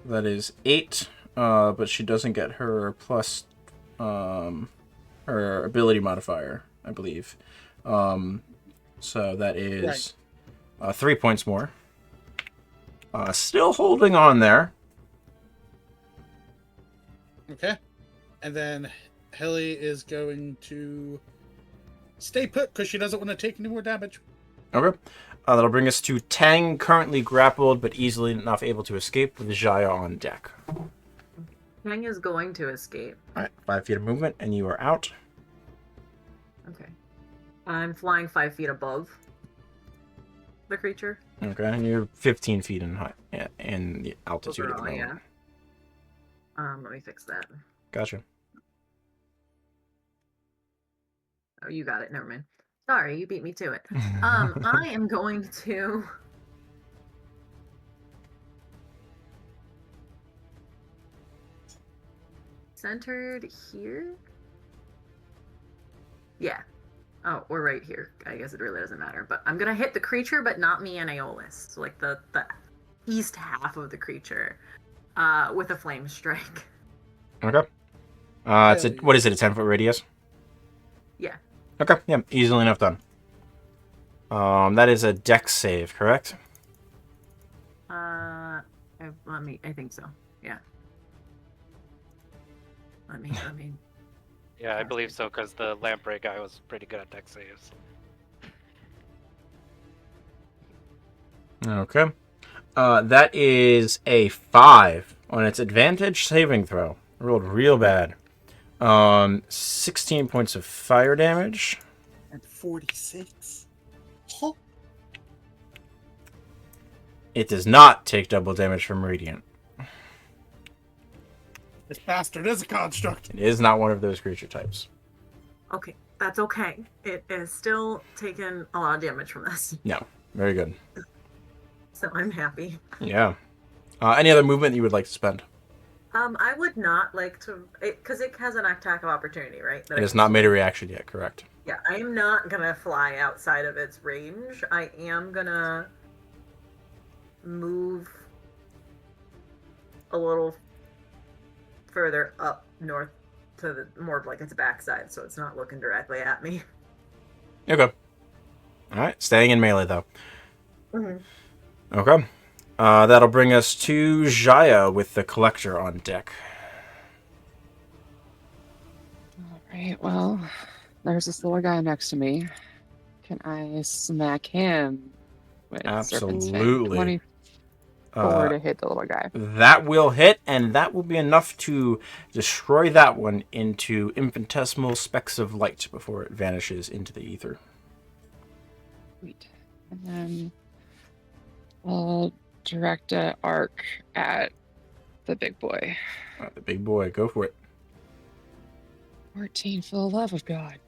That is 8, but she doesn't get her plus her ability modifier, I believe. So that is 3 points more. Still holding on there. Okay. And then Heli is going to stay put because she doesn't want to take any more damage. Okay. That'll bring us to Tang, currently grappled but easily enough able to escape with Jaya on deck. Tang is going to escape. Alright, 5 feet of movement, and you are out. Okay. I'm flying 5 feet above the creature. Okay, and you're 15 feet in height, in the altitude at the Overall, moment. yeah. Let me fix that. Gotcha. Oh, you got it. Never mind. Sorry, you beat me to it. I am going to centered here. Yeah. Oh, or right here. I guess it really doesn't matter. But I'm gonna hit the creature, but not me and Aeolus. So like the east half of the creature, with a flame strike. Okay. It's what is it? A 10-foot radius? Yeah. Okay. Yeah. Easily enough done. That is a dex save, correct? I think so. Yeah. Let me. Yeah, I believe so, because the lamprey guy was pretty good at dex saves. Okay. That is a 5 on its advantage saving throw. Rolled real bad. 16 points of fire damage. And 46. Huh. It does not take double damage from Radiant. This bastard is a construct. It is not one of those creature types. Okay, that's okay. It is still taking a lot of damage from this, No. Very good. so I'm happy. Yeah. Any other movement you would like to spend? I would not like to, because it has an attack of opportunity, right? It has not made a reaction yet, correct? Yeah, I am not gonna fly outside of its range. I am gonna move a little further up north to the more of like its backside, so it's not looking directly at me. Okay. Alright, staying in melee though. Mm-hmm. Okay. That'll bring us to Jaya with the collector on deck. All right. Well, there's this little guy next to me. Can I smack him with Serpent's Fang? Absolutely. 24 to hit the little guy. That will hit, and that will be enough to destroy that one into infinitesimal specks of light before it vanishes into the ether. Sweet. And then I'll direct an arc at the big boy. The big boy, go for it. 14 for the love of God.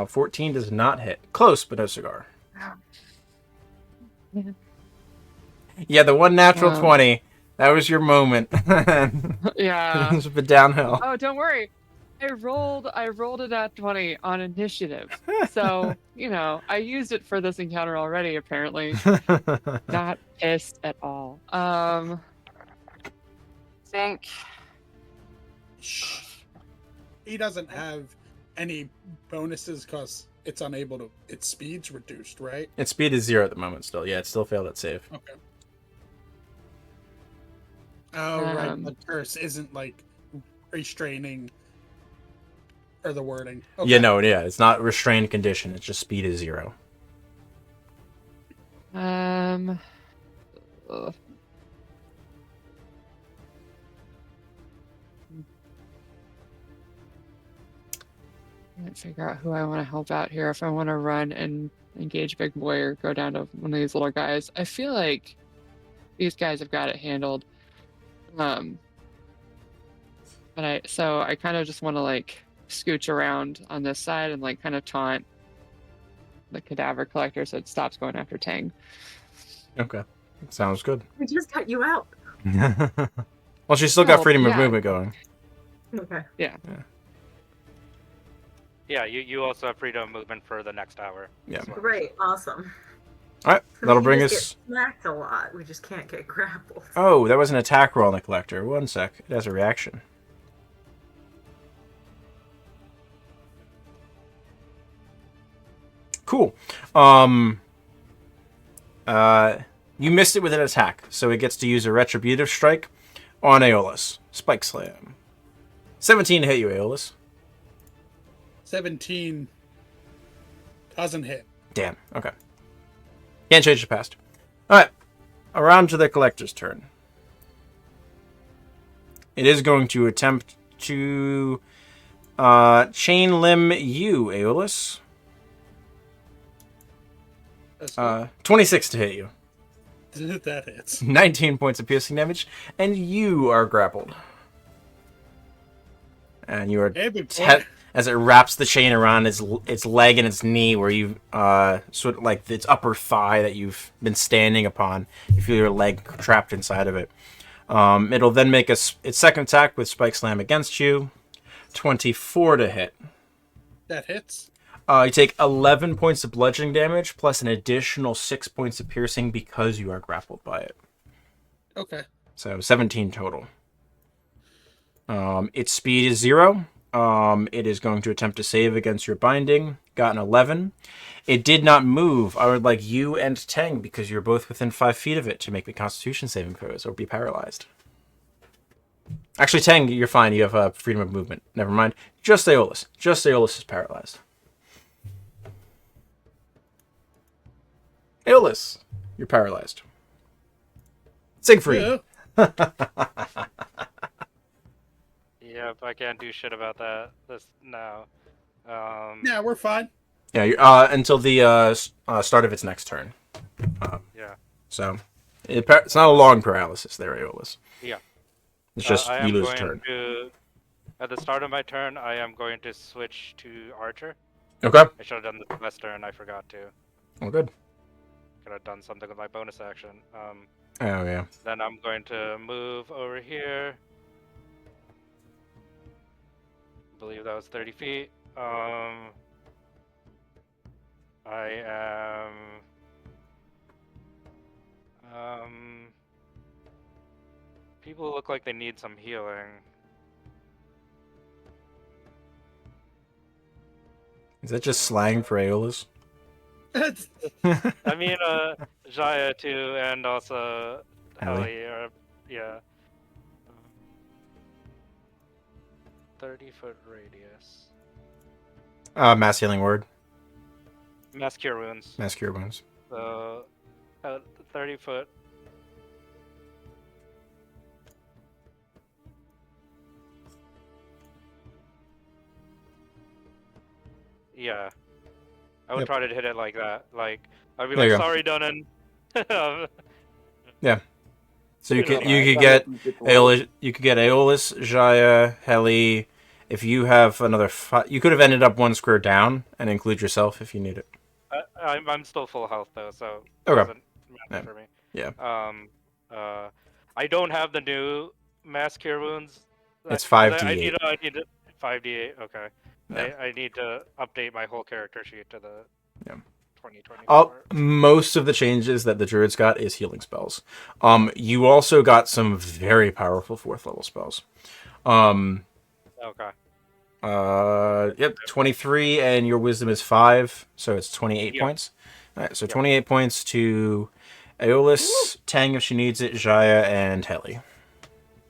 14 does not hit. Close, but no cigar. Yeah. Yeah, the one natural 20. That was your moment. Yeah. It's a bit downhill. Oh, don't worry. I rolled it at 20 on initiative. So, I used it for this encounter already, apparently. Not pissed at all. Think. He doesn't have any bonuses because it's unable to. Its speed's reduced, right? Its speed is 0 at the moment still. Yeah, it still failed its save. Okay. Oh, right. The curse isn't like restraining or the wording. Okay. Yeah, no, yeah. It's not restrained condition. It's just speed is 0. Ugh. Can't figure out who I want to help out here. If I want to run and engage Big Boy or go down to one of these little guys. I feel like these guys have got it handled. But I kind of just want to like scooch around on this side and like kind of taunt the cadaver collector so it stops going after Tang. Okay. Sounds good. I just cut you out. Well, she's still got Well, freedom of yeah. movement going. Okay. Yeah. Yeah, you also have freedom of movement for the next hour. Yeah. as well. Great. Awesome. All right. That'll We bring just us... get smacked a lot. We just can't get grappled. Oh, that was an attack roll on the collector. 1 sec. It has a reaction. Cool. You missed it with an attack, so it gets to use a retributive strike on Aeolus. Spike Slam. 17 to hit you, Aeolus. 17 doesn't hit. Damn. Okay. Can't change the past. Alright. Around to the collector's turn. It is going to attempt to chain limb you, Aeolus. That's 26 to hit you. that hits. 19 points of piercing damage, and you are grappled. And you are Hey, big boy. as it wraps the chain around its leg and its knee, where you sort of like its upper thigh that you've been standing upon. You feel your leg trapped inside of it. It'll then make its second attack with Spike Slam against you. 24 to hit. That hits. You take 11 points of bludgeoning damage plus an additional 6 points of piercing because you are grappled by it. Okay. So 17 total. Its speed is 0. It is going to attempt to save against your binding. Got an 11. It did not move. I would like you and Tang, because you're both within 5 feet of it, to make the Constitution saving throws or be paralyzed. Actually, Tang, you're fine. You have freedom of movement. Never mind. Just Aeolus. Just Aeolus is paralyzed. Aeolus, You're paralyzed. Siegfried. Yeah. Yep, I can't do shit about that. This now. Yeah, we're fine. Yeah, until the start of its next turn. Yeah. So, it's not a long paralysis there, Aeolus. Yeah. It's just I you am lose a going turn. to. At the start of my turn, I am going to switch to Archer. Okay. I should have done this last turn. I forgot to. Well, good. Could have done something with my bonus action. Oh, yeah. Then I'm going to move over here. I believe that was 30 feet. I am. People look like they need some healing. Is that just slang for Aeolus? I mean, Jaya too, and also Ellie. Ellie. Yeah. 30-foot radius. Mass healing word. Mass cure wounds. Mass cure wounds. So, 30-foot. Yeah. I would Yep. try to hit it like that. Like, I'd be There you like, go. sorry, Dunnan. So you You know, could you I- could get Aeolus, you could get Aeolus, Jaya, Heli. If you have another, you could have ended up one square down and include yourself if you need it. I'm still full health though, so it Okay. doesn't matter for me. Yeah. I don't have the new mass cure wounds. It's 'Cause 5d8. I need 5d8. Okay. Yeah. I need to update my whole character sheet to the Yeah. 2024. Most of the changes that the druids got is healing spells. You also got some very powerful 4th level spells. Okay. Yep, 23, and your wisdom is 5, so it's 28 Yep. points. All right, so Yep. 28 points to Aeolus, Tang if she needs it, Jaya, and Heli.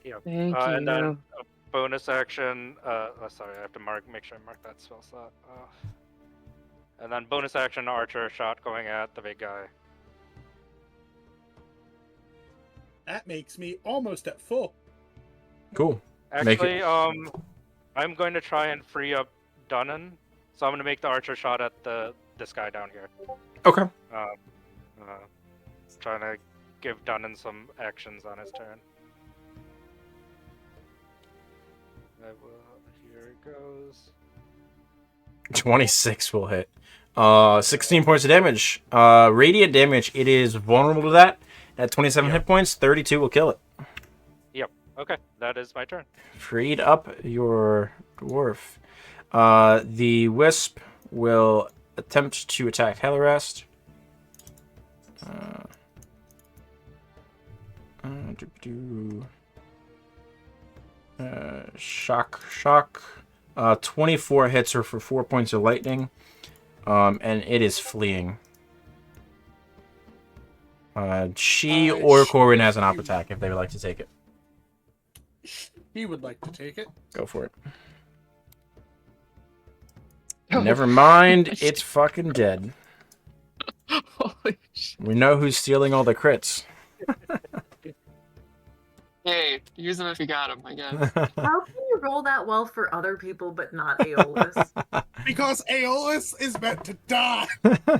Yep. Thank you. And then a bonus action. Sorry, I have to make sure I mark that spell slot. And then bonus action, archer shot going at the big guy. That makes me almost at full. Cool. Make Actually, it- I'm going to try and free up Dunnan, so I'm going to make the archer shot at this guy down here. Okay. Trying to give Dunnan some actions on his turn. Here it goes. 26 will hit. 16 points of damage. Radiant damage, it is vulnerable to that. At 27 hit points, 32 will kill it. Yep. Okay, that is my turn. Freed up your dwarf. The wisp will attempt to attack Hellerest. Shock. 24 hits her for 4 points of lightning. And it is fleeing. She or Corin has an op attack if they would like to take it. He would like to take it. Go for it. Oh. Never mind, it's fucking dead. Holy shit. We know who's stealing all the crits. Hey, use them if you got them, I guess. How can you roll that well for other people but not Aeolus? Because Aeolus is meant to die.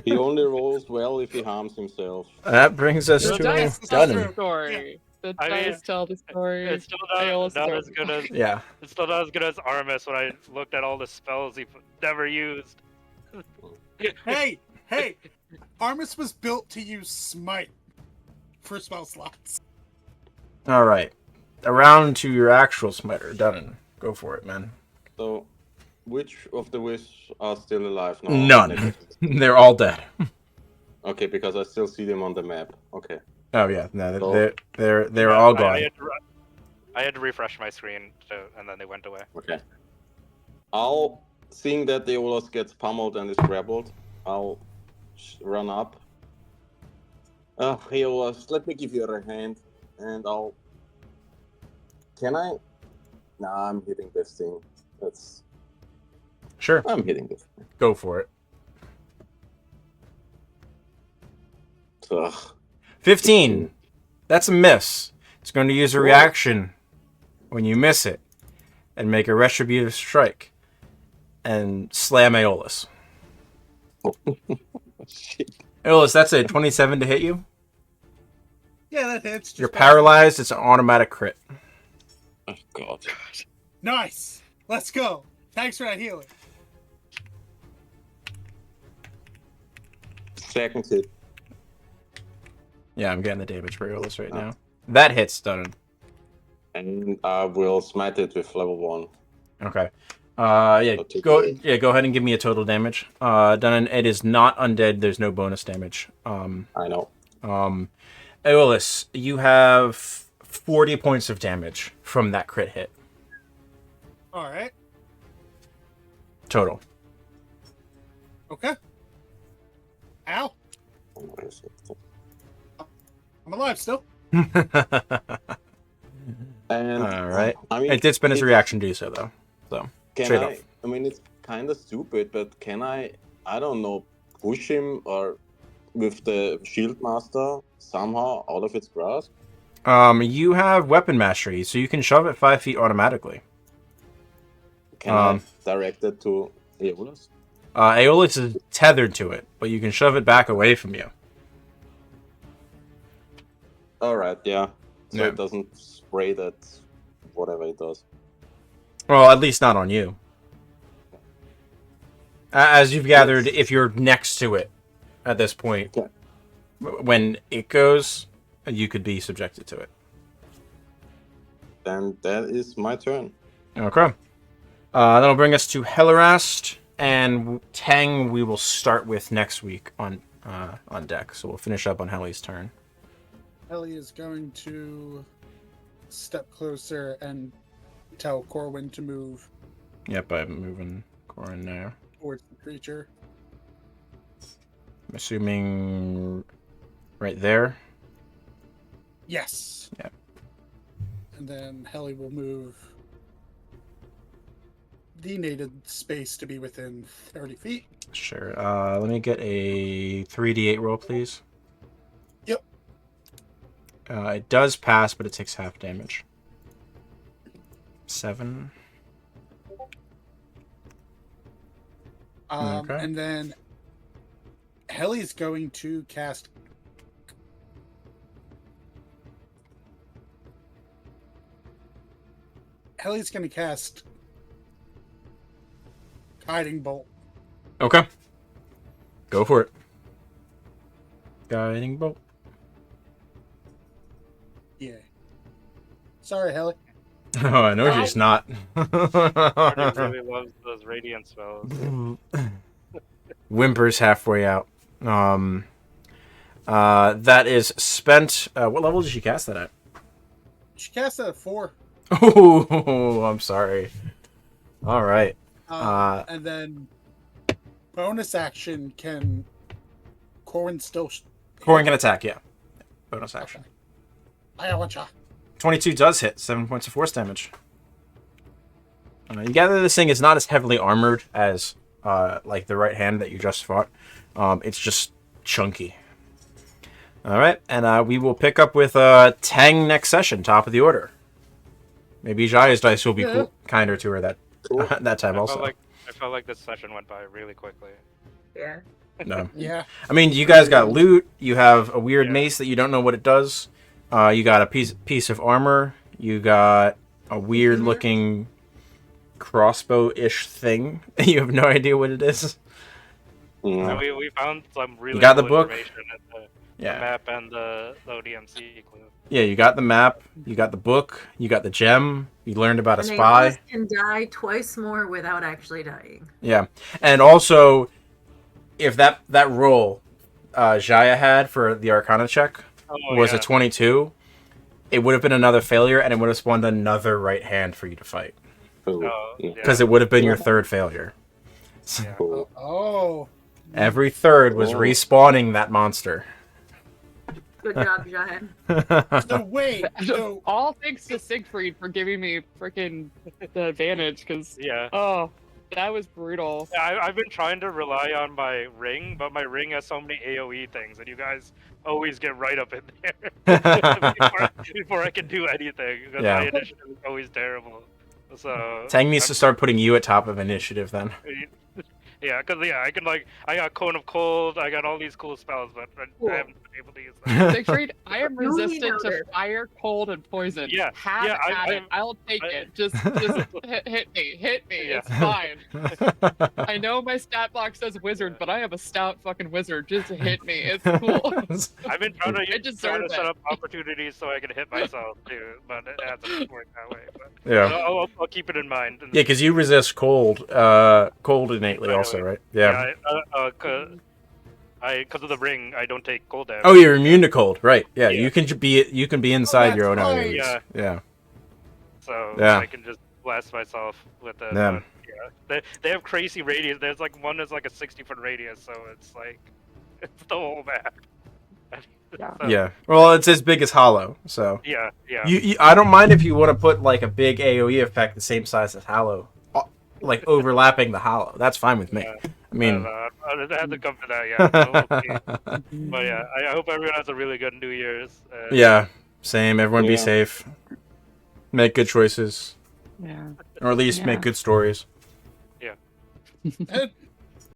He only rolls well if he harms himself. That brings us The to dice Dunnan. tell the Dunnan. story. The I mean, dice tell the story. It's still Aeolus not is as good as Yeah. it's still not as good as Armus when I looked at all the spells he never used. Hey, Armus was built to use Smite for spell slots. All right. Around to your actual smiter, Dunnan. Go for it, man. So, which of the wisps are still alive now? None. They're all dead. Okay, because I still see them on the map. Okay. Oh yeah, no, So- they're Yeah, all I gone. had to refresh my screen, and then they went away. Okay. Seeing that the Aeolus gets pummeled and is grappled, I'll run up. Aeolus, let me give you a hand, and I'll... Can I? Nah, I'm hitting this thing. Sure, I'm hitting this thing. go for it. Ugh. 15. That's a miss. It's going to use a reaction when you miss it and make a retributive strike and slam Aeolus. Aeolus, that's a 27 to hit you. Yeah, that hits. Just You're barely. paralyzed. It's an automatic crit. Oh god. Nice. Let's go. Thanks for that healing. Second hit. Yeah, I'm getting the damage for Aeolus right now. That hits, Dunnan. And I will smite it with level 1. Okay. So take Go it. go ahead and give me a total damage. Dunnan, it is not undead. There's no bonus damage. I know. Aeolus, you have 40 points of damage from that crit hit. All right. Total. Okay. Ow. I'm alive still. And Alright. I mean, It did spend its it's- reaction to do so, though. So, Can trade I? off. I mean, it's kind of stupid, but can I don't know, push him or with the shield master somehow out of its grasp? You have weapon mastery, so you can shove it 5 feet automatically. Can I direct it to Aeolus? Aeolus is tethered to it, but you can shove it back away from you. All right, yeah. So Yeah. it doesn't spray that whatever it does. Well, at least not on you. As you've gathered, if you're next to it at this point, Okay. when it goes, you could be subjected to it. Then that is my turn. Okay. That'll bring us to Hellerast, and Tang we will start with next week on deck. So we'll finish up on Helly's turn. Ellie is going to step closer and tell Corwin to move Yep, I'm moving Corin now. towards the creature. I'm assuming right there. Yes. Yeah. And then Helly will move the native space to be within 30 feet. Sure. Let me get a 3d8 roll, please. Yep. It does pass, but it takes half damage. 7. Okay. And then Helly's going to cast Guiding Bolt. Okay. Go for it. Guiding bolt. Yeah. Sorry, Helly. Oh, I know she's not. Arden really loves those radiant spells. Whimpers halfway out. That is spent. What level did she cast that at? She cast it at 4. Oh, I'm sorry. All right. And then bonus action can Corwin still. Corin can attack, yeah. Bonus action. I want ya. 22 does hit. 7 points of force damage. You gather this thing is not as heavily armored as like the right hand that you just fought. It's just chunky. All right, and we will pick up with Tang next session, top of the order. Maybe Jaya's dice will be kinder to her that that time also. I felt like this session went by really quickly. Yeah. No. Yeah. I mean, you guys got loot. You have a weird Yeah. mace that you don't know what it does. You got a piece of armor. You got a weird looking crossbow-ish thing. You have no idea what it is. Mm. And we found some really got the cool book? information in the Yeah. map and the ODMC clue. Yeah, you got the map. You got the book. You got the gem. You learned about a And spy. Aeolus can die twice more without actually dying. Yeah, and also, if that roll Jaya had for the Arcana check was a 22, it would have been another failure, and it would have spawned another right hand for you to fight. Oh, yeah. Because it would have been your third failure. Yeah. Cool. Oh. Every third was Oh. respawning that monster. Good job, Jahan. So wait. So All thanks to Siegfried for giving me freaking the advantage, because Yeah. oh, that was brutal. I've been trying to rely on my ring, but my ring has so many AoE things, and you guys always get right up in there before I can do anything. Because Yeah. my initiative is always terrible. So Tang needs to start putting you at top of initiative then. Yeah, because I can I got Cone of Cold, I got all these cool spells, but I haven't been able to use them. Siegfried, I am Duly resistant to noted. fire, cold, and poison. Yeah, Have yeah, at it. I'll take it. Just hit me. Yeah. It's fine. I know my stat block says wizard, but I am a stout fucking wizard. Just hit me. It's cool. I've been trying I to deserve set it. up opportunities so I can hit myself too, but it hasn't worked that way. But Yeah. I'll keep it in mind. Yeah, because you resist cold, cold innately also, right? Yeah. Because of the ring, I don't take cold damage. Oh, you're immune to cold, right? Yeah, Yeah. you can be inside your own that's AoEs. right. Yeah. So Yeah. I can just blast myself with it. Yeah. But, they have crazy radius. There's like one that's like a 60-foot radius, so it's like it's the whole map. Yeah. So, Yeah. Well, it's as big as Hollow, so Yeah. I don't mind if you want to put like a big AoE effect the same size as Hollow, like overlapping the Hollow. That's fine with me. Yeah. I mean, I have to come to that, yeah. So we'll see. But yeah, I hope everyone has a really good New Year's. yeah, same. Everyone be Yeah. safe. Make good choices, Yeah. or at least Yeah. make good stories. And